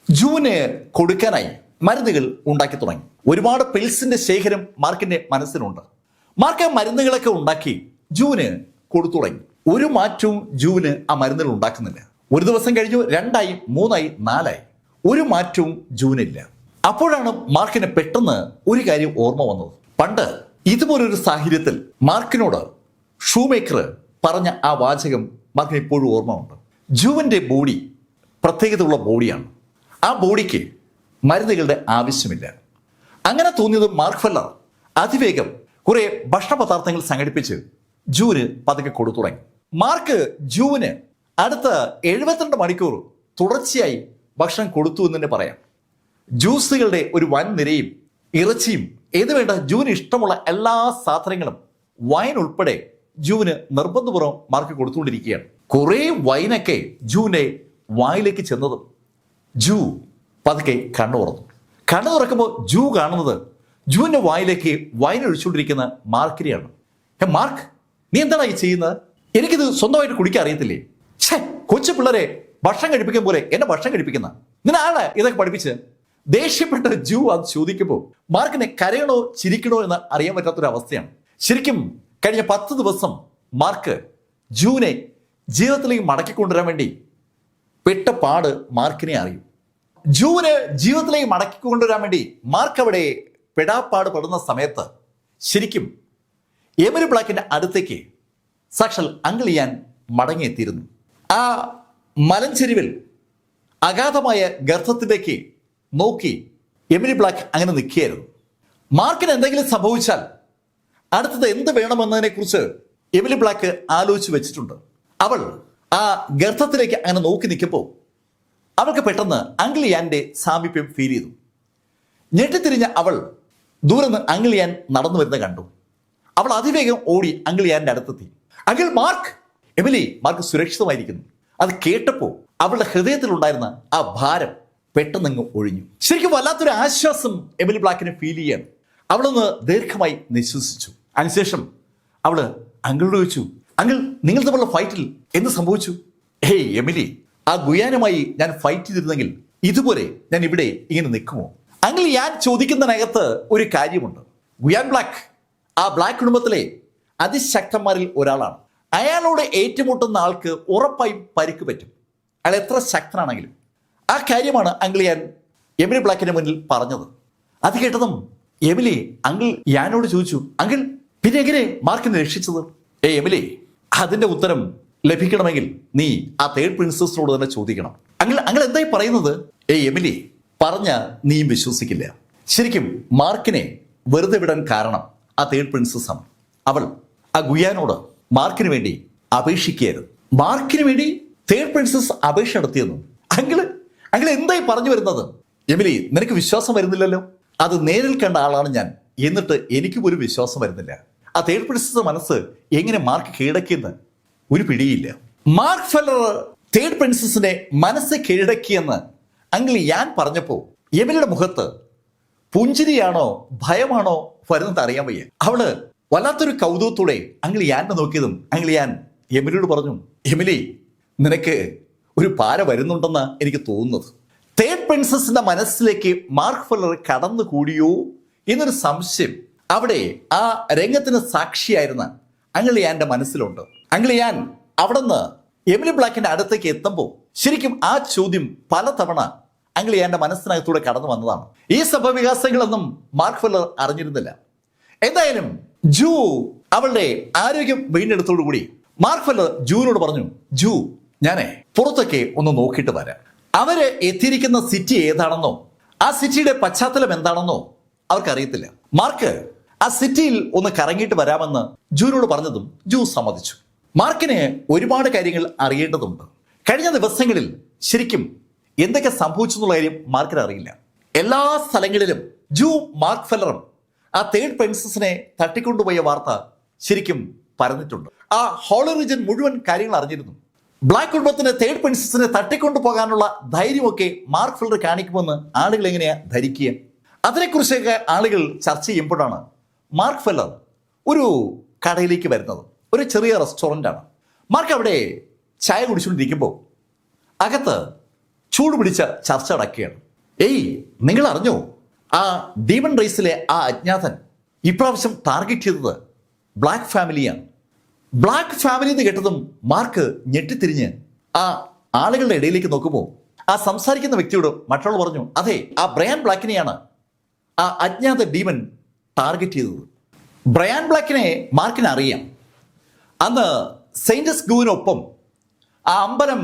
ജൂവിന് കൊടുക്കാനായി മരുന്നുകൾ ഉണ്ടാക്കി തുടങ്ങി. ഒരുപാട് പിൽസിന്റെ ശേഖരം മാർക്കിന്റെ മനസ്സിലുണ്ട്. മാർക്ക് മരുന്നുകളൊക്കെ ഉണ്ടാക്കി ജൂവിന് കൊടുത്തു തുടങ്ങി. ഒരു മാറ്റവും ജൂവിന് ആ മരുന്നുകൾ ഉണ്ടാക്കുന്നില്ല. ഒരു ദിവസം കഴിഞ്ഞു, 2 3 4 ഒരു മാറ്റവും ജൂവിനില്ല. അപ്പോഴാണ് മാർക്കിന് പെട്ടെന്ന് ഒരു കാര്യം ഓർമ്മ വന്നത്. പണ്ട് ഇതുപോലൊരു സാഹചര്യത്തിൽ മാർക്കിനോട് ഷൂമേക്കർ പറഞ്ഞ ആ വാചകം മാർക്കിന് ഇപ്പോഴും ഓർമ്മ ഉണ്ട്. ജൂവിന്റെ ബോഡി പ്രത്യേകതയുള്ള ബോഡിയാണ്. ആ ബോഡിക്ക് മരുന്നുകളുടെ ആവശ്യമില്ല. അങ്ങനെ തോന്നിയത് മാർക്ക് ഫെല്ലർ അതിവേഗം കുറെ ഭക്ഷണ പദാർത്ഥങ്ങൾ സംഘടിപ്പിച്ച് ജൂവിന് പതുക്കെ കൊടുത്തു തുടങ്ങി. മാർക്ക് ജൂവിന് അടുത്ത 72 മണിക്കൂർ തുടർച്ചയായി ഭക്ഷണം കൊടുത്തു എന്ന് തന്നെ പറയാം. ജ്യൂസുകളുടെ ഒരു വൻ നിരയും ഇറച്ചിയും ഏത് വേണ്ട ജൂവിന് ഇഷ്ടമുള്ള എല്ലാ സാധനങ്ങളും വൈൻ ഉൾപ്പെടെ ജൂവിന് നിർബന്ധപൂർവ്വം മാർക്ക് കൊടുത്തുകൊണ്ടിരിക്കുകയാണ്. കുറെ വൈനൊക്കെ ജൂവിന്റെ വായിലേക്ക് ചെന്നതും ജൂ പതുക്കെ കണ്ണു തുറന്നു. കണ്ണു തുറക്കുമ്പോൾ ജൂ കാണുന്നത് ജൂവിന്റെ വായിലേക്ക് വൈൻ ഒഴിച്ചുകൊണ്ടിരിക്കുന്ന മാർക്കിനെയാണ്. മാർക്ക്, നീ എന്താണ് ഈ ചെയ്യുന്നത്? എനിക്കിത് സ്വന്തമായിട്ട് കുടിക്കാൻ അറിയത്തില്ലേ? കൊച്ചു പിള്ളേരെ ഭക്ഷണം കഴിപ്പിക്കാൻ പോലെ എന്നെ ഭക്ഷണം കഴിപ്പിക്കുന്ന നിന്നെ ആളെ ഇതൊക്കെ പഠിപ്പിച്ച് ദേഷ്യപ്പെട്ട ജൂ അത് ചോദിക്കുമ്പോൾ മാർക്കിനെ കരയണോ ചിരിക്കണോ എന്ന് അറിയാൻ പറ്റാത്തൊരവസ്ഥയാണ്. ശരിക്കും കഴിഞ്ഞ 10 ദിവസം മാർക്ക് ജൂവിനെ ജീവിതത്തിലേക്ക് മടക്കിക്കൊണ്ടുവരാൻ വേണ്ടി പെട്ട പാട് മാർക്കിനെ അറിയും. ജൂവിന് ജീവിതത്തിലേക്ക് മടക്കിക്കൊണ്ടുവരാൻ വേണ്ടി മാർക്ക് അവിടെ പെടാപ്പാട് പെടുന്ന സമയത്ത് ശരിക്കും എമിലി ബ്ലാക്കിന്റെ അടുത്തേക്ക് സാക്ഷാൽ അങ്കിൾ യാൻ മടങ്ങിയെത്തിയിരുന്നു. ആ മലഞ്ചെരിവിൽ അഗാധമായ ഗർത്തത്തിലേക്ക് നോക്കി എമിലി ബ്ലാക്ക് അങ്ങനെ നിൽക്കുകയായിരുന്നു. മാർക്കിന് എന്തെങ്കിലും സംഭവിച്ചാൽ അടുത്തത് എന്ത് വേണമെന്നതിനെ കുറിച്ച് എമിലി ബ്ലാക്ക് ആലോചിച്ച് വെച്ചിട്ടുണ്ട്. അവൾ ആ ഗർത്തത്തിലേക്ക് അങ്ങനെ നോക്കി നിൽക്കുമ്പോൾ അവൾക്ക് പെട്ടെന്ന് അങ്കിൾ യാന്റെ സാമീപ്യം ഫീൽ ചെയ്തു. ഞെട്ടിത്തിരിഞ്ഞ അവൾ ദൂരെ നിന്ന് അങ്കിൾ യാൻ നടന്നു വരുന്നത് കണ്ടു. അവൾ അതിവേഗം ഓടി അങ്കിൾ യാന്റെ അടുത്തെത്തി. Uncle, Mark! എമിലി, മാർക്ക് സുരക്ഷിതമായിരിക്കുന്നു. അത് കേട്ടപ്പോൾ അവളുടെ ഹൃദയത്തിലുണ്ടായിരുന്ന ആ ഭാരം പെട്ടെന്നങ്ങ് ഒഴിഞ്ഞു. ശരിക്കും വല്ലാത്തൊരു ആശ്വാസം എമിലി ബ്ലാക്കിനെ ഫീൽ ചെയ്യാൻ. അവളൊന്ന് ദീർഘമായി നിശ്വസിച്ചു. അതിനുശേഷം അവള് അങ്കിളോട് ചോദിച്ചു, അങ്കിൾ, നിങ്ങൾ തമ്മിലുള്ള ഫൈറ്റിൽ എന്ത് സംഭവിച്ചു? ഹേയ് എമിലി, ആ ഗുയാനുമായി ഞാൻ ഫൈറ്റ് ചെയ്തിരുന്നെങ്കിൽ ഇതുപോലെ ഞാൻ ഇവിടെ ഇങ്ങനെ നിൽക്കുമോ? അങ്കിൾ, ഞാൻ ചോദിക്കുന്നതിനകത്ത് ഒരു കാര്യമുണ്ട്. ഗുയാൻ ബ്ലാക്ക് ആ ബ്ലാക്ക് കുടുംബത്തിലെ അതിശക്തന്മാരിൽ ഒരാളാണ്. അയാളോട് ഏറ്റുമുട്ടുന്ന ആൾക്ക് ഉറപ്പായും പരിക്ക് പറ്റും, അയാൾ എത്ര ശക്തനാണെങ്കിലും. ആ കാര്യമാണ് അങ്കിൾ യാൻ എമിലി ബ്ലാക്കിന്റെ മുന്നിൽ പറഞ്ഞത്. അത് കേട്ടതും എമിലി അങ്കിൾ യാനോട് ചോദിച്ചു, അങ്കിൾ, പിന്നെ എങ്ങനെ മാർക്കിനെ രക്ഷിച്ചത്? എമിലി, അതിന്റെ ഉത്തരം ലഭിക്കണമെങ്കിൽ നീ ആ തേർഡ് പ്രിൻസസിനോട് തന്നെ ചോദിക്കണം. അങ്കിൾ എന്തായി പറയുന്നത്? എമിലി, പറഞ്ഞ നീയും വിശ്വസിക്കില്ല. ശരിക്കും മാർക്കിനെ വെറുതെ വിടാൻ കാരണം ആ തേർഡ് പ്രിൻസസ് ആണ്. അവൾ ആ ഗുയാനോട് മാർക്കിന് വേണ്ടി അപേക്ഷിക്കുകയായിരുന്നു. മാർക്കിന് വേണ്ടി തേർഡ് പ്രിൻസസ് അപേക്ഷ നടത്തിയെന്നു. അങ്കിൾ എന്തായി പറഞ്ഞു വരുന്നത്? എമിലി, നിനക്ക് വിശ്വാസം വരുന്നില്ലല്ലോ. അത് നേരിൽ കണ്ട ആളാണ് ഞാൻ, എന്നിട്ട് എനിക്കും ഒരു വിശ്വാസം വരുന്നില്ല. ആ തേർഡ് പ്രിൻസസ് മനസ്സ് എങ്ങനെ മാർക്ക് കീഴടക്കിയെന്ന് ഒരു പിടിയില്ല. മാർക്ക് ഫെല്ലർ തേർഡ് പ്രിൻസസിനെ മനസ്സ് കീഴടക്കിയെന്ന് അങ്കിൾ ഞാൻ പറഞ്ഞപ്പോ എമിലിയുടെ മുഖത്ത് പുഞ്ചിരിയാണോ ഭയമാണോ വരുന്നത് അറിയാൻ വയ്യ. അവള് വല്ലാത്തൊരു കൗതുകത്തോടെ അങ്കിൾ യാനെ നോക്കിയതും അങ്കിൾ യാൻ എമിലിയോട് പറഞ്ഞു, എമിലി, നിനക്ക് ഒരു പാര വരുന്നുണ്ടെന്ന് എനിക്ക് തോന്നുന്നത്. തേർഡ് പ്രിൻസസിന്റെ മനസ്സിലേക്ക് മാർക്ക് ഫെല്ലർ കടന്നുകൂടിയോ എന്നൊരു സംശയം അവിടെ ആ രംഗത്തിന് സാക്ഷിയായിരുന്ന അങ്കിൾ യാന്റെ മനസ്സിലുണ്ട്. അങ്കിൾ യാൻ അവിടെ നിന്ന് എമിലി ബ്ലാക്കിന്റെ അടുത്തേക്ക് എത്തുമ്പോൾ ശരിക്കും ആ ചോദ്യം പലതവണ അങ്കിൾ യാന്റെ മനസ്സിനകത്തൂടെ കടന്നു വന്നതാണ്. ഈ സംഭവവികാസങ്ങളൊന്നും മാർക്ക് ഫെല്ലർ അറിഞ്ഞിരുന്നില്ല. എന്തായാലും ജൂ അവളുടെ ആരോഗ്യം വീണ്ടെടുത്തോടുകൂടി മാർക്ക് ഫെല്ലർ ജൂവിനോട് പറഞ്ഞു, ജൂ, ഞാനേ പുറത്തൊക്കെ ഒന്ന് നോക്കിയിട്ട് വരാം. അവര് എത്തിയിരിക്കുന്ന സിറ്റി ഏതാണെന്നോ ആ സിറ്റിയുടെ പശ്ചാത്തലം എന്താണെന്നോ അവർക്കറിയത്തില്ല. മാർക്ക് ആ സിറ്റിയിൽ ഒന്ന് കറങ്ങിയിട്ട് വരാമെന്ന് ജൂവിനോട് പറഞ്ഞതും ജൂ സമ്മതിച്ചു. മാർക്കിന് ഒരുപാട് കാര്യങ്ങൾ അറിയേണ്ടതുണ്ട്. കഴിഞ്ഞ ദിവസങ്ങളിൽ ശരിക്കും എന്തൊക്കെ സംഭവിച്ചു എന്നുള്ള കാര്യം മാർക്കിന് അറിയില്ല. എല്ലാ സ്ഥലങ്ങളിലും ജൂ മാർക്ക് ഫെല്ലറും ആ തേർഡ് പ്രിൻസസിനെ തട്ടിക്കൊണ്ടുപോയ വാർത്ത ശരിക്കും പരന്നിട്ടുണ്ട്. ആ ഹോളി റീജൻ മുഴുവൻ കാര്യങ്ങൾ അറിഞ്ഞിരുന്നു. ബ്ലാക്ക് കുടുംബത്തിന് തേർഡ് പ്രിൻസസിനെ തട്ടിക്കൊണ്ടു പോകാനുള്ള ധൈര്യമൊക്കെ മാർക്ക് ഫെല്ലർ കാണിക്കുമെന്ന് ആളുകൾ എങ്ങനെയാ ധരിക്കുക? അതിനെക്കുറിച്ചൊക്കെ ആളുകൾ ചർച്ച ചെയ്യുമ്പോഴാണ് മാർക്ക് ഫെല്ലർ ഒരു കടയിലേക്ക് വരുന്നത്. ഒരു ചെറിയ റെസ്റ്റോറൻ്റ് ആണ്. മാർക്ക് അവിടെ ചായ കുടിച്ചുകൊണ്ടിരിക്കുമ്പോൾ അകത്ത് ചൂട് പിടിച്ച ചർച്ച നടക്കുകയാണ്. ഏയ്, നിങ്ങൾ അറിഞ്ഞോ, ആ ഡീമൺ റേസിലെ ആ അജ്ഞാതൻ ഇപ്രാവശ്യം ടാർഗറ്റ് ചെയ്തത് ബ്ലാക്ക് ഫാമിലിയാണ്. ബ്ലാക്ക് ഫാമിലി എന്ന് കേട്ടതും മാർക്ക് ഞെട്ടിത്തിരിഞ്ഞ് ആ ആളുകളുടെ ഇടയിലേക്ക് നോക്കുമ്പോൾ ആ സംസാരിക്കുന്ന വ്യക്തിയോട് മറ്റുള്ള പറഞ്ഞു, അതെ, ആ ബ്രയാൻ ബ്ലാക്കിനെയാണ് ആ അജ്ഞാത ഡീമൻ ടാർഗറ്റ് ചെയ്തത്. ബ്രയാൻ ബ്ലാക്കിനെ മാർക്കിനെ അറിയാം. അന്ന് സെയിൻറ്റസ് ഗൂവിനൊപ്പം ആ അമ്പലം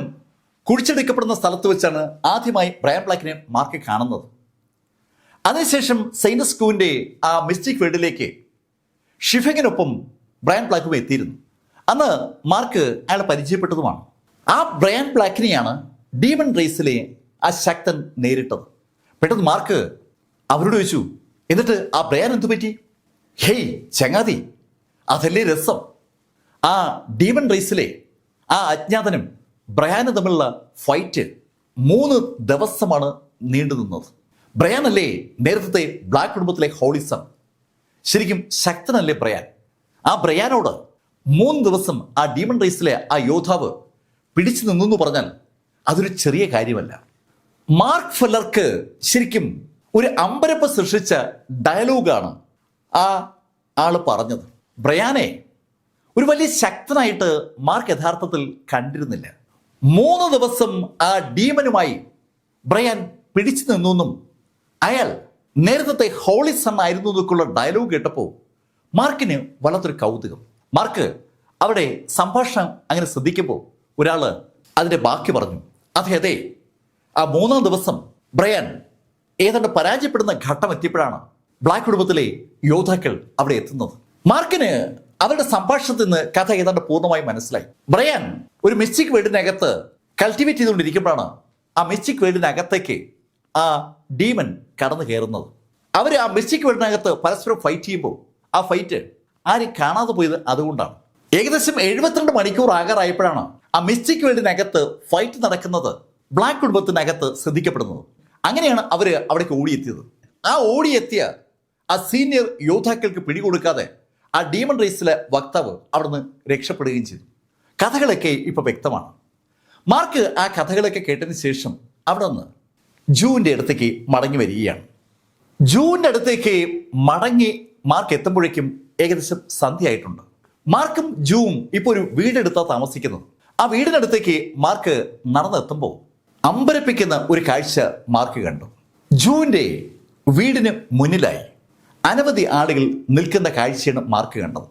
കുഴിച്ചെടുക്കപ്പെടുന്ന സ്ഥലത്ത് വെച്ചാണ് ആദ്യമായി ബ്രയാൻ ബ്ലാക്കിനെ മാർക്ക് കാണുന്നത്. അതിനുശേഷം സെയിൻറ്റസ് ഗൂവിൻ്റെ ആ മിസ്റ്റിക് വേൾഡിലേക്ക് ഷിഫങ്ങിനൊപ്പം ബ്രയാൻ ബ്ലാക്കും എത്തിയിരുന്നു. അന്ന് മാർക്ക് അയാളെ പരിചയപ്പെട്ടതുമാണ്. ആ ബ്രയാൻ ബ്ലാക്കിനെയാണ് ഡീമൺ റേസിലെ ആ ശക്തൻ നേരിട്ടത്. പെട്ടെന്ന് മാർക്ക് അവരോട് ചോദിച്ചു, എന്നിട്ട് ആ ബ്രയാൻ എന്തു പറ്റി? ഹേയ് ചങ്ങാതി, അതല്ലേ രസം. ആ ഡീമൺ റേസിലെ ആ അജ്ഞാതനും ബ്രയാനും തമ്മിലുള്ള ഫൈറ്റ് 3 ദിവസമാണ് നീണ്ടു നിന്നത്. ബ്രയാൻ അല്ലേ നേരത്തെ ബ്ലാക്ക് കുടുംബത്തിലെ ഹോളിസം? ശരിക്കും ശക്തനല്ലേ ബ്രയാൻ? ആ ബ്രയാനോട് 3 ദിവസം ആ ഡീമൺ റേസിലെ ആ യോദ്ധാവ് പിടിച്ചു നിന്നു പറഞ്ഞാൽ അതൊരു ചെറിയ കാര്യമല്ല. മാർക്ക് ഫെല്ലർക്ക് ശരിക്കും ഒരു അമ്പരപ്പ് സൃഷ്ടിച്ച ഡയലോഗാണ് ആ ആള് പറഞ്ഞത്. ബ്രയാനെ ഒരു വലിയ ശക്തനായിട്ട് മാർക്ക് യഥാർത്ഥത്തിൽ കണ്ടിരുന്നില്ല. 3 ദിവസം ആ ഡീമനുമായി ബ്രയാൻ പിടിച്ചു നിന്നും അയാൾ നേരത്തെ ഹോളി സൺ ആയിരുന്നു എന്നൊക്കെയുള്ള ഡയലോഗ് കേട്ടപ്പോൾ മാർക്കിന് വല്ലാത്തൊരു കൗതുകം. മാർക്ക് അവിടെ സംഭാഷണം അങ്ങനെ ശ്രദ്ധിക്കുമ്പോൾ ഒരാള് അതിന്റെ ബാക്കി പറഞ്ഞു, അതെ അതെ, ആ 3-ാം ദിവസം ബ്രയാൻ ഏതാണ്ട് പരാജയപ്പെടുന്ന ഘട്ടം എത്തിയപ്പോഴാണ് ബ്ലാക്ക് കുടുംബത്തിലെ യോദ്ധാക്കൾ അവിടെ എത്തുന്നത്. മാർക്കിന് അവരുടെ സംഭാഷണത്തിൽ നിന്ന് കഥ ഏതാണ്ട് പൂർണ്ണമായി മനസ്സിലായി. ബ്രയാൻ ഒരു മിസ്റ്റിക് വേൾഡിനകത്ത് കൾട്ടിവേറ്റ് ചെയ്തുകൊണ്ടിരിക്കുമ്പോഴാണ് ആ മിസ്റ്റിക് വേൾഡിനകത്തേക്ക് ആ ഡീമൻ കടന്നു കയറുന്നത്. അവർ ആ മിസ്റ്റിക് വേൾഡിനകത്ത് പരസ്പരം ഫൈറ്റ് ചെയ്യുമ്പോൾ ആ ഫൈറ്റ് ആരും കാണാതെ പോയത് അതുകൊണ്ടാണ്. ഏകദേശം 72 മണിക്കൂർ ആകാറായപ്പോഴാണ് ആ മിസ്റ്റിക് വേൾഡിനകത്ത് ഫൈറ്റ് നടക്കുന്നത് ബ്ലാക്ക് കുടുംബത്തിനകത്ത് ശ്രദ്ധിക്കപ്പെടുന്നത്. അങ്ങനെയാണ് അവർ അവിടേക്ക് ഓടിയെത്തിയത്. ആ ഓടിയെത്തിയ ആ സീനിയർ യോദ്ധാക്കൾക്ക് പിടികൊടുക്കാതെ ആ ഡീമൺ റേസിലെ വക്താവ് അവിടുന്ന് രക്ഷപ്പെടുകയും ചെയ്തു. കഥകളൊക്കെ ഇപ്പൊ വ്യക്തമാണ്. മാർക്ക് ആ കഥകളൊക്കെ കേട്ടതിന് ശേഷം അവിടെ നിന്ന് ജൂവിൻ്റെ അടുത്തേക്ക് മടങ്ങി വരികയാണ്. ജൂവിൻ്റെ അടുത്തേക്ക് മടങ്ങി മാർക്ക് എത്തുമ്പോഴേക്കും ഏകദേശം സന്ധ്യയായിട്ടുണ്ട്. മാർക്കും ജൂവും ഇപ്പോൾ ഒരു വീടെടുത്താണ് താമസിക്കുന്നത്. ആ വീടിനടുത്തേക്ക് മാർക്ക് നടന്നെത്തുമ്പോൾ അമ്പരപ്പിക്കുന്ന ഒരു കാഴ്ച മാർക്ക് കണ്ടു. ജൂവിൻ്റെ വീടിന് മുന്നിലായി അനവധി ആളുകൾ നിൽക്കുന്ന കാഴ്ചയാണ് മാർക്ക് കണ്ടത്.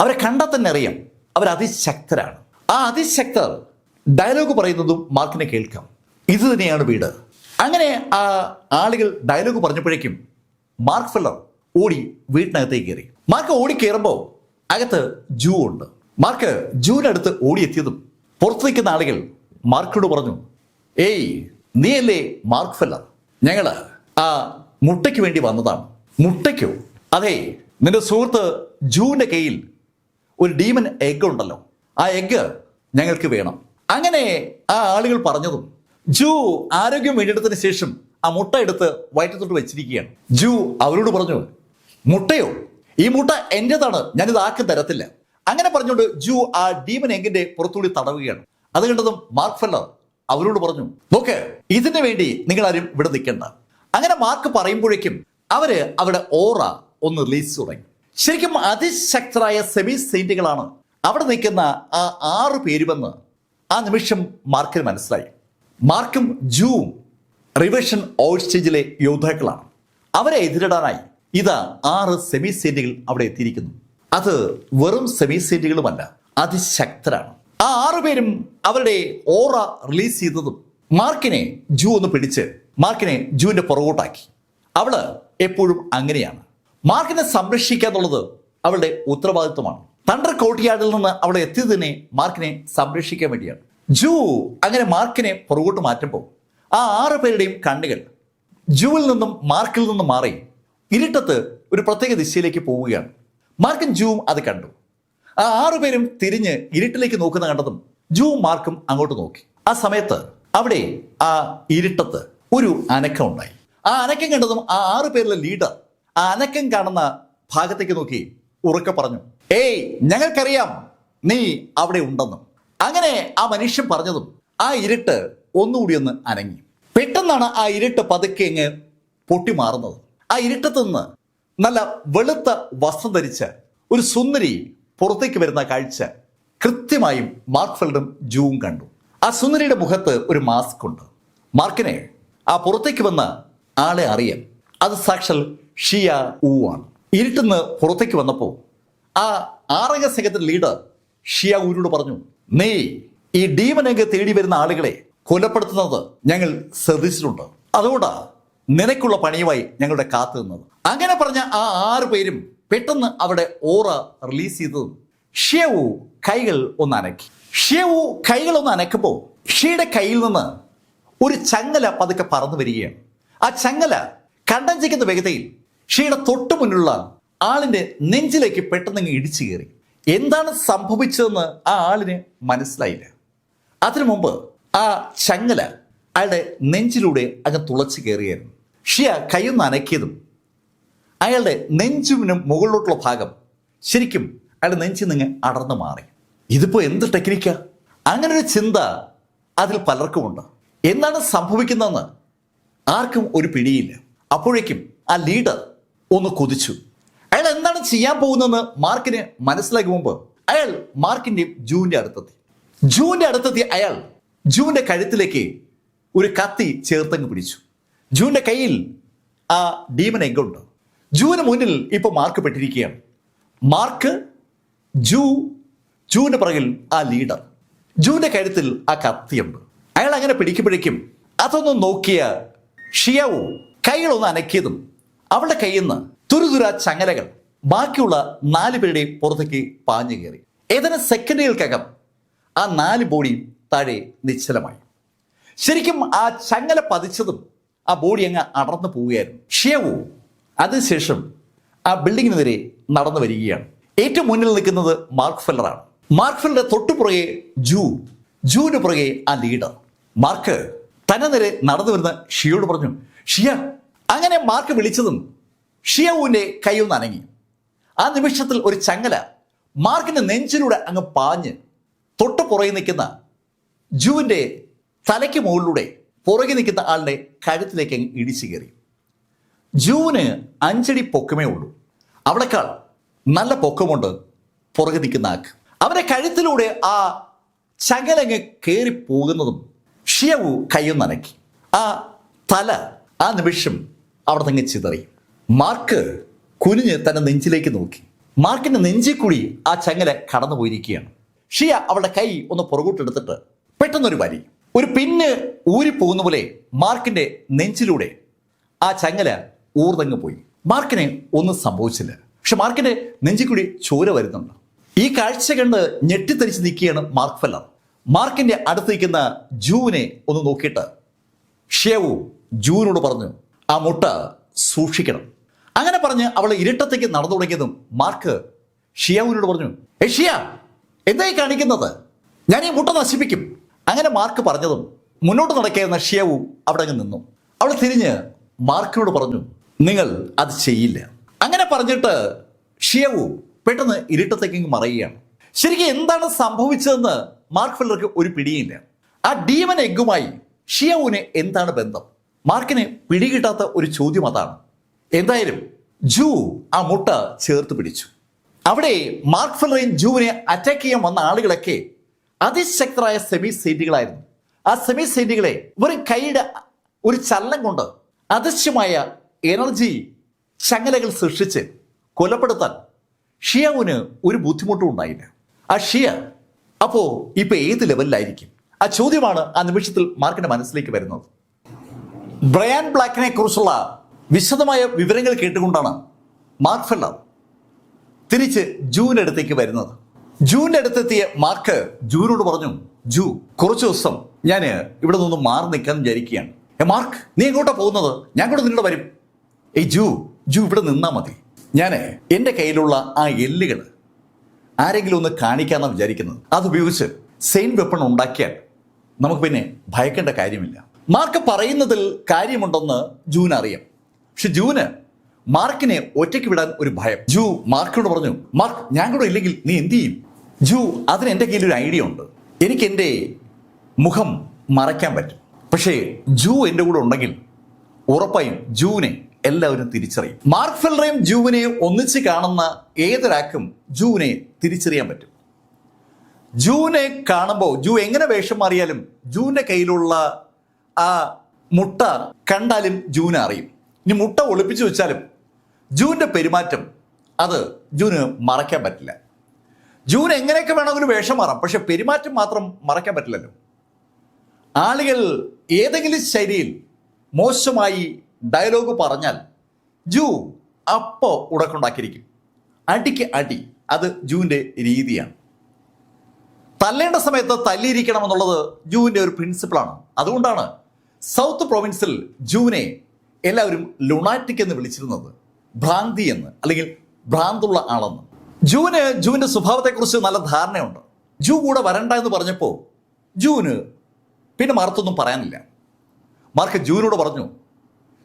അവരെ കണ്ടാൽ തന്നെ അറിയാം അവർ അതിശക്തരാണ്. ആ അതിശക്തർ ഡയലോഗ് പറയുന്നതും മാർക്കിനെ കേൾക്കാം. ഇത് തന്നെയാണ് വീട്. അങ്ങനെ ആ ആളുകൾ ഡയലോഗ് പറഞ്ഞപ്പോഴേക്കും മാർക്ക് ഫെല്ലർ ഓടി വീട്ടിനകത്തേക്ക് കയറി. മാർക്ക് ഓടി കയറുമ്പോൾ അകത്ത് ജൂ ഉണ്ട്. മാർക്ക് ജൂവിനടുത്ത് ഓടിയെത്തിയതും പുറത്തു നിൽക്കുന്ന ആളുകൾ മാർക്കിനോട് പറഞ്ഞു, ഏയ് നീയല്ലേ മാർക്ക് ഫെല്ലർ? ഞങ്ങള് ആ മുട്ടയ്ക്ക് വേണ്ടി വന്നതാണ്. മുട്ടയ്ക്കോ? അതെ, നിന്റെ സുഹൃത്ത് ജൂവിന്റെ കയ്യിൽ ഒരു ഡീമൻ എഗ് ഉണ്ടല്ലോ, ആ എഗ് ഞങ്ങൾക്ക് വേണം. അങ്ങനെ ആ ആളുകൾ പറഞ്ഞതും ജൂ ആരോഗ്യം വീണ്ടെടുത്തതിന് ശേഷം ആ മുട്ട എടുത്ത് വയറ്റത്തോട്ട് വെച്ചിരിക്കുകയാണ്. ജൂ അവരോട് പറഞ്ഞു, മുട്ടയോ? ഈ മുട്ട എന്റേതാണ്, ഞാനിത് ആർക്കും തരത്തില്ല. അങ്ങനെ പറഞ്ഞുകൊണ്ട് ജൂ ആ ഡീമൻ എങ്കിന്റെ പുറത്തുകൂടി തടവുകയാണ്. അത് കണ്ടതും മാർക്ക് ഫെല്ലർ അവരോട് പറഞ്ഞു, നോക്ക്, ഇതിനു വേണ്ടി നിങ്ങൾ ആരും ഇവിടെ നിൽക്കണ്ട. അങ്ങനെ മാർക്ക് പറയുമ്പോഴേക്കും അവരുടെ ഓറ ഒന്ന് റിലീസ് തുടങ്ങി. ശരിക്കും അതിശക്തരായ സെമി സെയിന്റുകളാണ് അവിടെ നിൽക്കുന്ന ആ 6 പേരുമെന്ന് ആ നിമിഷം മാർക്കിന് മനസ്സിലായി. മാർക്കും ജൂവും റിവേഷൻ ഓൾസ്റ്റേജിലെ യോദ്ധാക്കളാണ്. അവരെ എതിരിടാനായി ഇതാ 6 സെമി സെയിന്റുകൾ അവിടെ എത്തിയിരിക്കുന്നു. അത് വെറും സെമി സെയിന്റുകളുമല്ല, അതിശക്തരാണ്. ആ 6 പേരും അവരുടെ ഓറ റിലീസ് ചെയ്തതും മാർക്കിനെ ജൂ ഒന്ന് പിടിച്ച് മാർക്കിനെ ജൂവിന്റെ പുറകോട്ടാക്കി. അവള് എപ്പോഴും അങ്ങനെയാണ്. മാർക്കിനെ സംരക്ഷിക്കുക എന്നുള്ളത് അവളുടെ ഉത്തരവാദിത്വമാണ്. തണ്ടർ കോർട്ട്യാർഡിൽ നിന്ന് അവളെ എത്തിയത് തന്നെ മാർക്കിനെ സംരക്ഷിക്കാൻ വേണ്ടിയാണ്. ജൂ അങ്ങനെ മാർക്കിനെ പുറകോട്ട് മാറ്റുമ്പോൾ ആ 6 പേരുടെയും കണ്ണുകൾ ജൂവിൽ നിന്നും മാർക്കിൽ നിന്നും മാറി ഇരുട്ടത്ത് ഒരു പ്രത്യേക ദിശയിലേക്ക് പോവുകയാണ്. മാർക്കും ജൂവും അത് കണ്ടു. ആ 6 പേരും തിരിഞ്ഞ് ഇരുട്ടിലേക്ക് നോക്കുന്ന കണ്ടതും ജൂവും മാർക്കും അങ്ങോട്ട് നോക്കി. ആ സമയത്ത് അവിടെ ആ ഇരുട്ടത്ത് ഒരു അനക്കം ഉണ്ടായി. ആ അനക്കം കണ്ടതും ആ 6 പേരിലെ ലീഡർ ആ അനക്കം കാണുന്ന ഭാഗത്തേക്ക് നോക്കി ഉറക്കെ പറഞ്ഞു, ഏയ്, ഞങ്ങൾക്കറിയാം നീ അവിടെ ഉണ്ടെന്നും. അങ്ങനെ ആ മനുഷ്യൻ പറഞ്ഞതും ആ ഇരുട്ട് ഒന്നുകൂടി ഒന്ന് അനങ്ങി. പെട്ടെന്നാണ് ആ ഇരുട്ട് പതുക്കെ അങ്ങ് പൊട്ടിമാറുന്നത്. ആ ഇരുട്ടത്ത് നിന്ന് നല്ല വെളുത്ത വസ്ത്രം ധരിച്ച ഒരു സുന്ദരി പുറത്തേക്ക് വരുന്ന കാഴ്ച കൃത്യമായും മാർക്ക് ഫെല്ലറും ജൂവും കണ്ടു. ആ സുന്ദരിയുടെ മുഖത്ത് ഒരു മാസ്ക് ഉണ്ട്. മാർക്കിനെ ആ പുറത്തേക്ക് വന്ന ആളെ അറിയാം. അത് സാക്ഷാൽ ഷിയ ഊ ആണ്. ഇരുട്ടുന്ന് പുറത്തേക്ക് വന്നപ്പോൾ ആ 6 സംഘത്തിന്റെ ലീഡർ ഷിയ ഊരോട് പറഞ്ഞു, നീ ഈ ഡീമനൊക്കെ തേടി വരുന്ന ആളുകളെ കൊലപ്പെടുത്തുന്നത് ഞങ്ങൾ ശ്രദ്ധിച്ചിട്ടുണ്ട്. അതുകൊണ്ടാ നിനക്കുള്ള പണിയുമായി ഞങ്ങളുടെ കാത്തു നിന്നത്. അങ്ങനെ പറഞ്ഞ ആ 6 പേരും പെട്ടെന്ന് അവിടെ ഓറ റിലീസ് ചെയ്തതും ഷിയവു കൈകൾ ഒന്ന് അനക്കി. ഷിയവു കൈകൾ ഒന്ന് അനക്കുമ്പോൾ ഷിയുടെ കയ്യിൽ നിന്ന് ഒരു ചങ്ങല പതുക്കെ പറന്നു വരികയാണ്. ആ ചങ്ങല കണ്ടം ചെയ്യുന്ന വേഗതയിൽ ഷിയുടെ തൊട്ടു മുന്നിലുള്ള ആളിന്റെ നെഞ്ചിലേക്ക് പെട്ടെന്ന് ഇടിച്ചു കയറി. എന്താണ് സംഭവിച്ചതെന്ന് ആ ആളിന് മനസ്സിലായില്ല. അതിനു മുമ്പ് ആ ചങ്ങല അയാളുടെ നെഞ്ചിലൂടെ അങ്ങ് തുളച്ചു കയറിയായിരുന്നു. ഷിയ കൈയൊന്ന് അനക്കിയതും അയാളുടെ നെഞ്ചിനും മുകളിലോട്ടുള്ള ഭാഗം ശരിക്കും അയാളുടെ നെഞ്ചിൽ നിന്ന് അടർന്നു മാറി. ഇതിപ്പോ എന്ത് ടെക്നിക്കാ? അങ്ങനെ ഒരു ചിന്ത അതിൽ പലർക്കുമുണ്ട്. എന്താണ് സംഭവിക്കുന്നതെന്ന് ആർക്കും ഒരു പിടിയില്ല. അപ്പോഴേക്കും ആ ലീഡർ ഒന്ന് കുതിച്ചു. അയാൾ എന്താണ് ചെയ്യാൻ പോകുന്നതെന്ന് മാർക്കിന് മനസ്സിലാക്കി മുമ്പ് അയാൾ മാർക്കിന്റെയും ജൂവിന്റെ അടുത്തെത്തി അയാൾ ജൂവിന്റെ കഴുത്തിലേക്ക് ഒരു കത്തി ചേർത്തങ്ങ് പിടിച്ചു. ജൂവിന്റെ കയ്യിൽ ആ ഡീമൻ എഗ് ഉണ്ട്. ജൂവിന് മുന്നിൽ ഇപ്പൊ മാർക്ക് പെട്ടിരിക്കുകയാണ്. മാർക്ക്, ജൂവിന്റെ പുറകിൽ ആ ലീഡർ. ജൂവിന്റെ കഴുത്തിൽ ആ കത്തിയുണ്ട്. അയാൾ അങ്ങനെ പിടിക്കുമ്പോഴേക്കും അതൊന്നും നോക്കിയ ഷിയാവു കൈകളൊന്ന് അനക്കിയതും അവളുടെ കയ്യിൽ നിന്ന് തുരുതുര ചങ്ങലകൾ ബാക്കിയുള്ള 4 പേരുടെയും പുറത്തേക്ക് പാഞ്ഞു കയറി. ഏതാനും സെക്കൻഡുകൾക്കകം ആ 4 ബോഡിയും താഴെ നിശ്ചലമായി. ശരിക്കും ആ ചങ്ങല പതിച്ചതും ആ ബോഡി അങ്ങ് അടർന്നു പോവുകയായിരുന്നു. ഷിയാവു അതിനുശേഷം ആ ബിൽഡിങ്ങിനെതിരെ നടന്നു വരികയാണ്. ഏറ്റവും മുന്നിൽ നിൽക്കുന്നത് മാർക്ക് ഫെല്ലറാണ്. മാർക്ക് ഫെല്ലറുടെ തൊട്ടുപുറകെ ജൂവിന് പുറകെ ആ ലീഡർ. മാർക്ക് തന്നെ നേരെ നടന്നു വരുന്ന ഷിയോട് പറഞ്ഞു, ഷിയ. അങ്ങനെ മാർക്ക് വിളിച്ചതും ഷിയാവുവിന്റെ കൈയൊന്ന് അനങ്ങി. ആ നിമിഷത്തിൽ ഒരു ചങ്ങല മാർക്കിന്റെ നെഞ്ചിലൂടെ അങ്ങ് പാഞ്ഞ് തൊട്ട് പുറകെ നിൽക്കുന്ന ജൂവിന്റെ തലയ്ക്ക് മുകളിലൂടെ പുറകെ നിൽക്കുന്ന ആളുടെ കഴുത്തിലേക്ക് അങ്ങ് ഇടിച്ചു കയറി. ജൂവിന് 5 അടി പൊക്കമേ ഉള്ളൂ. അവളെക്കാൾ നല്ല പൊക്കമുണ്ട് പുറകെ നിൽക്കുന്ന ആൾക്ക്. അവന്റെ കഴുത്തിലൂടെ ആ ചങ്ങലങ്ങ് കയറി പോകുന്നതും ഷിയാവു കൈയൊന്ന് അനക്കി. ആ തല ആ നിമിഷം അവിടെ തന്നെ ചിതറി. മാർക്ക് കുനിഞ്ഞ് തന്റെ നെഞ്ചിലേക്ക് നോക്കി. മാർക്കിന്റെ നെഞ്ചിൽ കൂടി ആ ചങ്ങല കടന്നു പോയിരിക്കുകയാണ്. ഷിയ അവളുടെ കൈ ഒന്ന് പുറകോട്ടെടുത്തിട്ട് പെട്ടെന്നൊരു വലി, ഒരു പിന്ന് ഊരിപ്പോകുന്ന പോലെ മാർക്കിന്റെ നെഞ്ചിലൂടെ ആ ചങ്ങല ഊർന്നങ്ങ് പോയി. മാർക്കിന് ഒന്നും സംഭവിച്ചില്ല. പക്ഷെ മാർക്കിന്റെ നെഞ്ചിൽ കൂടി ചോര വരുന്നുണ്ട്. ഈ കാഴ്ച കണ്ട് ഞെട്ടിത്തരിച്ച് നിൽക്കുകയാണ് മാർക്ക് ഫെല്ലർ. മാർക്കിന്റെ അടുത്ത് നിൽക്കുന്ന ജൂവിനെ ഒന്ന് നോക്കിയിട്ട് ഷിയാവു ജൂവിനോട് പറഞ്ഞു ആ മുട്ട സൂക്ഷിക്കണം. അങ്ങനെ പറഞ്ഞ് അവൾ ഇരുട്ടത്തേക്ക് നടന്നു തുടങ്ങിയതും മാർക്ക് ഷിയാവുവിനോട് പറഞ്ഞു, ഷിയ, എന്തായി കാണിക്കുന്നത്? ഞാൻ ഈ മുട്ട നശിപ്പിക്കും. അങ്ങനെ മാർക്ക് പറഞ്ഞതും മുന്നോട്ട് നടക്കുന്ന ഷിയാവു അവിടെ അങ്ങ് നിന്നു. അവൾ തിരിഞ്ഞ് മാർക്കിനോട് പറഞ്ഞു, നിങ്ങൾ അത് ചെയ്യില്ല. അങ്ങനെ പറഞ്ഞിട്ട് ഷിയാവു പെട്ടെന്ന് ഇരുട്ടത്തേക്ക് മറയുകയാണ്. ശരിക്കും എന്താണ് സംഭവിച്ചതെന്ന് മാർക്ക് ഫെല്ലർക്ക് ഒരു പിടിയില്ല. ആ ഡീമൻ എഗ്ഗുമായി ഷിയാവുവിന് എന്താണ് ബന്ധം? മാർക്കിന് പിടികിട്ടാത്ത ഒരു ചോദ്യം അതാണ്. എന്തായാലും ജൂ ആ മുട്ട ചേർത്ത് പിടിച്ചു. അവിടെ മാർക്ക് ഫെല്ലറേയും ജൂവിനെ അറ്റാക്ക് ചെയ്യാൻ വന്ന ആളുകളൊക്കെ അതിശക്തരായ സെമി സൈന്റികളായിരുന്നു. ആ സെമി സൈന്റികളെ വെറും കൈയുടെ ഒരു ചലനം കൊണ്ട് അദൃശ്യമായ എനർജി ചങ്ങലകൾ സൃഷ്ടിച്ച് കൊലപ്പെടുത്താൻ ഷിയാവുവിന് ഒരു ബുദ്ധിമുട്ടും ഉണ്ടായില്ല. ആ ഷിയ അപ്പോ ഇപ്പൊ ഏത് ലെവലിലായിരിക്കും? ആ ചോദ്യമാണ് ആ നിമിഷത്തിൽ മാർക്കിന്റെ മനസ്സിലേക്ക് വരുന്നത്. ബ്രയാൻ ബ്ലാക്കിനെ കുറിച്ചുള്ള വിശദമായ വിവരങ്ങൾ കേട്ടുകൊണ്ടാണ് മാർക്ക് ഫെല്ലർ തിരിച്ച് ജൂവിന്റെ അടുത്തേക്ക് വരുന്നത്. ജൂവിന്റെ അടുത്തെത്തിയ മാർക്ക് ജൂവിനോട് പറഞ്ഞു, ജൂ, കുറച്ചു ദിവസം ഞാൻ ഇവിടെ നിന്ന് മാറി നിൽക്കാൻ വിചാരിക്കുകയാണ്. മാർക്ക്, നീ എങ്ങോട്ടാ പോകുന്നത്? ഞാൻ കൂടെ നിന്നോട് വരും. ജൂ ഇവിടെ നിന്നാ മതി. ഞാൻ എൻ്റെ കയ്യിലുള്ള ആ എല്ലുകൾ ആരെങ്കിലും ഒന്ന് കാണിക്കാന്നാണ് വിചാരിക്കുന്നത്. അതുപയോഗിച്ച് സെയിൻ വെപ്പൺ ഉണ്ടാക്കിയാൽ നമുക്ക് പിന്നെ ഭയക്കേണ്ട കാര്യമില്ല. മാർക്ക് പറയുന്നതിൽ കാര്യമുണ്ടെന്ന് ജൂന് അറിയാം. പക്ഷെ ജൂന് മാർക്കിനെ ഒറ്റയ്ക്ക് വിടാൻ ഒരു ഭയം. ജൂ മാർക്കിനോട് പറഞ്ഞു, മാർക്ക്, ഞാൻ കൂടെ ഇല്ലെങ്കിൽ നീ എന്ത് ചെയ്യും? ജൂ, അതിന് എൻ്റെ കയ്യിൽ ഒരു ഐഡിയ ഉണ്ട്. എനിക്ക് എൻ്റെ മുഖം മറയ്ക്കാൻ പറ്റും. പക്ഷേ ജൂ എൻ്റെ കൂടെ ഉണ്ടെങ്കിൽ ഉറപ്പായും ജൂവിനെ എല്ലാവരും തിരിച്ചറിയും. മാർക്ക് ഫെല്ലറേയും ജൂവിനെ ഒന്നിച്ച് കാണുന്ന ഏതൊരാൾക്കും ജൂവിനെ തിരിച്ചറിയാൻ പറ്റും. ജൂവിനെ കാണുമ്പോൾ ജൂ എങ്ങനെ വേഷം മാറിയാലും ജൂവിൻ്റെ കയ്യിലുള്ള ആ മുട്ട കണ്ടാലും ജൂവിനെ അറിയും. ഇനി മുട്ട ഒളിപ്പിച്ചു വെച്ചാലും ജൂവിൻ്റെ പെരുമാറ്റം അത് ജൂവിന് മറയ്ക്കാൻ പറ്റില്ല. ജൂവിന് എങ്ങനെയൊക്കെ വേണമെങ്കിലും വേഷം മാറാം, പക്ഷെ പെരുമാറ്റം മാത്രം മറയ്ക്കാൻ പറ്റില്ലല്ലോ. ആളുകൾ ഏതെങ്കിലും ശൈലിയിൽ മോശമായി ഡയലോഗ് പറഞ്ഞാൽ ജൂ അപ്പോൾ ഉടക്കുണ്ടാക്കിയിരിക്കും. അടിക്ക് അടി, അത് ജൂവിൻ്റെ രീതിയാണ്. തല്ലേണ്ട സമയത്ത് തല്ലിയിരിക്കണം എന്നുള്ളത് ജൂവിൻ്റെ ഒരു പ്രിൻസിപ്പിളാണ്. അതുകൊണ്ടാണ് സൗത്ത് പ്രൊവിൻസിൽ ജൂവിനെ എല്ലാവരും ലുണാറ്റിക് എന്ന് വിളിച്ചിരുന്നത്, ഭ്രാന്തി എന്ന്, അല്ലെങ്കിൽ ഭ്രാന്തുള്ള ആളെന്ന്. ജൂവിൻ്റെ സ്വഭാവത്തെക്കുറിച്ച് നല്ല ധാരണയുണ്ട്. ജൂ കൂടെ വരണ്ട എന്ന് പറഞ്ഞപ്പോൾ ജൂവിന് പിന്നെ മറുത്തൊന്നും പറയാനില്ല. മാർക്ക് ജൂവിനോട് പറഞ്ഞു,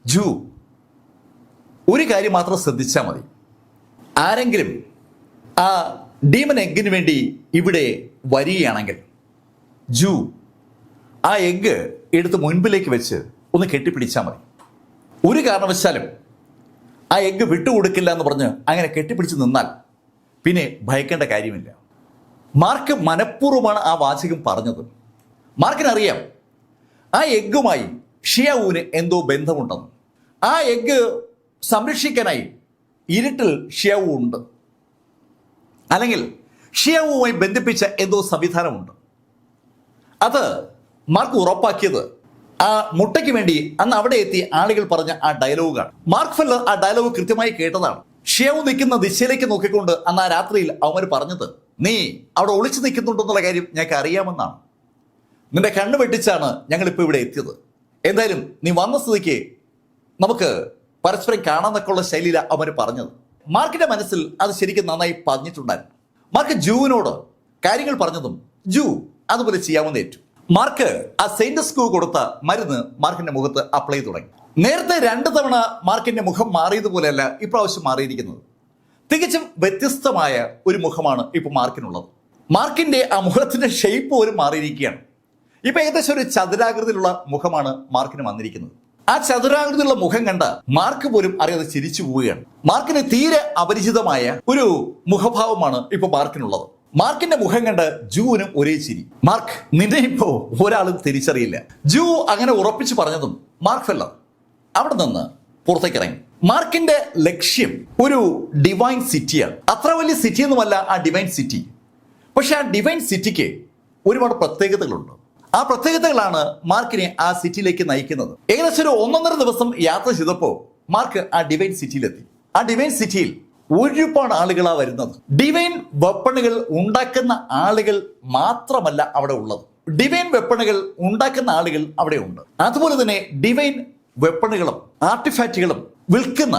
ജൂ, ഒരു കാര്യം മാത്രം ശ്രദ്ധിച്ചാൽ മതി. ആരെങ്കിലും ആ ഡീമൻ എഗ്ഗിന് വേണ്ടി ഇവിടെ വരികയാണെങ്കിൽ ജൂ ആ എഗ്ഗ് എടുത്ത് മുൻപിലേക്ക് വെച്ച് ഒന്ന് കെട്ടിപ്പിടിച്ചാൽ മതി. ഒരു കാരണവശാലും ആ എഗ്ഗ് വിട്ടുകൊടുക്കില്ല എന്ന് പറഞ്ഞ് അങ്ങനെ കെട്ടിപ്പിടിച്ച് നിന്നാൽ പിന്നെ ഭയക്കേണ്ട കാര്യമില്ല. മാർക്ക് മനഃപൂർവ്വമാണ് ആ വാചകം പറഞ്ഞത്. മാർക്കിനറിയാം ആ എഗ്ഗുമായി ഷിയാവുവിന് എന്തോ ബന്ധമുണ്ടെന്ന്. ആ എഗ്ഗ് സംരക്ഷിക്കാനായി ഇരുട്ടിൽ ഷിയാവു ഉണ്ട്, അല്ലെങ്കിൽ ഷിയാവുമായി ബന്ധിപ്പിച്ച എന്തോ സംവിധാനമുണ്ട്. അത് മാർക്ക് ഉറപ്പാക്കിയത് ആ മുട്ടയ്ക്ക് വേണ്ടി അന്ന് അവിടെ എത്തി ആളുകൾ പറഞ്ഞ ആ ഡയലോഗാണ്. മാർക്ക് ഫെല്ലർ ആ ഡയലോഗ് കൃത്യമായി കേട്ടതാണ്. ഷിയാവു നിൽക്കുന്ന ദിശയിലേക്ക് നോക്കിക്കൊണ്ട് അന്ന് ആ രാത്രിയിൽ അവന്മാർ പറഞ്ഞത്, നീ അവിടെ ഒളിച്ചു നിൽക്കുന്നുണ്ടെന്നുള്ള കാര്യം ഞങ്ങൾക്ക് അറിയാമെന്നാണ്. നിന്റെ കണ്ണ് വെട്ടിച്ചാണ് ഞങ്ങളിപ്പോൾ ഇവിടെ എത്തിയത്. എന്തായാലും നീ വന്ന സ്ഥിതിക്ക് നമുക്ക് പരസ്പരം കാണാന്നൊക്കെ ഉള്ള ശൈലിയിലാണ് അവന്മാർ പറഞ്ഞത്. മാർക്കിന്റെ മനസ്സിൽ അത് ശരിക്കും നന്നായി പതിഞ്ഞിട്ടുണ്ടായിരുന്നു. മാർക്ക് ജൂവിനോട് കാര്യങ്ങൾ പറഞ്ഞതും ജൂ അതുപോലെ ചെയ്യാമെന്ന് ഏറ്റു. മാർക്ക് ആ സെയിന്റ് സ്ക്യൂ കൊടുത്ത മരുന്ന് മാർക്കിന്റെ മുഖത്ത് അപ്ലൈ ചെയ്ത് തുടങ്ങി. നേരത്തെ 2 തവണ മാർക്കിന്റെ മുഖം മാറിയതുപോലെയല്ല ഇപ്രാവശ്യം മാറിയിരിക്കുന്നത്. തികച്ചും വ്യത്യസ്തമായ ഒരു മുഖമാണ് ഇപ്പൊ മാർക്കിനുള്ളത്. മാർക്കിന്റെ ആ മുഖത്തിന്റെ ഷേപ്പ് പോലും മാറിയിരിക്കുകയാണ്. ഇപ്പൊ ഏകദേശം ഒരു ചതുരാകൃതിയിലുള്ള മുഖമാണ് മാർക്കിന് വന്നിരിക്കുന്നത്. ആ ചതുരാകൃതിയിലുള്ള മുഖം കണ്ട മാർക്ക് പോലും അറിയാതെ ചിരിച്ചു പോവുകയാണ്. മാർക്കിന് തീരെ അപരിചിതമായ ഒരു മുഖഭാവമാണ് ഇപ്പൊ മാർക്കിനുള്ളത്. മാർക്കിന്റെ മുഖം കണ്ട് ജൂവിനും ഒരേ ചിരി. മാർക്ക്, നിന്നെ ഇപ്പോ ഒരാളും തിരിച്ചറിയില്ല. ജൂ അങ്ങനെ ഉറപ്പിച്ചു പറഞ്ഞതും മാർക്ക് ഫെല്ലർ അവിടെ നിന്ന് പുറത്തേക്ക് ഇറങ്ങി. മാർക്കിന്റെ ലക്ഷ്യം ഒരു ഡിവൈൻ സിറ്റിയാണ്. അത്ര വലിയ സിറ്റിയൊന്നുമല്ല ആ ഡിവൈൻ സിറ്റി. പക്ഷെ ആ ഡിവൈൻ സിറ്റിക്ക് ഒരുപാട് പ്രത്യേകതകളുണ്ട്. ആ പ്രത്യേകതകളാണ് മാർക്കിനെ ആ സിറ്റിയിലേക്ക് നയിക്കുന്നത്. ഏകദേശം ഒരു 1.5 ദിവസം യാത്ര ചെയ്തപ്പോൾ മാർക്ക് ആ ഡിവൈൻ സിറ്റിയിലെത്തി. ആ ഡിവൈൻ സിറ്റിയിൽ ഒരുപാട് ആളുകളാണ് വരുന്നത്. ഡിവൈൻ വെപ്പണുകൾ ഉണ്ടാക്കുന്ന ആളുകൾ മാത്രമല്ല അവിടെ ഉള്ളത്. ഡിവൈൻ വെപ്പണുകൾ ഉണ്ടാക്കുന്ന ആളുകൾ അവിടെയുണ്ട്. അതുപോലെ തന്നെ ഡിവൈൻ വെപ്പണുകളും ആർട്ടിഫാക്റ്റുകളും വിൽക്കുന്ന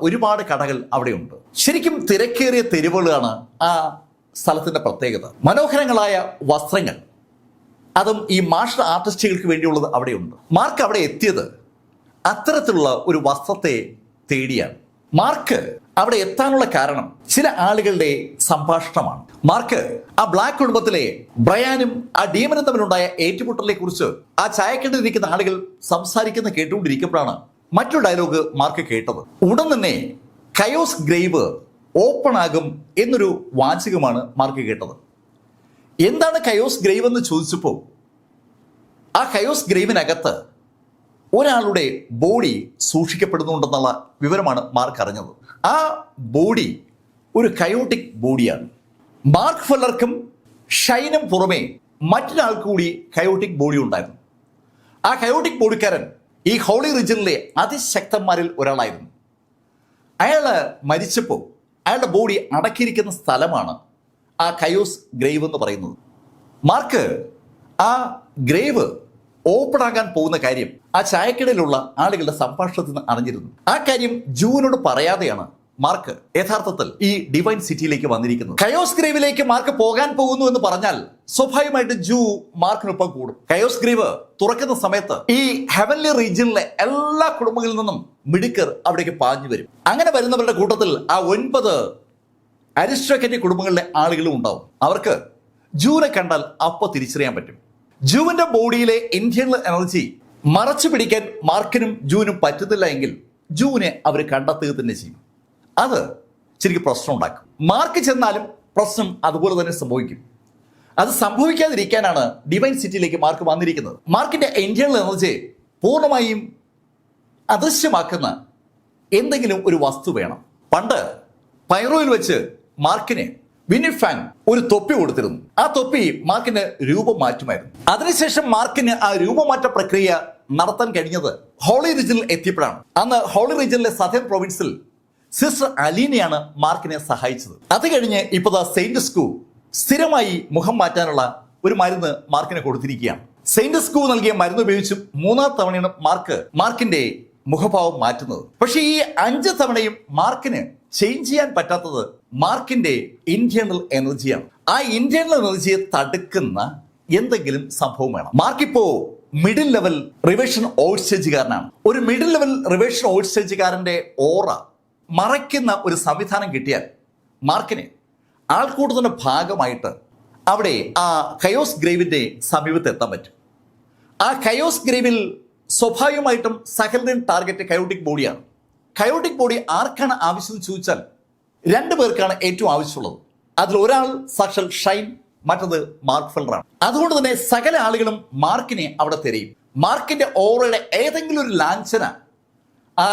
ഒരുപാട് കടകൾ അവിടെയുണ്ട്. ശരിക്കും തിരക്കേറിയ തെരുവുകളാണ് ആ സ്ഥലത്തിന്റെ പ്രത്യേകത. മനോഹരങ്ങളായ വസ്ത്രങ്ങൾ, അതും ഈ മാർഷൽ ആർട്ടിസ്റ്റുകൾക്ക് വേണ്ടിയുള്ളത് അവിടെയുണ്ട്. മാർക്ക് അവിടെ എത്തിയത് അത്തരത്തിലുള്ള ഒരു വസ്ത്രത്തെ തേടിയാണ്. മാർക്ക് അവിടെ എത്താനുള്ള കാരണം ചില ആളുകളുടെ സംഭാഷണമാണ്. മാർക്ക് ആ ബ്ലാക്ക് കുടുംബത്തിലെ ബ്രയാനും ആ ഡീമനും തമ്മിലുണ്ടായ ഏറ്റുമുട്ടലിനെ കുറിച്ച് ആ ചായക്കണ്ടിരിക്കുന്ന ആളുകൾ സംസാരിക്കുന്ന കേട്ടുകൊണ്ടിരിക്കുമ്പോഴാണ് മറ്റൊരു ഡയലോഗ് മാർക്ക് കേട്ടത്. ഉടൻ തന്നെ കയോസ് ഗ്രേവ് ഓപ്പൺ ആകും എന്നൊരു വാചകമാണ് മാർക്ക് കേട്ടത്. എന്താണ് കയോസ് ഗ്രേവ് എന്ന് ചോദിച്ചപ്പോൾ ആ കയോസ് ഗ്രേവിനകത്ത് ഒരാളുടെ ബോഡി സൂക്ഷിക്കപ്പെടുന്നുണ്ടെന്നുള്ള വിവരമാണ് മാർക്ക് അറിഞ്ഞത്. ആ ബോഡി ഒരു കയോട്ടിക് ബോഡിയാണ്. മാർക്ക് ഫെല്ലർക്കും ഷൈനും പുറമെ മറ്റൊരാൾക്ക് കൂടി കയോട്ടിക് ബോഡി ഉണ്ടായിരുന്നു. ആ കയോട്ടിക് ബോഡിക്കാരൻ ഈ ഹോളി റീജിയനിലെ അതിശക്തന്മാരിൽ ഒരാളായിരുന്നു. അയാൾ മരിച്ചപ്പോൾ അയാളുടെ ബോഡി അടക്കിയിരിക്കുന്ന സ്ഥലമാണ് ആ കയോസ് ഗ്രേവ് എന്ന് പറയുന്നത്. മാർക്ക് ആ ഗ്രേവ് ഓപ്പൺ ആകാൻ പോകുന്ന കാര്യം ആ ചായക്കടയിലുള്ള ആളുകളുടെ സംഭാഷണത്തിൽ നിന്ന് അറിഞ്ഞിരുന്നു. ആ കാര്യം ജൂവിനോട് പറയാതെയാണ് മാർക്ക് യഥാർത്ഥത്തിൽ ഈ ഡിവൈൻ സിറ്റിയിലേക്ക് വന്നിരിക്കുന്നത്. കയോസ് ഗ്രേവിലേക്ക് മാർക്ക് പോകാൻ പോകുന്നു എന്ന് പറഞ്ഞാൽ സ്വാഭാവികമായിട്ട് ജൂ മാർക്കിനൊപ്പം കൂടും. കയോസ് ഗ്രേവ് തുറക്കുന്ന സമയത്ത് ഈ ഹെവൻലി റീജിയനിലെ എല്ലാ കുടുംബങ്ങളിൽ നിന്നും മിടുക്കർ അവിടേക്ക് പാഞ്ഞു വരും. അങ്ങനെ വരുന്നവരുടെ കൂട്ടത്തിൽ ആ 9 അരിസ്റ്റോക്രാറ്റിക് കുടുംബങ്ങളിലെ ആളുകളും ഉണ്ടാവും. അവർക്ക് ജൂനെ കണ്ടാൽ അപ്പോൾ തിരിച്ചറിയാൻ പറ്റും. ജൂവിന്റെ ബോഡിയിലെ ഇന്റേണൽ എനർജി മറച്ചു പിടിക്കാൻ മാർക്കിനും ജൂവിനും പറ്റുന്നില്ല എങ്കിൽ ജൂവിനെ അവർ കണ്ടെത്തുക തന്നെ ചെയ്യും. അത് ശരിക്കും പ്രശ്നം ഉണ്ടാക്കും. മാർക്ക് ചെന്നാലും പ്രശ്നം അതുപോലെ തന്നെ സംഭവിക്കും. അത് സംഭവിക്കാതിരിക്കാനാണ് ഡിവൈൻ സിറ്റിയിലേക്ക് മാർക്ക് വന്നിരിക്കുന്നത്. മാർക്കിന്റെ ഇന്റേണൽ എനർജി പൂർണ്ണമായും അദൃശ്യമാക്കുന്ന എന്തെങ്കിലും ഒരു വസ്തു വേണം. പണ്ട് പൈറോയിൽ വെച്ച് മാർക്കിന് വിനിഫാൻ ഒരു തൊപ്പി കൊടുത്തിരുന്നു. ആ തൊപ്പി മാർക്കിന് രൂപം മാറ്റുമായിരുന്നു. അതിനുശേഷം മാർക്കിന് ആ രൂപമാറ്റ പ്രക്രിയ നടത്താൻ കഴിഞ്ഞത് ഹോളി റീജിയനിൽ എത്തിയപ്പോഴാണ്. അന്ന് ഹോളി റീജിയനിലെ സദേൺ പ്രൊവിൻസിൽ സിസ്റ്റർ അലീനയാണ് മാർക്കിനെ സഹായിച്ചത്. അത് കഴിഞ്ഞ് ഇപ്പോൾ സെയിന്റ് സ്കൂ സ്ഥിരമായി മുഖം മാറ്റാനുള്ള ഒരു മരുന്ന് മാർക്കിന് കൊടുത്തിരിക്കുകയാണ്. സെയിന്റ് സ്കൂ നൽകിയ മരുന്ന് ഉപയോഗിച്ച് 3-ാം തവണയാണ് മാർക്കിന്റെ മുഖഭാവം മാറ്റുന്നത്. പക്ഷേ ഈ 5 തവണയും മാർക്കിന് ചേഞ്ച് ചെയ്യാൻ പറ്റാത്തത് മാർക്കിന്റെ ഇന്റേണൽ എനർജിയാണ്. ആ ഇന്റേണൽ എനർജിയെ തടുക്കുന്ന എന്തെങ്കിലും സംഭവം വേണം. മാർക്കിപ്പോ മിഡിൽ ലെവൽ റിവേഷൻ ഓൾഡ് സ്റ്റേജുകാരനാണ്. ഒരു മിഡിൽ ലെവൽ റിവേഷൻ ഓൾഡ് സ്റ്റേജുകാരന്റെ ഓറ മറയ്ക്കുന്ന ഒരു സംവിധാനം കിട്ടിയാൽ മാർക്കിന് ആൾക്കൂട്ടത്തിന്റെ ഭാഗമായിട്ട് അവിടെ ആ കയോസ് ഗ്രേവിന്റെ സമീപത്ത് എത്താൻ പറ്റും. ആ കയോസ് ഗ്രേവിൽ സ്വാഭാവികമായിട്ടും സഹലിൻ ടാർഗറ്റ് കയോട്ടിക് ബോഡിയാണ്. കയോട്ടിക് ബോഡി ആർക്കാണ് ആവശ്യം എന്ന് ചോദിച്ചാൽ 2 പേർക്കാണ് ഏറ്റവും ആവശ്യമുള്ളത്. അതിൽ ഒരാൾ സാക്ഷാൽ ഷൈൻ, മറ്റത് മാർക്ക് ഫെല്ലറാണ്. അതുകൊണ്ട് തന്നെ സകല ആളുകളും മാർക്കിനെ അവിടെ തിരയും. മാർക്കിന്റെ ഓറയുടെ ഏതെങ്കിലും ഒരു ലാഞ്ചന ആ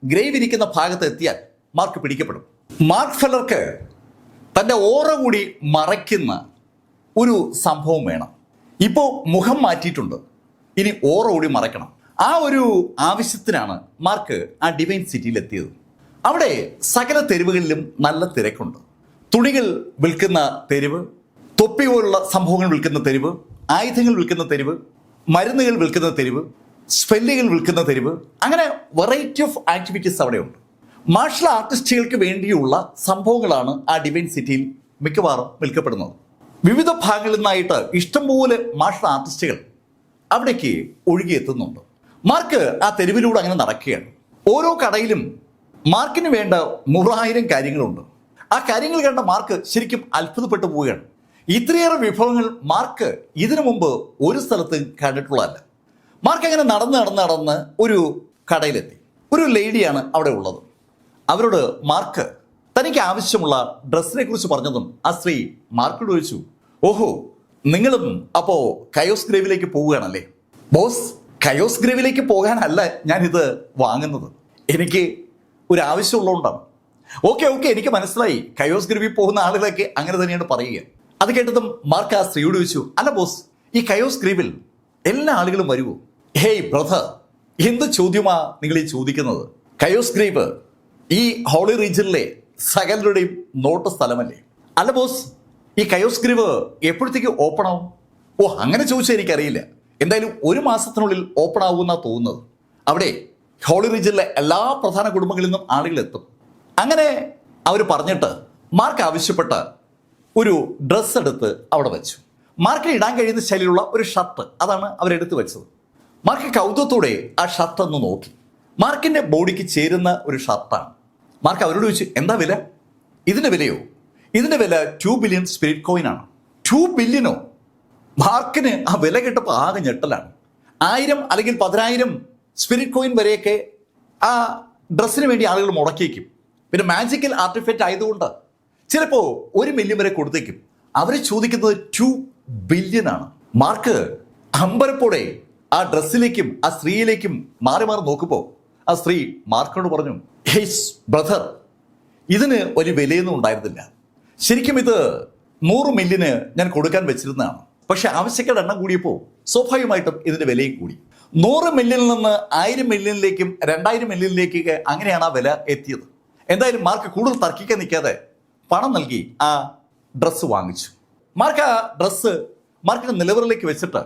ഗ്രേവ് ഇരിക്കുന്ന ഭാഗത്ത് എത്തിയാൽ മാർക്ക് പിടിക്കപ്പെടും. മാർക്ക് ഫെല്ലർക്ക് തന്റെ ഓറ കൂടി മറയ്ക്കുന്ന ഒരു സംഭവം വേണം. ഇപ്പോൾ മുഖം മാറ്റിയിട്ടുണ്ട്, ഇനി ഓറ കൂടി മറയ്ക്കണം. ആ ഒരു ആവശ്യത്തിനാണ് മാർക്ക് ആ ഡിവൈൻ സിറ്റിയിൽ എത്തിയത്. അവിടെ സകല തെരുവുകളിലും നല്ല തിരക്കുണ്ട്. തുണികൾ വിൽക്കുന്ന തെരുവ്, തൊപ്പി പോലുള്ള സംഭവങ്ങൾ വിൽക്കുന്ന തെരുവ്, ആയുധങ്ങൾ വിൽക്കുന്ന തെരുവ്, മരുന്നുകൾ വിൽക്കുന്ന തെരുവ്, സ്പെല്ലുകൾ വിൽക്കുന്ന തെരുവ്, അങ്ങനെ വെറൈറ്റി ഓഫ് ആക്ടിവിറ്റീസ് അവിടെയുണ്ട്. മാർഷൽ ആർട്ടിസ്റ്റുകൾക്ക് വേണ്ടിയുള്ള സംഭവങ്ങളാണ് ആ ഡിവൈൻ സിറ്റിയിൽ മിക്കവാറും വിൽക്കപ്പെടുന്നത്. വിവിധ ഭാഗങ്ങളിൽ നിന്നായിട്ട് ഇഷ്ടംപോലെ മാർഷൽ ആർട്ടിസ്റ്റുകൾ അവിടേക്ക് ഒഴുകിയെത്തുന്നുണ്ട്. മാർക്ക് ആ തെരുവിലൂടെ അങ്ങനെ നടക്കുകയാണ്. ഓരോ കടയിലും മാർക്കിന് വേണ്ട 100,000 കാര്യങ്ങളുണ്ട്. ആ കാര്യങ്ങൾ കണ്ട മാർക്ക് ശരിക്കും അത്ഭുതപ്പെട്ടു പോവുകയാണ്. ഇത്രയേറെ വിഭവങ്ങൾ മാർക്ക് ഇതിനു മുമ്പ് ഒരു സ്ഥലത്ത് കണ്ടിട്ടുള്ളതല്ല. മാർക്ക് അങ്ങനെ നടന്ന് ഒരു കടയിലെത്തി. ഒരു ലേഡിയാണ് അവിടെ ഉള്ളത്. അവരോട് മാർക്ക് തനിക്ക് ആവശ്യമുള്ള ഡ്രസ്സിനെ കുറിച്ച് പറഞ്ഞതും ആ സ്ത്രീ മാർക്കിനോട് ചോദിച്ചു, ഓഹോ, നിങ്ങളും അപ്പോ കയോസ് ഗ്രേവിലേക്ക് പോവുകയാണല്ലേ? ബോസ്, കയോസ് ഗ്രേവിലേക്ക് പോകാനല്ല ഞാനിത് വാങ്ങുന്നത്, എനിക്ക് ഒരു ആവശ്യമുള്ളതുകൊണ്ടാണ്. ഓക്കെ, എനിക്ക് മനസ്സിലായി, കയോസ് ഗ്രേവിൽ പോകുന്ന ആളുകളൊക്കെ അങ്ങനെ തന്നെയാണ് പറയുക. അത് കേട്ടതും മാർക്ക് ആ സ്ത്രീയോട് ചോദിച്ചു, അല്ല ബോസ്, ഈ കയോസ് ഗ്രേവിൽ എല്ലാ ആളുകളും വരുമോ? ഹേയ് ബ്രദർ, എന്ത് ചോദ്യമാ നിങ്ങൾ ഈ ചോദിക്കുന്നത്? കയോസ് ഗ്രേവ് ഈ ഹോളി റീജിയനിലെ സകലരുടെയും നോട്ട് സ്ഥലമല്ലേ? അല്ല ബോസ്, ഈ കയോസ് ഗ്രീവ് എപ്പോഴത്തേക്ക് ഓപ്പൺ ആവും? ഓ, അങ്ങനെ ചോദിച്ചാൽ എനിക്കറിയില്ല. എന്തായാലും 1 മാസത്തിനുള്ളിൽ ഓപ്പൺ ആവുമെന്നാണ് തോന്നുന്നത്. അവിടെ ഹോളി റീജിയനിലെ എല്ലാ പ്രധാന കുടുംബങ്ങളിൽ നിന്നും ആളുകൾ എത്തും. അങ്ങനെ അവർ പറഞ്ഞിട്ട് മാർക്ക് ആവശ്യപ്പെട്ട ഒരു ഡ്രസ്സ് എടുത്ത് അവിടെ വെച്ചു. മാർക്കിന് ഇടാൻ കഴിയുന്ന ശൈലിയിലുള്ള ഒരു ഷർട്ട്, അതാണ് അവരെടുത്ത് വെച്ചത്. മാർക്ക് കൗതുകത്തോടെ ആ ഷർട്ട് ഒന്ന് നോക്കി. മാർക്കിന്റെ ബോഡിക്ക് ചേരുന്ന ഒരു ഷർട്ടാണ്. മാർക്ക് അവരോട് ചോദിച്ചു, എന്താ വില? ഇതിന്റെ വിലയോ? ഇതിന്റെ വില 2 ബില്യൺ സ്പിരിറ്റ് കോയിൻ ആണ്. 2 ബില്യനോ? മാർക്കിന് ആ വില കേട്ടപ്പോൾ ആകെ ഞെട്ടലാണ്. 1000 അല്ലെങ്കിൽ 10,000 സ്പിരിറ്റ് കോയിൻ വരെയൊക്കെ ആ ഡ്രസ്സിന് വേണ്ടി ആളുകൾ മുടക്കിയേക്കും. പിന്നെ മാജിക്കൽ ആർട്ടിഫാക്റ്റ് ആയതുകൊണ്ട് ചിലപ്പോൾ 1 മില്യൺ വരെ കൊടുത്തേക്കും. അവർ ചോദിക്കുന്നത് 2 ബില്യൺ ആണ്. മാർക്ക് അമ്പരപ്പോടെ ആ ഡ്രസ്സിലേക്കും ആ സ്ത്രീയിലേക്കും മാറി മാറി നോക്കുമ്പോൾ ആ സ്ത്രീ മാർക്കിനോട് പറഞ്ഞു, ഹേയ് ബ്രദർ, ഇതിന് ഒരു വിലയൊന്നും ഉണ്ടായിരുന്നില്ല. ശരിക്കും ഇത് 100 മില്യന് ഞാൻ കൊടുക്കാൻ വെച്ചിരുന്നതാണ്. പക്ഷെ ആവശ്യക്കാരുടെ എണ്ണം കൂടിയപ്പോൾ സ്വാഭാവികമായിട്ടും ഇതിന്റെ വിലയും കൂടി. 100 മില്യണിൽ നിന്ന് 1000 മില്യണിലേക്കും 2000 മില്യണിലേക്കൊക്കെ അങ്ങനെയാണ് ആ വില എത്തിയത്. എന്തായാലും മാർക്ക് കൂടുതൽ തർക്കിക്കാൻ നിൽക്കാതെ പണം നൽകി ആ ഡ്രസ്സ് വാങ്ങിച്ചു. മാർക്ക് ആ ഡ്രസ്സ് മാർക്കിന്റെ നിലവറിലേക്ക് വെച്ചിട്ട്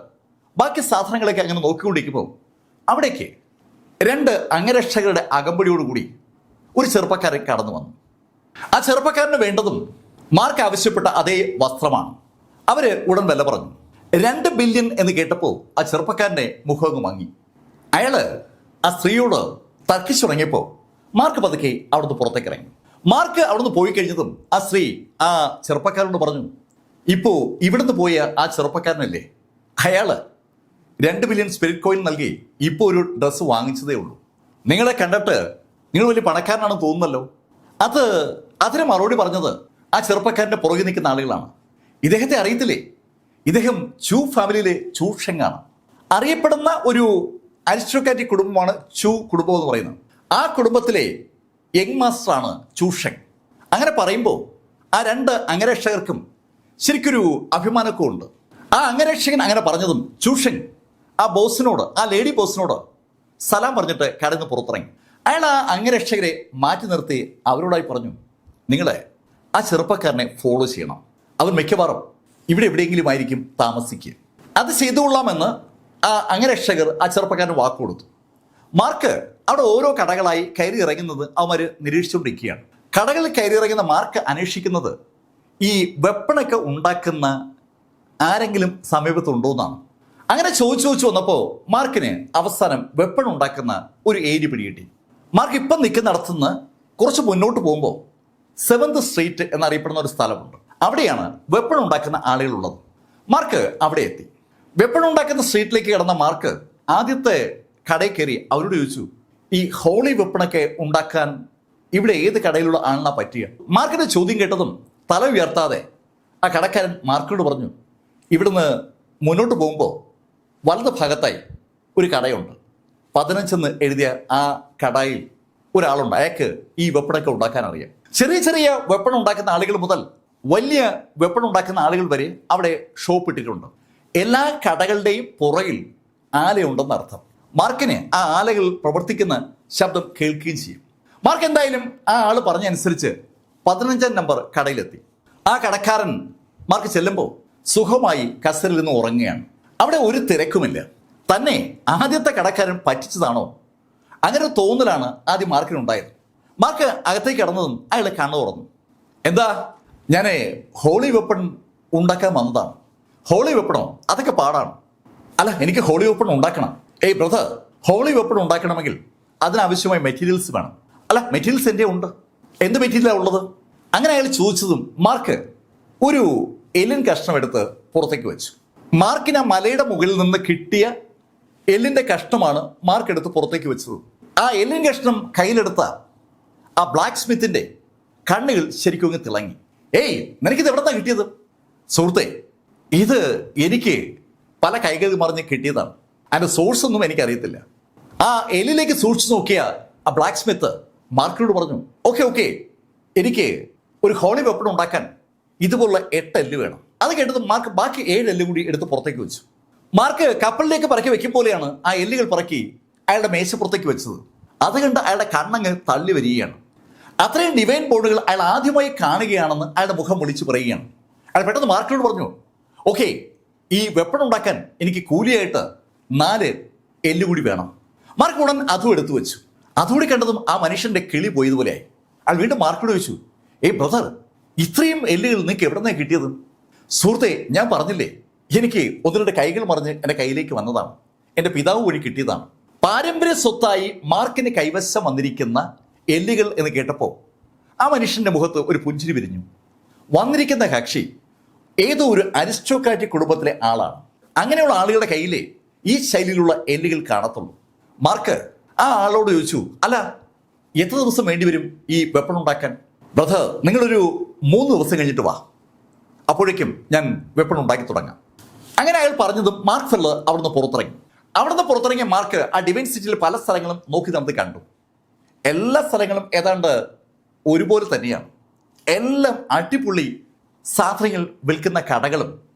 ബാക്കി സാധനങ്ങളൊക്കെ അങ്ങനെ നോക്കിക്കൊണ്ടിരിക്കുമ്പോൾ അവിടേക്ക് 2 അംഗരക്ഷകരുടെ അകമ്പടിയോടുകൂടി ഒരു ചെറുപ്പക്കാരൻ കടന്നു വന്നു. ആ ചെറുപ്പക്കാരന് വേണ്ടതും മാർക്ക് ആവശ്യപ്പെട്ട അതേ വസ്ത്രമാണ്. അവര് ഉടൻ വില പറഞ്ഞു. 2 ബില്യൺ എന്ന് കേട്ടപ്പോൾ ആ ചെറുപ്പക്കാരന്റെ മുഖം മങ്ങി. അയാള് ആ സ്ത്രീയോട് തർക്കിച്ചുറങ്ങിയപ്പോൾ മാർക്ക് പതുക്കെ അവിടുന്ന് പുറത്തേക്ക് ഇറങ്ങി. മാർക്ക് അവിടുന്ന് പോയി കഴിഞ്ഞതും ആ സ്ത്രീ ആ ചെറുപ്പക്കാരനോട് പറഞ്ഞു, ഇപ്പോ ഇവിടുന്ന് പോയ ആ ചെറുപ്പക്കാരനല്ലേ, അയാള് 2 ബില്യൺ സ്പിരിറ്റ് കോയിൻ നൽകി ഇപ്പോൾ ഒരു ഡ്രസ്സ് വാങ്ങിച്ചതേ ഉള്ളൂ. നിങ്ങളെ കണ്ടിട്ട് നിങ്ങൾ വലിയ പണക്കാരനാണെന്ന് തോന്നുന്നല്ലോ. അതിന് മറുപടി പറഞ്ഞത് ആ ചെറുപ്പക്കാരന്റെ പുറകെ നിൽക്കുന്ന ആളുകളാണ്. ഇദ്ദേഹത്തെ അറിയത്തില്ലേ? ഇദ്ദേഹം ചൂ ഫാമിലിയിലെ ചൂ ഷെങ്ങാണ്. അറിയപ്പെടുന്ന ഒരു അരിസ്റ്റോക്രാറ്റിക് കുടുംബമാണ് ചൂ കുടുംബം എന്ന് പറയുന്നത്. ആ കുടുംബത്തിലെ യങ് മാസ്റ്ററാണ് ചൂ ഷെങ്. അങ്ങനെ പറയുമ്പോൾ ആ 2 അംഗരക്ഷകർക്കും ശരിക്കൊരു അഭിമാനമൊക്കെ ഉണ്ട്. ആ അംഗരക്ഷകൻ അങ്ങനെ പറഞ്ഞതും ചൂ ഷെങ് ആ ബോസിനോട്, ആ ലേഡി ബോസിനോട് സലാം പറഞ്ഞിട്ട് കടയിൽ നിന്ന് പുറത്തിറങ്ങി. അയാൾ ആ അംഗരക്ഷകരെ മാറ്റി നിർത്തി അവരോടായി പറഞ്ഞു, നിങ്ങളെ ആ ചെറുപ്പക്കാരനെ ഫോളോ ചെയ്യണം. അവൻ മിക്കവാറും ഇവിടെ എവിടെയെങ്കിലും ആയിരിക്കും താമസിക്കുക. അത് ചെയ്തുകൊള്ളാമെന്ന് ആ അംഗരക്ഷകർ ആ ചെറുപ്പക്കാരന് വാക്ക് കൊടുത്തു. മാർക്ക് അവിടെ ഓരോ കടകളായി കയറി ഇറങ്ങുന്നത് അവന്മാർ നിരീക്ഷിച്ചുകൊണ്ടിരിക്കുകയാണ്. കടകളിൽ കയറി ഇറങ്ങുന്ന മാർക്ക് അന്വേഷിക്കുന്നത് ഈ വെപ്പണൊക്കെ ഉണ്ടാക്കുന്ന ആരെങ്കിലും സമീപത്തുണ്ടോ എന്നാണ്. അങ്ങനെ ചോദിച്ചു വന്നപ്പോൾ മാർക്കിന് അവസാനം വെപ്പൺ ഉണ്ടാക്കുന്ന ഒരു ഏരിയ പിടികിട്ടി. മാർക്ക് ഇപ്പം നിൽക്കുന്നിടത്തുനിന്ന് കുറച്ച് മുന്നോട്ട് പോകുമ്പോൾ 7th സ്ട്രീറ്റ് എന്നറിയപ്പെടുന്ന ഒരു സ്ഥലമുണ്ട്. അവിടെയാണ് വെപ്പൺ ഉണ്ടാക്കുന്ന ആളുകളുള്ളത്. മാർക്ക് അവിടെ എത്തി. വെപ്പൺ ഉണ്ടാക്കുന്ന സ്ട്രീറ്റിലേക്ക് കിടന്ന മാർക്ക് ആദ്യത്തെ കടയിൽ കയറി അവരോട് ചോദിച്ചു, ഈ ഹോളി വെപ്പണൊക്കെ ഉണ്ടാക്കാൻ ഇവിടെ ഏത് കടയിലുള്ള ആളിനാ പറ്റിയ? മാർക്കിന്റെ ചോദ്യം കേട്ടതും തല ഉയർത്താതെ ആ കടക്കാരൻ മാർക്കിനോട് പറഞ്ഞു, ഇവിടുന്ന് മുന്നോട്ട് പോകുമ്പോൾ വലത് ഭാഗത്തായി ഒരു കടയുണ്ട്. 15 എന്ന് എഴുതിയ ആ കടയിൽ ഒരാളുണ്ട്. അയാൾക്ക് ഈ വെപ്പണൊക്കെ ഉണ്ടാക്കാൻ അറിയാം. ചെറിയ ചെറിയ വെപ്പൺ ഉണ്ടാക്കുന്ന ആളുകൾ മുതൽ വലിയ വെപ്പൺ ഉണ്ടാക്കുന്ന ആളുകൾ വരെ അവിടെ ഷോപ്പ് ഇട്ടിട്ടുണ്ട്. എല്ലാ കടകളുടെയും പുറകിൽ ആലയുണ്ടെന്ന് അർത്ഥം. മാർക്കിന് ആ ആലകൾ പ്രവർത്തിക്കുന്ന ശബ്ദം കേൾക്കുകയും ചെയ്യും. മാർക്ക് എന്തായാലും ആ ആള് പറഞ്ഞനുസരിച്ച് 15ാം നമ്പർ കടയിലെത്തി. ആ കടക്കാരൻ മാർക്ക് ചെല്ലുമ്പോൾ സുഖമായി കസരിൽ നിന്ന് ഉറങ്ങുകയാണ്. അവിടെ ഒരു തിരക്കുമില്ല. തന്നെ ആദ്യത്തെ കടക്കാരൻ പറ്റിച്ചതാണോ അങ്ങനെ ഒരു തോന്നലാണ് ആദ്യം മാർക്കിനുണ്ടായത്. മാർക്ക് അകത്തേക്ക് കടന്നതും അയാൾ കണ്ണു തുറന്നു. എന്താ? ഞാൻ ഹോളി വെപ്പൺ ഉണ്ടാക്കാൻ വന്നതാണ്. ഹോളി വെപ്പണോ? അതൊക്കെ പാടാണ്. അല്ല, എനിക്ക് ഹോളി വെപ്പൺ ഉണ്ടാക്കണം. ഏയ് ബ്രദർ, ഹോളി വെപ്പൺ ഉണ്ടാക്കണമെങ്കിൽ അതിനാവശ്യമായ മെറ്റീരിയൽസ് വേണം. അല്ല, മെറ്റീരിയൽസ് എൻ്റെ ഉണ്ട്. എന്ത് മെറ്റീരിയലാണ് ഉള്ളത്? അങ്ങനെ അയാൾ ചോദിച്ചതും മാർക്ക് ഒരു എല്ലിൻ കഷ്ണം എടുത്ത് പുറത്തേക്ക് വെച്ചു. മാർക്കിന് ആ മലയുടെ മുകളിൽ നിന്ന് കിട്ടിയ എല്ലിൻ്റെ കഷ്ണമാണ് മാർക്ക് എടുത്ത് പുറത്തേക്ക് വെച്ചത്. ആ എല്ലിൻ കഷ്ണം കയ്യിലെടുത്ത ആ ബ്ലാക്ക് സ്മിത്തിന്റെ കണ്ണുകൾ ശരിക്കും അങ്ങ് തിളങ്ങി. ഏയ്, നിനക്കിത് എവിടെന്നാ കിട്ടിയത്? സുഹൃത്തെ, ഇത് എനിക്ക് പല കൈകൾ മറിഞ്ഞ് കിട്ടിയതാണ്. അതിൻ്റെ സോഴ്സ് ഒന്നും എനിക്കറിയത്തില്ല. ആ എല്ലിലേക്ക് സൂക്ഷിച്ചു നോക്കിയ ആ ബ്ലാക്ക് സ്മിത്ത് മാർക്കിനോട് പറഞ്ഞു, ഓക്കെ, എനിക്ക് ഒരു ഹോളി വെപ്പൺ ഉണ്ടാക്കാൻ ഇതുപോലുള്ള 8 എല്ല് വേണം. അത് കേട്ടത് മാർക്ക് ബാക്കി 7 എല്ല് കൂടി എടുത്ത് പുറത്തേക്ക് വെച്ചു. മാർക്ക് കപ്പലിലേക്ക് പറക്കി വെക്കും പോലെയാണ് ആ എല്ലുകൾ പറക്കി അയാളുടെ മേശപ്പുറത്തേക്ക് വെച്ചത്. അത് കണ്ട് അയാളുടെ കണ്ണങ്ങ് തള്ളി വരികയാണ്. അത്രയും ഡിവൈൻ ബോർഡുകൾ അയാൾ ആദ്യമായി കാണുകയാണെന്ന് അയാളുടെ മുഖം വിളിച്ചു പറയുകയാണ്. അയാൾ പെട്ടെന്ന് മാർക്കിനോട് പറഞ്ഞു, ഓക്കെ, ഈ വെപ്പൺ ഉണ്ടാക്കാൻ എനിക്ക് കൂലിയായിട്ട് 4 എല്ല് കൂടി വേണം. മാർക്ക് ഉടൻ അതും എടുത്തു വെച്ചു. അതുകൂടി കണ്ടതും ആ മനുഷ്യന്റെ കിളി പോയതുപോലെയായി. അയാൾ വീണ്ടും മാർക്കിനോട് ചോദിച്ചു, ബ്രദർ, ഇത്രയും എല്ലുകൾ നിങ്ങൾക്ക് എവിടെ നിന്നാണ് കിട്ടിയത്? സുഹൃത്തെ, ഞാൻ പറഞ്ഞില്ലേ, എനിക്ക് 1-2 കൈകൾ മറിഞ്ഞ് എൻ്റെ കയ്യിലേക്ക് വന്നതാണ്. എൻ്റെ പിതാവ് വഴി കിട്ടിയതാണ്. പാരമ്പര്യ സ്വത്തായി മാർക്കിന് കൈവശം വന്നിരിക്കുന്ന എല്ലുകൾ എന്ന് കേട്ടപ്പോൾ ആ മനുഷ്യന്റെ മുഖത്ത് ഒരു പുഞ്ചിരി വിരിഞ്ഞു. വന്നിരിക്കുന്ന കക്ഷി ഏതോ ഒരു അരിസ്റ്റോക്രാറ്റിക് കുടുംബത്തിലെ ആളാണ്. അങ്ങനെയുള്ള ആളുകളുടെ കയ്യിലെ ഈ ശൈലിയിലുള്ള എല്ലുകൾ കാണത്തുള്ളൂ. മാർക്ക് ആ ആളോട് ചോദിച്ചു, അല്ല, എത്ര ദിവസം വേണ്ടിവരും ഈ വെപ്പൺ ഉണ്ടാക്കാൻ? ബ്രദർ, നിങ്ങളൊരു 3 ദിവസം കഴിഞ്ഞിട്ട് വാ, അപ്പോഴേക്കും ഞാൻ വെപ്പൺ ഉണ്ടാക്കി തുടങ്ങാം. അങ്ങനെ അയാൾ പറഞ്ഞതും മാർക്ക് ഫെല്ലർ അവിടുന്ന് പുറത്തിറങ്ങിയ മാർക്ക് ആ ഡിവൈൻ സിറ്റിയിൽ പല സ്ഥലങ്ങളും നോക്കി നടത്തി കണ്ടു. എല്ലാ സ്ഥലങ്ങളും ഏതാണ്ട് ഒരുപോലെ തന്നെയാണ്. എല്ലാം അടിപൊളി സാധനങ്ങൾ വിൽക്കുന്ന കടകളും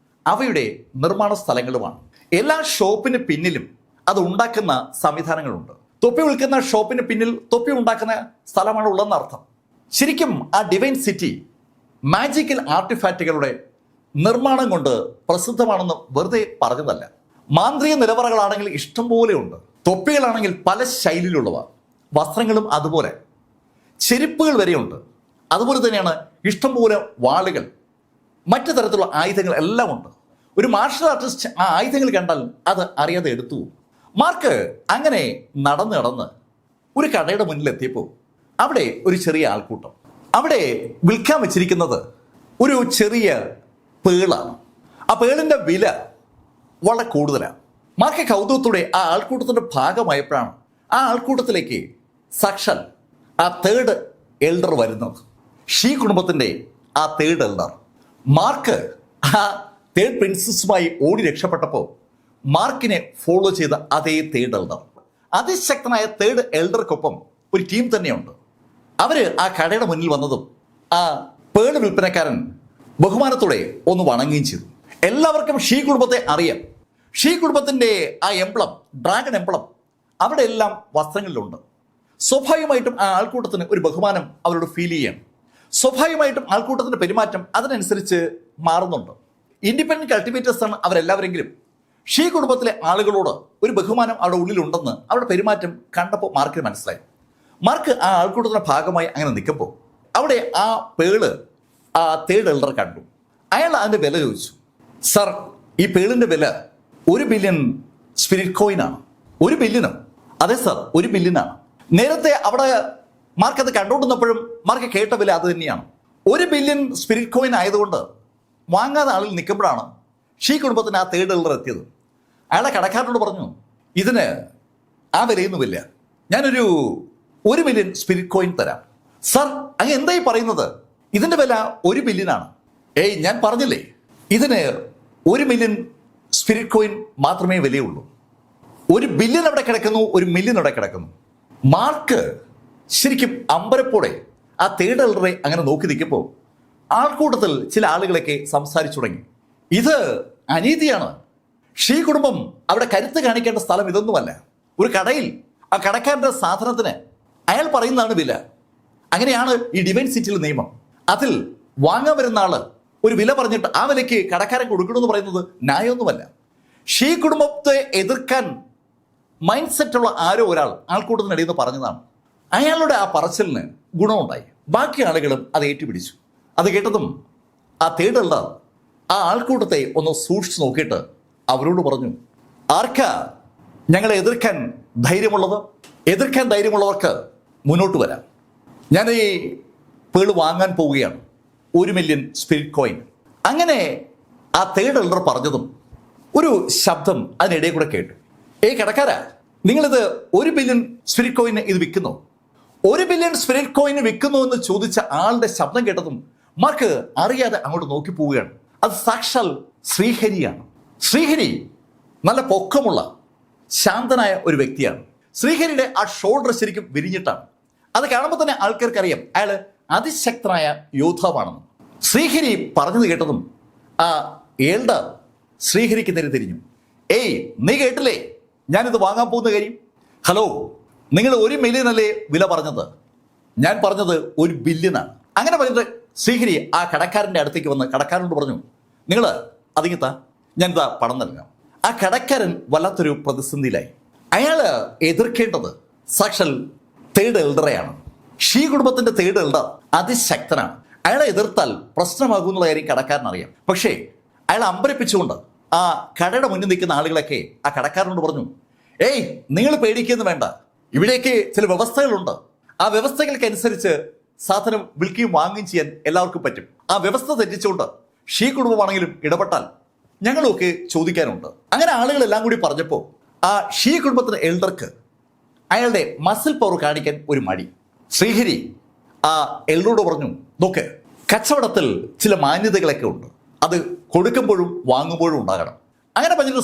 അവയുടെ നിർമ്മാണ സ്ഥലങ്ങളുമാണ്. എല്ലാ ഷോപ്പിന് പിന്നിലും അത് ഉണ്ടാക്കുന്ന സംവിധാനങ്ങളുണ്ട്. തൊപ്പി വിൽക്കുന്ന ഷോപ്പിന് പിന്നിൽ തൊപ്പി ഉണ്ടാക്കുന്ന സ്ഥലമാണ് ഉള്ളതെന്ന് അർത്ഥം. ശരിക്കും ആ ഡിവൈൻ സിറ്റി മാജിക്കൽ ആർട്ടിഫാക്റ്റുകളുടെ നിർമ്മാണം കൊണ്ട് പ്രസിദ്ധമാണെന്ന് വെറുതെ പറഞ്ഞതല്ല. മാന്ത്രിക നിലവറകളാണെങ്കിൽ ഇഷ്ടംപോലെ ഉണ്ട്. തൊപ്പികളാണെങ്കിൽ പല ശൈലിയിലുള്ളവ, വസ്ത്രങ്ങളും അതുപോലെ, ചെരുപ്പുകൾ വരെയുണ്ട്. അതുപോലെ തന്നെയാണ് ഇഷ്ടംപോലെ വാളുകൾ, മറ്റു തരത്തിലുള്ള ആയുധങ്ങൾ എല്ലാം ഉണ്ട്. ഒരു മാർഷൽ ആർട്ടിസ്റ്റ് ആ ആയുധങ്ങൾ കണ്ടാൽ അത് അറിയാതെ എടുത്തു. മാർക്ക് അങ്ങനെ നടന്ന് ഒരു കടയുടെ മുന്നിൽ എത്തിയപ്പോൾ അവിടെ ഒരു ചെറിയ ആൾക്കൂട്ടം. അവിടെ വിൽക്കാൻ വെച്ചിരിക്കുന്നത് ഒരു ചെറിയ പേളാണ്. ആ പേളിൻ്റെ വില വളരെ കൂടുതലാണ്. മാർക്ക് കൗതുകത്തോടെ ആ ആൾക്കൂട്ടത്തിൻ്റെ ഭാഗമായപ്പോഴാണ് ആ ആൾക്കൂട്ടത്തിലേക്ക് സാക്ഷാൽ ആ 3rd എൽഡർ വരുന്നത്. ഷീ കുടുംബത്തിൻ്റെ ആ 3rd എൽഡർ. മാർക്ക് ആ 3rd പ്രിൻസസുമായി ഓടി രക്ഷപ്പെട്ടപ്പോൾ മാർക്കിനെ ഫോളോ ചെയ്ത അതേ 3rd എൽഡർ, അതിശക്തനായ 3rd എൽഡർക്കൊപ്പം ഒരു ടീം തന്നെയുണ്ട്. അവര് ആ കടയുടെ മുന്നിൽ വന്നതും ആ പേള് വിൽപ്പനക്കാരൻ ബഹുമാനത്തോടെ ഒന്ന് വണങ്ങുകയും ചെയ്തു. എല്ലാവർക്കും ഷീ കുടുംബത്തെ അറിയാം. ഷീ കുടുംബത്തിൻ്റെ ആ എംബ്ലം, ഡ്രാഗൺ എംബ്ലം, അവിടെ എല്ലാം വസ്ത്രങ്ങളിലുണ്ട്. സ്വാഭാവികമായിട്ടും ആ ആൾക്കൂട്ടത്തിന് ഒരു ബഹുമാനം അവരോട് ഫീൽ ചെയ്യണം. സ്വാഭാവികമായിട്ടും ആൾക്കൂട്ടത്തിൻ്റെ പെരുമാറ്റം അതിനനുസരിച്ച് മാറുന്നുണ്ട്. ഇൻഡിപെൻഡന്റ് കൾട്ടിവേറ്റേഴ്സ് ആണ് അവരെല്ലാവരെങ്കിലും ഷീ കുടുംബത്തിലെ ആളുകളോട് ഒരു ബഹുമാനം അവിടെ ഉള്ളിലുണ്ടെന്ന് അവരുടെ പെരുമാറ്റം കണ്ടപ്പോൾ മാർക്കിന് മനസ്സിലായി. മാർക്ക് ആ ആൾക്കൂട്ടത്തിൻ്റെ ഭാഗമായി അങ്ങനെ നിൽക്കുമ്പോൾ അവിടെ ആ പേള് ആ 3rd എൽഡർ കണ്ടു. അയാൾ അതിൻ്റെ വില ചോദിച്ചു. സർ, ഈ പേളിൻ്റെ വില 1 ബില്യൺ സ്പിരിറ്റ് കോയിനാണ്. 1 ബില്യനോ? അതെ സർ, 1 ബില്യനാണ്. നേരത്തെ അവിടെ മാർക്ക് അത് കണ്ടുകൊണ്ടിരുന്നപ്പോഴും മാർക്ക് കേട്ട വില അത് തന്നെയാണ്. 1 ബില്യൺ സ്പിരിറ്റ് കോയിൻ ആയതുകൊണ്ട് വാങ്ങാതെ ആളിൽ നിൽക്കുമ്പോഴാണ് ഷീ കുടുംബത്തിന് ആ 3rd എൽഡർ എത്തിയത്. അയാളെ കടക്കാരനോട് പറഞ്ഞു, ഇതിന് ആ വിലയൊന്നുമില്ല, ഞാനൊരു 1 മില്യൺ സ്പിരിറ്റ് കോയിൻ തരാം. സർ, അങ്ങ് എന്തായി പറയുന്നത്? ഇതിൻ്റെ വില 1 ബില്യനാണ്. ഞാൻ പറഞ്ഞില്ലേ, ഇതിന് 1 മില്യൺ സ്പിരിറ്റ് കോയിൻ മാത്രമേ വിലയുള്ളൂ. 1 ബില്യൺ അവിടെ കിടക്കുന്നു, 1 മില്യൺ അവിടെ കിടക്കുന്നു. മാർക്ക് ശരിക്കും അമ്പരപ്പോടെ ആ 3rd എൽഡറെ അങ്ങനെ നോക്കി നിൽക്കുമ്പോൾ ആൾക്കൂട്ടത്തിൽ ചില ആളുകളൊക്കെ സംസാരിച്ചു തുടങ്ങി. ഇത് അനീതിയാണ്. ഷീ കുടുംബം അവിടെ കരുത്ത് കാണിക്കേണ്ട സ്ഥലം ഇതൊന്നുമല്ല. ഒരു കടയിൽ ആ കടക്കാരൻ്റെ സാധനത്തിന് അയാൾ പറയുന്നതാണ് വില. അങ്ങനെയാണ് ഈ ഡിവൈൻ സിറ്റിയിലെ നിയമം. അതിൽ വാങ്ങാൻ വരുന്ന ആള് ഒരു വില പറഞ്ഞിട്ട് ആ വിലയ്ക്ക് കടക്കാരൻ കൊടുക്കണമെന്ന് പറയുന്നത് ന്യായമൊന്നുമല്ല. ഷീ കുടുംബത്തെ എതിർക്കാൻ മൈൻഡ് സെറ്റുള്ള ആരോ ഒരാൾ ആൾക്കൂട്ടത്തിനിടയിൽ നിന്ന് പറഞ്ഞതാണ്. അയാളുടെ ആ പറച്ചിലിന് ഗുണമുണ്ടായി. ബാക്കി ആളുകളും അത് ഏറ്റുപിടിച്ചു. അത് കേട്ടതും ആ 3rd എൽഡർ ആ ആൾക്കൂട്ടത്തെ ഒന്ന് സൂക്ഷിച്ചു നോക്കിയിട്ട് അവരോട് പറഞ്ഞു, ആർക്കാ ഞങ്ങളെ എതിർക്കാൻ ധൈര്യമുള്ളത്? എതിർക്കാൻ ധൈര്യമുള്ളവർക്ക് മുന്നോട്ട് വരാം. ഞാൻ ഈ പേള് വാങ്ങാൻ പോവുകയാണ്, 1 മില്യൺ സ്പിരിറ്റ് കോയിൻ. അങ്ങനെ ആ 3rd എൽഡർ പറഞ്ഞതും ഒരു ശബ്ദം അതിനിടയിൽ കൂടെ കേട്ടു. കടക്കാരാ, നിങ്ങളിത് 1 ബില്യൺ സ്പിരിറ്റ് കോയിന് ഇത് വിൽക്കുന്നു? 1 ബില്യൺ സ്പിരിറ്റ് കോയിന് വിൽക്കുന്നു എന്ന് ചോദിച്ച ആളുടെ ശബ്ദം കേട്ടതും മാർക്ക് അറിയാതെ അങ്ങോട്ട് നോക്കി പോവുകയാണ്. അത് സാക്ഷാൽ ശ്രീഹരിയാണ്. ശ്രീഹരി നല്ല പൊക്കമുള്ള ശാന്തനായ ഒരു വ്യക്തിയാണ്. ശ്രീഹരിയുടെ ആ ഷോൾഡർ ശരിക്കും വിരിഞ്ഞിട്ടാണ്. അത് കാണുമ്പോൾ തന്നെ ആൾക്കാർക്കറിയാം അയാൾ അതിശക്തനായ യോദ്ധാവാണെന്ന്. ശ്രീഹരി പറഞ്ഞത് കേട്ടതും ആ എൽഡർ ശ്രീഹരിക്ക് നേരെ തിരിഞ്ഞു. നീ കേട്ടില്ലേ ഞാനിത് വാങ്ങാൻ പോകുന്ന കാര്യം? ഹലോ, നിങ്ങൾ 1 മില്യൺ അല്ലേ വില പറഞ്ഞത്? ഞാൻ പറഞ്ഞത് 1 ബില്യനാണ്. അങ്ങനെ പറഞ്ഞിട്ട് ശ്രീഹരി ആ കടക്കാരൻ്റെ അടുത്തേക്ക് വന്ന് കടക്കാരനോട് പറഞ്ഞു, നിങ്ങൾ അതിങ്ങത്താ, ഞാനിതാ പണം നൽകാം. ആ കടക്കാരൻ വല്ലാത്തൊരു പ്രതിസന്ധിയിലായി. അയാൾ എതിർക്കേണ്ടത് സാക്ഷൽ തേർഡ് എൽഡറെയാണ്. ഷീ കുടുംബത്തിന്റെ തേർഡ് എൽഡർ അതിശക്തനാണ്. അയാളെ എതിർത്താൽ പ്രശ്നമാകുന്നുള്ള കാര്യം കടക്കാരൻ അറിയാം. പക്ഷേ അയാൾ അമ്പരപ്പിച്ചുകൊണ്ട് ആ കടയുടെ മുന്നിൽ നിൽക്കുന്ന ആളുകളൊക്കെ ആ കടക്കാരനോട് പറഞ്ഞു, ഏയ് നിങ്ങൾ പേടിക്കുന്നു വേണ്ട, ഇവിടേക്ക് ചില വ്യവസ്ഥകളുണ്ട്. ആ വ്യവസ്ഥകൾക്കനുസരിച്ച് സാധനം വിൽക്കുകയും വാങ്ങുകയും ചെയ്യാൻ എല്ലാവർക്കും പറ്റും. ആ വ്യവസ്ഥ തെറ്റിച്ചുകൊണ്ട് ഷീ കുടുംബമാണെങ്കിലും ഇടപെട്ടാൽ ഞങ്ങളൊക്കെ ചോദിക്കാനുണ്ട്. അങ്ങനെ ആളുകളെല്ലാം കൂടി പറഞ്ഞപ്പോൾ ആ ഷീ കുടുംബത്തിന് എൽഡർക്ക് അയാളുടെ മസിൽ പവർ കാണിക്കാൻ ഒരു മടി. ശ്രീഹരി ആ എൽഡറോട് പറഞ്ഞു, നോക്ക്, കച്ചവടത്തിൽ ചില മാന്യതകളൊക്കെ ഉണ്ട്, അത് കൊടുക്കുമ്പോഴും വാങ്ങുമ്പോഴും ഉണ്ടാകണം. അങ്ങനെ പറഞ്ഞിട്ട്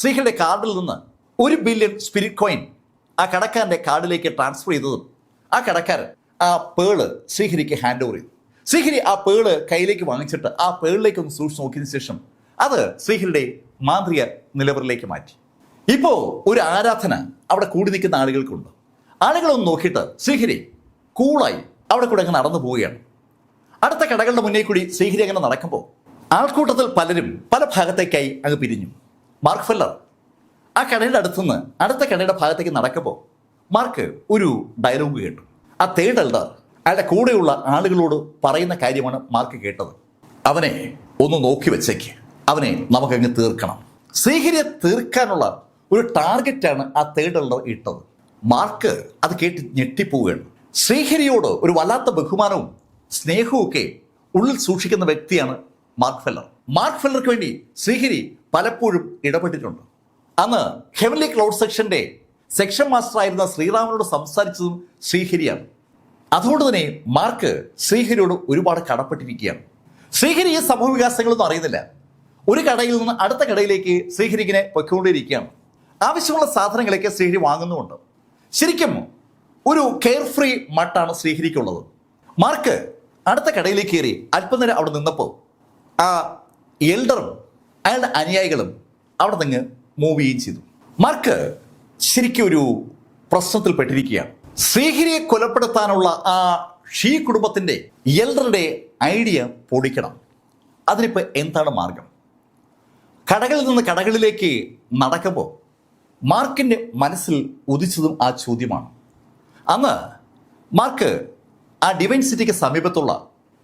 ശ്രീഹരിയുടെ കാർഡിൽ നിന്ന് 1 ബില്യൺ സ്പിരിറ്റ് കോയിൻ ആ കടക്കാരൻ്റെ കാർഡിലേക്ക് ട്രാൻസ്ഫർ ചെയ്തതും ആ കടക്കാരൻ ആ പേള് ശ്രീഹരിക്ക് ഹാൻഡ് ഓവർ ചെയ്തു. ശ്രീഹരി ആ പേള് കയ്യിലേക്ക് വാങ്ങിച്ചിട്ട് ആ പേളിലേക്ക് ഒന്ന് സൂക്ഷിച്ച് നോക്കിയതിനു ശേഷം അത് ശ്രീഹരിയുടെ മാന്ത്രിക നിലവറിലേക്ക് മാറ്റി. ഇപ്പോൾ ഒരു ആരാധന അവിടെ കൂടി നിൽക്കുന്ന ആളുകൾക്കുണ്ട്. ആളുകളൊന്ന് നോക്കിയിട്ട് ശ്രീഹരി കൂളായി അവിടെ കൂടെ അങ്ങ് നടന്നു പോവുകയാണ്. അടുത്ത കടകളുടെ മുന്നേ കൂടി ശ്രീഹരി അങ്ങനെ നടക്കുമ്പോൾ ആൾക്കൂട്ടത്തിൽ പലരും പല ഭാഗത്തേക്കായി അങ്ങ് പിരിഞ്ഞു. മാർക്ക് ഫെല്ലർ ആ കടയുടെ അടുത്തുനിന്ന് അടുത്ത കടയുടെ ഭാഗത്തേക്ക് നടക്കുമ്പോൾ മാർക്ക് ഒരു ഡയലോഗ് കേട്ടു. ആ തേർഡ് എൽഡർ അയാളുടെ കൂടെയുള്ള ആളുകളോട് പറയുന്ന കാര്യമാണ് മാർക്ക് കേട്ടത്. അവനെ ഒന്ന് നോക്കി വെച്ചേക്ക്, അവനെ നമുക്കങ്ങ് തീർക്കണം. ശ്രീഹരിയെ തീർക്കാനുള്ള ഒരു ടാർഗറ്റാണ് ആ തേർഡ് എൽഡർ ഇട്ടത്. മാർക്ക് അത് കേട്ട് ഞെട്ടിപ്പോവുകയാണ്. ശ്രീഹരിയോട് ഒരു വല്ലാത്ത ബഹുമാനവും സ്നേഹവും ഒക്കെ ഉള്ളിൽ സൂക്ഷിക്കുന്ന വ്യക്തിയാണ് മാർക്ക് ഫെല്ലർ. മാർക്ക് ഫെല്ലർക്ക് വേണ്ടി ശ്രീഹരി പലപ്പോഴും ഇടപെട്ടിട്ടുണ്ട്. അന്ന് ഹെവൻലി ക്ലൗഡ് സെക്ഷൻ മാസ്റ്റർ ആയിരുന്ന ശ്രീറാമിനോട് സംസാരിച്ചതും ശ്രീഹരിയാണ്. അതുകൊണ്ട് തന്നെ മാർക്ക് ശ്രീഹരിയോട് ഒരുപാട് കടപ്പെട്ടിരിക്കുകയാണ്. ശ്രീഹരി ഈ സംഭവ വികാസങ്ങളൊന്നും അറിയുന്നില്ല. ഒരു കടയിൽ നിന്ന് അടുത്ത കടയിലേക്ക് ശ്രീഹരി ഇങ്ങനെ പൊയ്ക്കൊണ്ടിരിക്കുകയാണ്. ആവശ്യമുള്ള സാധനങ്ങളൊക്കെ ശ്രീഹരി വാങ്ങുന്നുമുണ്ട്. ശരിക്കും ഒരു കെയർ ഫ്രീ മട്ടാണ് ശ്രീഹരിക്കുള്ളത്. മാർക്ക് അടുത്ത കടയിലേക്ക് കയറി അല്പനേരം അവിടെ നിന്നപ്പോൾ ആ എൽഡറും അയാളുടെ അനുയായികളും അവിടെ നിന്ന് മൂവ് ചെയ്യുകയും ചെയ്തു. മാർക്ക് ശരിക്കും ഒരു പ്രശ്നത്തിൽ പെട്ടിരിക്കുകയാണ്. ശ്രീഹരിയെ കൊലപ്പെടുത്താനുള്ള ആ ഷീ കുടുംബത്തിന്റെ എൽഡറുടെ ഐഡിയ പൊടിക്കണം. അതിനിപ്പോൾ എന്താണ് മാർഗം? കടകളിൽ നിന്ന് കടകളിലേക്ക് നടക്കുമ്പോൾ മാർക്കിൻ്റെ മനസ്സിൽ ഉദിച്ചതും ആ ചോദ്യമാണ്. അന്ന് മാർക്ക് ആ ഡിവൈൻ സിറ്റിക്ക് സമീപത്തുള്ള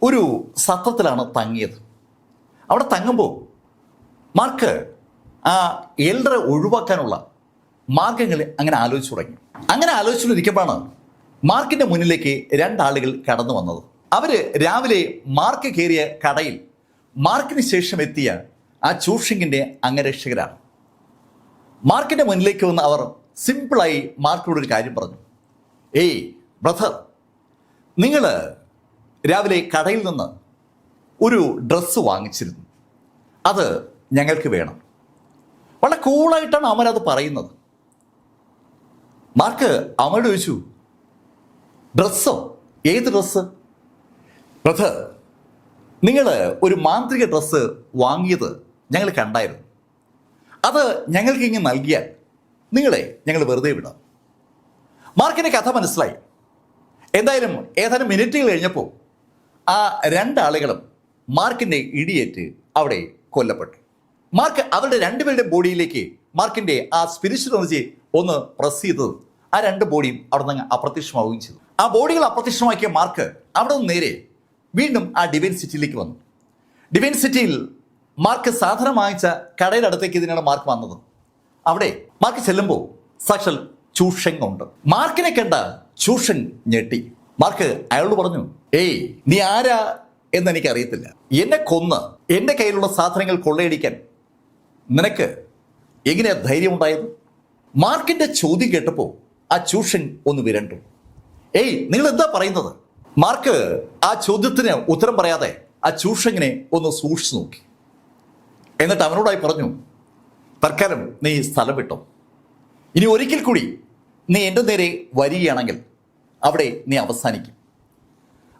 ഒരു സത്രത്തിലാണ് തങ്ങിയത്. അവിടെ തങ്ങുമ്പോൾ മാർക്ക് ആ എൽഡറെ ഒഴിവാക്കാനുള്ള മാർഗങ്ങൾ അങ്ങനെ ആലോചിച്ചു തുടങ്ങി. അങ്ങനെ ആലോചിച്ചുകൊണ്ടിരിക്കുമ്പോഴാണ് മാർക്കിൻ്റെ മുന്നിലേക്ക് 2 ആളുകൾ കടന്നു വന്നത്. അവർ രാവിലെ മാർക്ക് കയറിയ കടയിൽ മാർക്കിന് ശേഷം എത്തിയ ആ ചൂഷിങ്ങിൻ്റെ അംഗരക്ഷകരാണ്. മാർക്കിൻ്റെ മുന്നിലേക്ക് വന്ന് അവർ സിമ്പിളായി മാർക്കിനോടൊരു കാര്യം പറഞ്ഞു. ഏയ് ബ്രദർ, നിങ്ങൾ രാവിലെ കടയിൽ നിന്ന് ഒരു ഡ്രസ്സ് വാങ്ങിച്ചിരുന്നു, അത് ഞങ്ങൾക്ക് വേണം. വളരെ കൂളായിട്ടാണ് അവനത് പറയുന്നത്. മാർക്ക് അവനോട് ചോദിച്ചു, ഡ്രസ്സോ? ഏത് ഡ്രസ്സ്? ബ്രദർ, നിങ്ങൾ ഒരു മാന്ത്രിക ഡ്രസ്സ് വാങ്ങിയത് ഞങ്ങൾ കണ്ടായിരുന്നു. അത് ഞങ്ങൾക്ക് ഇങ്ങനെ നൽകിയാൽ നിങ്ങളെ ഞങ്ങൾ വെറുതെ വിടാം. മാർക്കിൻ്റെ കഥ മനസ്സിലായി. എന്തായാലും ഏതാനും മിനിറ്റുകൾ കഴിഞ്ഞപ്പോൾ ആ 2 ആളുകളും മാർക്കിൻ്റെ ഇടിയേറ്റ് അവിടെ കൊല്ലപ്പെട്ടു. മാർക്ക് അവരുടെ 2 പേരുടെ ബോഡിയിലേക്ക് മാർക്കിൻ്റെ ആ സ്പിരിച്വൽ എനർജി ഒന്ന് പ്രസ് ചെയ്തത് ആ 2 ബോഡിയും അവിടെ നിന്ന് അപ്രത്യക്ഷമാവുകയും ചെയ്തു. ആ ബോഡികൾ അപ്രത്യക്ഷമാക്കിയ മാർക്ക് അവിടെ നിന്ന് നേരെ വീണ്ടും ആ ഡിവൈൻ സിറ്റിയിലേക്ക് വന്നു. ഡിവൈൻ സിറ്റിയിൽ മാർക്ക് സാധനം വാങ്ങിച്ച കടയുടെ അടുത്തേക്ക് ഇതിനാണ് മാർക്ക് വന്നത്. അവിടെ മാർക്ക് ചെല്ലുമ്പോൾ സാക്ഷൽ ചൂഷങ് ഉണ്ട്. മാർക്കിനെ കണ്ട ചൂഷങ് ഞെട്ടി. മാർക്ക് അയാളോട് പറഞ്ഞു, ഏയ് നീ ആരാ എന്ന് എനിക്കറിയത്തില്ല. എന്നെ കൊന്ന് എൻ്റെ കയ്യിലുള്ള സാധനങ്ങൾ കൊള്ളയടിക്കാൻ നിനക്ക് എങ്ങനെയാ ധൈര്യം ഉണ്ടായത്? മാർക്കിൻ്റെ ചോദ്യം കേട്ടപ്പോൾ ആ ചൂഷങ് ഒന്ന് വിരണ്ടു. ഏയ് നിങ്ങൾ എന്താ പറയുന്നത്? മാർക്ക് ആ ചോദ്യത്തിന് ഉത്തരം പറയാതെ ആ ചൂഷങ്ങിനെ ഒന്ന് സൂക്ഷിച്ചു നോക്കി. എന്നിട്ട് അവനോടായി പറഞ്ഞു, തൽക്കാലം നീ സ്ഥലം വിട്ടോ. ഇനി ഒരിക്കൽ കൂടി നീ എൻ്റെ നേരെ വരികയാണെങ്കിൽ അവിടെ നീ അവസാനിക്കും.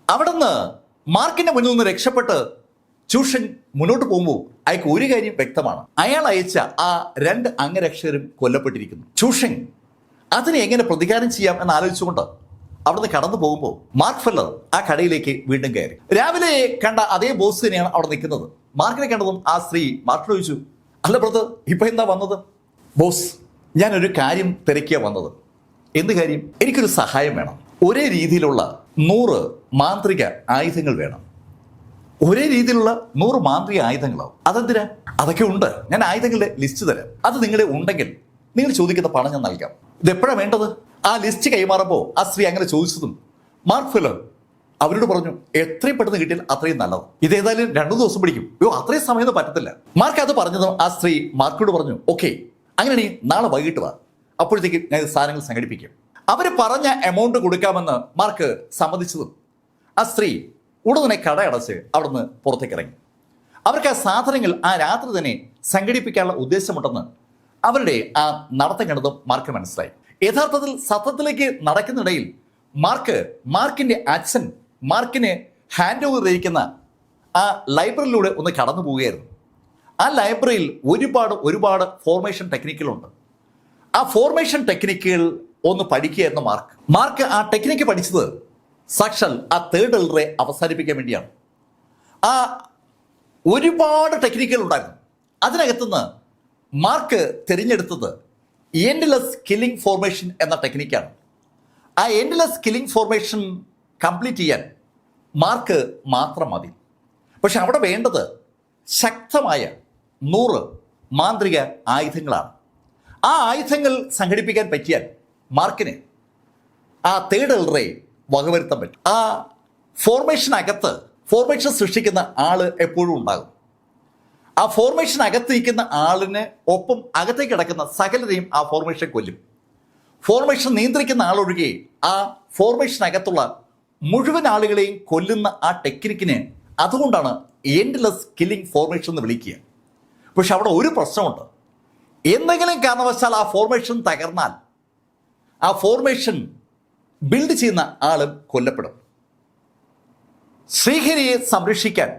അവിടെ നിന്ന് മാർക്കിൻ്റെ മുന്നിൽ നിന്ന് രക്ഷപ്പെട്ട് ചൂഷൻ മുന്നോട്ട് പോകുമ്പോൾ അയാൾക്ക് ഒരു കാര്യം വ്യക്തമാണ്. അയാൾ അയച്ച ആ 2 അംഗരക്ഷകരും കൊല്ലപ്പെട്ടിരിക്കുന്നു. ചൂഷൻ അതിനെ എങ്ങനെ പ്രതികാരം ചെയ്യാം എന്ന് ആലോചിച്ചുകൊണ്ട് അവിടുന്ന് കടന്നു പോകുമ്പോൾ മാർക്ക് ഫെല്ലർ ആ കടയിലേക്ക് വീണ്ടും കയറി. രാവിലെ കണ്ട അതേ ബോസ് തന്നെയാണ് അവിടെ നിൽക്കുന്നത്. മാർക്കിനെ കണ്ടതും ആ സ്ത്രീ മാർക്കിനോട് ചോദിച്ചു, അല്ല ബ്രദർ, ഇപ്പൊ എന്താ വന്നത്? ബോസ്, ഞാനൊരു കാര്യം തിരക്കിയാ വന്നത്. എന്ത് കാര്യം? എനിക്കൊരു സഹായം വേണം. ഒരേ രീതിയിലുള്ള 100 മാന്ത്രിക ആയുധങ്ങൾ വേണം. ഒരേ രീതിയിലുള്ള 100 മാന്ത്രിക ആയുധങ്ങളോ? അതെന്തിനാ? അതൊക്കെ ഉണ്ട്, ഞാൻ ആയുധങ്ങളുടെ ലിസ്റ്റ് തരാം. അത് നിങ്ങളുടെ ഉണ്ടെങ്കിൽ നിങ്ങൾ ചോദിക്കുന്ന പണം ഞാൻ നൽകാം. ഇത് എപ്പോഴാണ് വേണ്ടത്? ആ ലിസ്റ്റ് കൈമാറുമ്പോൾ ആ സ്ത്രീ അങ്ങനെ ചോദിച്ചതും മാർക്ക് ഫെല്ലർ അവരോട് പറഞ്ഞു, എത്രയും പെട്ടെന്ന് കിട്ടിയാൽ അത്രയും നല്ലത്. ഇതേതായാലും 2 ദിവസം പിടിക്കും. അത്രയും സമയം പറ്റത്തില്ല. മാർക്ക് അത് പറഞ്ഞതും ആ സ്ത്രീ മാർക്കിനോട് പറഞ്ഞു, ഓക്കെ, അങ്ങനെയാണെങ്കിൽ നാളെ വൈകിട്ട് വാ, അപ്പോഴത്തേക്ക് ഞാൻ സാധനങ്ങൾ സംഘടിപ്പിക്കും. അവർ പറഞ്ഞ എമൗണ്ട് കൊടുക്കാമെന്ന് മാർക്ക് സമ്മതിച്ചതും ആ സ്ത്രീ ഉടനെ കടയടച്ച് അവിടുന്ന് പുറത്തേക്ക് ഇറങ്ങി. അവർക്ക് ആ സാധനങ്ങൾ ആ രാത്രി തന്നെ സംഘടിപ്പിക്കാനുള്ള ഉദ്ദേശമുണ്ടെന്ന് അവരുടെ ആ നടത്തം കണ്ടതും മാർക്ക് മനസ്സിലായി. യഥാർത്ഥത്തിൽ സത്യത്തിലേക്ക് നടക്കുന്നിടയിൽ മാർക്കിന്റെ അച്ഛൻ മാർക്കിന് ഹാൻഡ് ഓവർ ചെയ്തിരിക്കുന്ന ആ ലൈബ്രറിയിലൂടെ ഒന്ന് കടന്നു പോവുകയായിരുന്നു. ആ ലൈബ്രറിയിൽ ഒരുപാട് ഫോർമേഷൻ ടെക്നിക്കുകളുണ്ട്. ആ ഫോർമേഷൻ ടെക്നിക്കുകൾ ഒന്ന് പഠിക്കുകയായിരുന്നു മാർക്ക് ആ ടെക്നിക്ക് പഠിച്ചത് സാക്ഷാൽ ആ തേർഡ് എൽഡറെ അവസാനിപ്പിക്കാൻ വേണ്ടിയാണ്. ആ ഒരുപാട് ടെക്നിക്കുകൾ ഉണ്ടായിരുന്നു. അതിനകത്തുനിന്ന് മാർക്ക് തിരഞ്ഞെടുത്തത് എൻഡ്ലെസ് കില്ലിംഗ് ഫോർമേഷൻ എന്ന ടെക്നിക്കാണ്. ആ എൻഡ്ലെസ് കില്ലിംഗ് ഫോർമേഷൻ കംപ്ലീറ്റ് ചെയ്യാൻ മാർക്ക് മാത്രം മതി. പക്ഷെ അവിടെ വേണ്ടത് ശക്തമായ 100 മാന്ത്രിക ആയുധങ്ങളാണ്. ആ ആയുധങ്ങൾ സംഘടിപ്പിക്കാൻ പറ്റിയാൽ മാർക്കിന് ആ തേർഡ് എൽഡറെ വകവരുത്താൻ പറ്റും. ആ ഫോർമേഷൻ സൃഷ്ടിക്കുന്ന ആള് എപ്പോഴും ഉണ്ടാകും. ആ ഫോർമേഷൻ അകത്തിരിക്കുന്ന ആളിന് ഒപ്പം അകത്തേക്ക് കിടക്കുന്ന സകലരെയും ആ ഫോർമേഷൻ കൊല്ലും. ഫോർമേഷൻ നിയന്ത്രിക്കുന്ന ആളൊഴികെ ആ ഫോർമേഷൻ അകത്തുള്ള മുഴുവൻ ആളുകളെയും കൊല്ലുന്ന ആ ടെക്നിക്കിന് അതുകൊണ്ടാണ് എൻഡ്ലെസ് കില്ലിംഗ് ഫോർമേഷൻ എന്ന് വിളിക്കുക. പക്ഷെ അവിടെ ഒരു പ്രശ്നമുണ്ട്. എന്തെങ്കിലും കാരണവശാൽ ആ ഫോർമേഷൻ തകർന്നാൽ ആ ഫോർമേഷൻ ബിൽഡ് ചെയ്യുന്ന ആളും കൊല്ലപ്പെടും. ശ്രീഹരിയെ സംരക്ഷിക്കാൻ,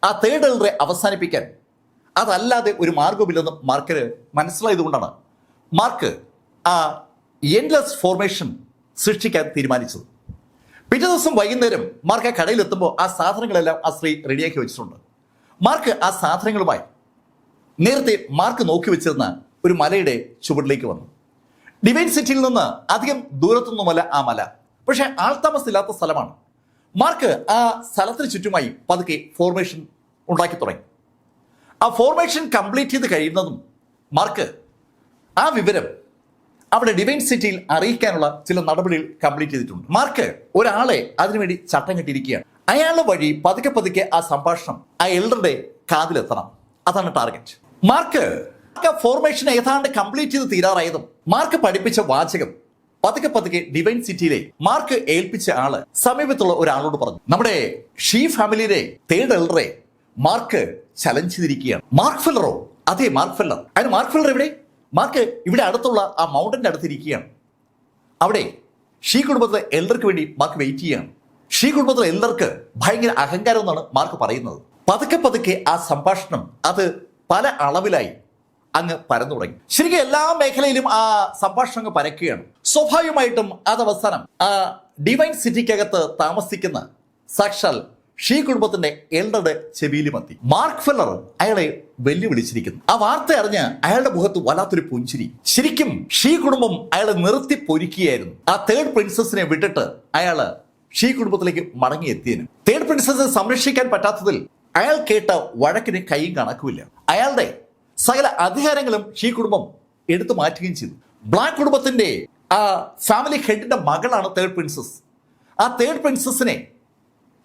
ആ തേർഡ് എൽഡറെ അവസാനിപ്പിക്കാൻ അതല്ലാതെ ഒരു മാർഗമില്ലെന്ന് മാർക്കിന് മനസ്സിലായതുകൊണ്ടാണ് മാർക്ക് ആ എൻഡ്ലെസ് ഫോർമേഷൻ സൃഷ്ടിക്കാൻ തീരുമാനിച്ചത്. പിറ്റേ ദിവസം വൈകുന്നേരം മാർക്ക് ആ കടയിലെത്തുമ്പോൾ ആ സാധനങ്ങളെല്ലാം ആ സ്ത്രീ റെഡിയാക്കി വെച്ചിട്ടുണ്ട്. മാർക്ക് ആ സാധനങ്ങളുമായി നേരത്തെ മാർക്ക് നോക്കി വെച്ചിരുന്ന ഒരു മലയുടെ ചുവട്ടിലേക്ക് വന്നു. ഡിവൈൻ സിറ്റിയിൽ നിന്ന് അധികം ദൂരത്തൊന്നുമല്ല ആ മല, പക്ഷെ ആൾതാമസമില്ലാത്ത സ്ഥലമാണ്. മാർക്ക് ആ സ്ഥലത്തിന് ചുറ്റുമായി പതുക്കെ ഫോർമേഷൻ ഉണ്ടാക്കി തുടങ്ങി. ആ ഫോർമേഷൻ കംപ്ലീറ്റ് ചെയ്ത് കഴിയുന്നതും മാർക്ക് ആ വിവരം അവിടെ ഡിവൈൻ സിറ്റിയിൽ അറിയിക്കാനുള്ള ചില നടപടികൾ കംപ്ലീറ്റ് ചെയ്തിട്ടുണ്ട്. മാർക്ക് ഒരാളെ അതിനുവേണ്ടി ചട്ടം കെട്ടിയിരിക്കുകയാണ്. അയാളുടെ വഴി പതുക്കെ ആ സംഭാഷണം ആ എൽഡറുടെ കാതിലെത്തണം. അതാണ് ടാർഗറ്റ്. മാർക്ക് ഫോർമേഷൻ ഏതാണ്ട് കംപ്ലീറ്റ് ചെയ്ത് തീരാറായതും മാർക്ക് പഠിപ്പിച്ച വാചകം പതുക്കെ ഡിവൈൻ സിറ്റിയിലെ മാർക്ക് ഏൽപ്പിച്ച ആള് സമീപത്തുള്ള ഒരാളോട് പറഞ്ഞു, നമ്മുടെ ഷീ ഫാമിലിയിലെ തേർഡ് എൽഡറെ മാർക്ക് ചലഞ്ച് ചെയ്തിരിക്കുകയാണ്. മാർക്ക് ഫെല്ലറോ? അതെ, മാർക്ക് ഫെല്ലർ. അതിന് മാർക്ക് ഫെല്ലർ എവിടെ? മാർക്ക് ഇവിടെ അടുത്തുള്ള ആ മൗണ്ടന്റെ അടുത്തിരിക്കുകയാണ്. അവിടെ ഷീ കുടുംബത്തിലെ എൽഡർക്ക് വേണ്ടി മാർക്ക് വെയിറ്റ് ചെയ്യുകയാണ്. ഷീ കുടുംബത്തിലെ എൽഡർക്ക് ഭയങ്കര അഹങ്കാരം എന്നാണ് മാർക്ക് പറയുന്നത്. പതുക്കെ ആ സംഭാഷണം അത് പല അളവിലായി അങ്ങ് പരന്നു തുടങ്ങി. ശരിക്കും എല്ലാ മേഖലയിലും ആ സംഭാഷണം അങ്ങ് പരക്കുകയാണ്. സ്വാഭാവികമായിട്ടും അത് അവസാനം ആ ഡിവൈൻ സിറ്റിക്കകത്ത് താമസിക്കുന്ന സാക്ഷാൽ ഷീ കുടുംബത്തിന്റെ എൽഡറുടെ ചെവിയിലുമെത്തി. മാർക്ക് ഫെല്ലർ അയാളെ വെല്ലുവിളിച്ചിരിക്കുന്നു. ആ വാർത്ത അറിഞ്ഞ് അയാളുടെ മുഖത്ത് വല്ലാത്തൊരു പുഞ്ചിരി. ശരിക്കും ഷീ കുടുംബം അയാളെ നിർത്തി പൊരിക്കുകയായിരുന്നു. ആ തേർഡ് പ്രിൻസസിനെ വിട്ടിട്ട് അയാള് ഷീ കുടുംബത്തിലേക്ക് മടങ്ങിയെത്തിയതിന് തേർഡ് പ്രിൻസസിനെ സംരക്ഷിക്കാൻ പറ്റാത്തതിൽ അയാൾ കേട്ട വഴക്കിന് കൈയും കണക്കുമില്ല. അയാളുടെ സകല അധികാരങ്ങളും ഷീ കുടുംബം എടുത്തു മാറ്റുകയും ചെയ്തു. ബ്ലാക്ക് കുടുംബത്തിന്റെ ആ ഫാമിലി ഹെഡിന്റെ മകളാണ് തേർഡ് പ്രിൻസസ്. ആ തേർഡ് പ്രിൻസസിനെ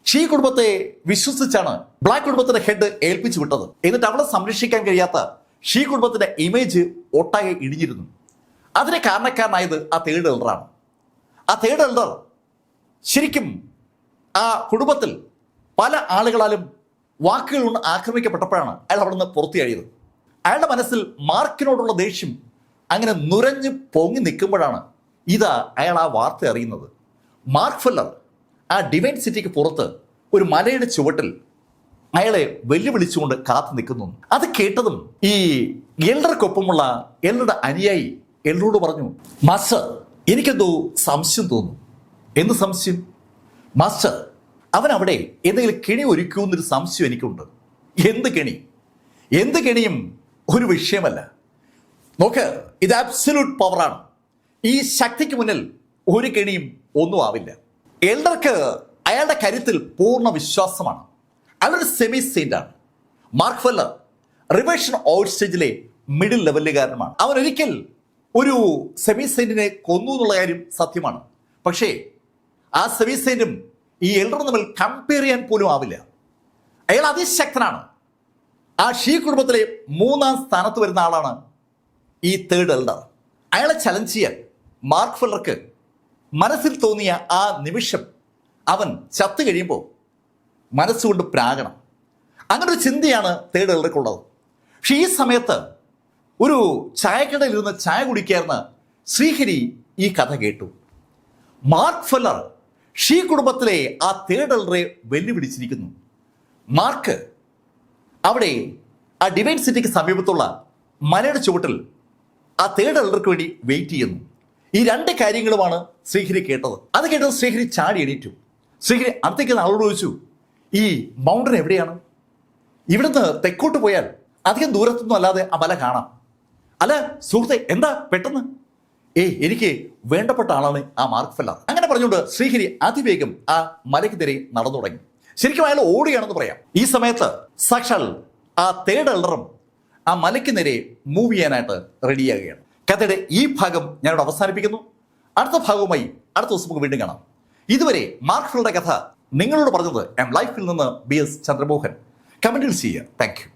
ഷീ കുടുംബത്തെ വിശ്വസിച്ചാണ് ബ്ലാക്ക് കുടുംബത്തിന്റെ ഹെഡ് ഏൽപ്പിച്ചു വിട്ടത്. എന്നിട്ട് അവളെ സംരക്ഷിക്കാൻ കഴിയാത്ത ഷീ കുടുംബത്തിന്റെ ഇമേജ് ഒട്ടാകെ ഇടിഞ്ഞിരുന്നു. അതിന് കാരണക്കാരനായത് ആ തേർഡ് എൽഡറാണ്. ആ തേർഡ് എൽഡർ ശരിക്കും ആ കുടുംബത്തിൽ പല ആളുകളാലും വാക്കുകൾ കൊണ്ട് ആക്രമിക്കപ്പെട്ടപ്പോഴാണ് അയാൾ അവിടെ നിന്ന് പുറത്തിയഴിയത്. അയാളുടെ മനസ്സിൽ മാർക്കിനോടുള്ള ദേഷ്യം അങ്ങനെ നുരഞ്ഞു പൊങ്ങി നിൽക്കുമ്പോഴാണ് ഇതാ അയാൾ ആ വാർത്ത അറിയുന്നത്. മാർക്ക് ഫെല്ലർ ആ ഡിവൈൻ സിറ്റിക്ക് പുറത്ത് ഒരു മലയുടെ ചുവട്ടിൽ അയാളെ വെല്ലുവിളിച്ചുകൊണ്ട് കാത്തു നിൽക്കുന്നു. അത് കേട്ടതും ഈ എൽഡർക്കൊപ്പമുള്ള എൽഡറുടെ അനുയായി എൽഡറോട് പറഞ്ഞു, മാസ്റ്റർ, എനിക്കെന്തോ സംശയം തോന്നുന്നു. എന്ത് സംശയം? മാസ്റ്റർ, അവൻ അവിടെ എന്തെങ്കിലും കെണി ഒരുക്കുമെന്നൊരു സംശയം എനിക്കുണ്ട്. എന്ത് കെണി? എന്ത് കെണിയും ഒരു വിഷയമല്ല. നോക്ക്, ഇത് അബ്സല്യൂട്ട് പവറാണ്. ഈ ശക്തിക്ക് മുന്നിൽ ഒരു കെണിയും ഒന്നും ആവില്ല. എൽഡർക്ക് അയാളുടെ കരുത്തിൽ പൂർണ്ണ വിശ്വാസമാണ്. അയാളൊരു സെമി സെയിൻ്റാണ്. മാർക്ക് ഫെല്ലർ റിവേഷൻ ഔട്ട് സ്റ്റേജിലെ മിഡിൽ ലെവലുകാരനാണ്. അവൻ ഒരിക്കൽ ഒരു സെമി സെയിന്റിനെ കൊന്നു എന്നുള്ള കാര്യം സത്യമാണ്. പക്ഷേ ആ സെമി സെയിന്റും ഈ എൽഡറും തമ്മിൽ കമ്പയർ ചെയ്യാൻ പോലും ആവില്ല. അയാൾ അതിശക്തനാണ്. ആ ഷീ കുടുംബത്തിലെ 3-ാം സ്ഥാനത്ത് വരുന്ന ആളാണ് ഈ തേർഡ് എൽഡർ. അയാളെ ചലഞ്ച് ചെയ്യാൻ മാർക്ക് ഫെല്ലർക്ക് മനസ്സിൽ തോന്നിയ ആ നിമിഷം അവൻ ചത്തു കഴിയുമ്പോൾ മനസ്സുകൊണ്ട് പ്രാകണം. അങ്ങനെ ഒരു ചിന്തയാണ് തേർഡ് എൽഡർക്കുള്ളത്. പക്ഷെ ഈ സമയത്ത് ഒരു ചായക്കടയിൽ ഇരുന്ന് ചായ കുടിക്കായിരുന്ന ശ്രീഹരി ഈ കഥ കേട്ടു. മാർക്ക് ഫെല്ലർ ഷീ കുടുംബത്തിലെ ആ തേർഡ് എൽഡറെ വെല്ലുവിളിച്ചിരിക്കുന്നു. മാർക്ക് അവിടെ ആ ഡിവൈൻ സിറ്റിക്ക് സമീപത്തുള്ള മലയുടെ ചുവട്ടിൽ ആ തേർഡ് എൽഡർക്ക് വേണ്ടി വെയിറ്റ് ചെയ്യുന്നു. ഈ 2 കാര്യങ്ങളുമാണ് ശ്രീഹരി കേട്ടത്. അത് കേട്ടത് ശ്രീഹരി ചാടി എണീറ്റു. ശ്രീഹരി അടുത്തേക്ക് ആളോട് ചോദിച്ചു, ഈ മൗണ്ടൻ എവിടെയാണ്? ഇവിടുന്ന് തെക്കോട്ട് പോയാൽ അധികം ദൂരത്തൊന്നും അല്ലാതെ ആ മല കാണാം. അല്ല സുഹൃത്തെ, എന്താ പെട്ടെന്ന്? എനിക്ക് വേണ്ടപ്പെട്ട ആളാണ് ആ മാർക്ക് ഫെല്ലർ. അങ്ങനെ പറഞ്ഞുകൊണ്ട് ശ്രീഹരി അതിവേഗം ആ മലയ്ക്ക് നേരെ നടന്നു തുടങ്ങി. ശരിക്കും അയാൾ ഓടുകയാണെന്ന് പറയാം. ഈ സമയത്ത് സാക്ഷാൽ ആ തേർഡ് എൽഡറും ആ മലയ്ക്ക് നേരെ മൂവ് ചെയ്യാനായിട്ട് റെഡിയാകുകയാണ്. കഥയുടെ ഈ ഭാഗം ഞാനിവിടെ അവസാനിപ്പിക്കുന്നു. അടുത്ത ഭാഗവുമായി അടുത്ത ദിവസം നമുക്ക് വീണ്ടും കാണാം. ഇതുവരെ മാർക്ക് ഫെല്ലറുടെ കഥ നിങ്ങളോട് പറഞ്ഞത് ലൈഫിൽ നിന്ന് BS ചന്ദ്രമോഹൻ. കമന്റിൽ ചെയ്യുക. Thank you.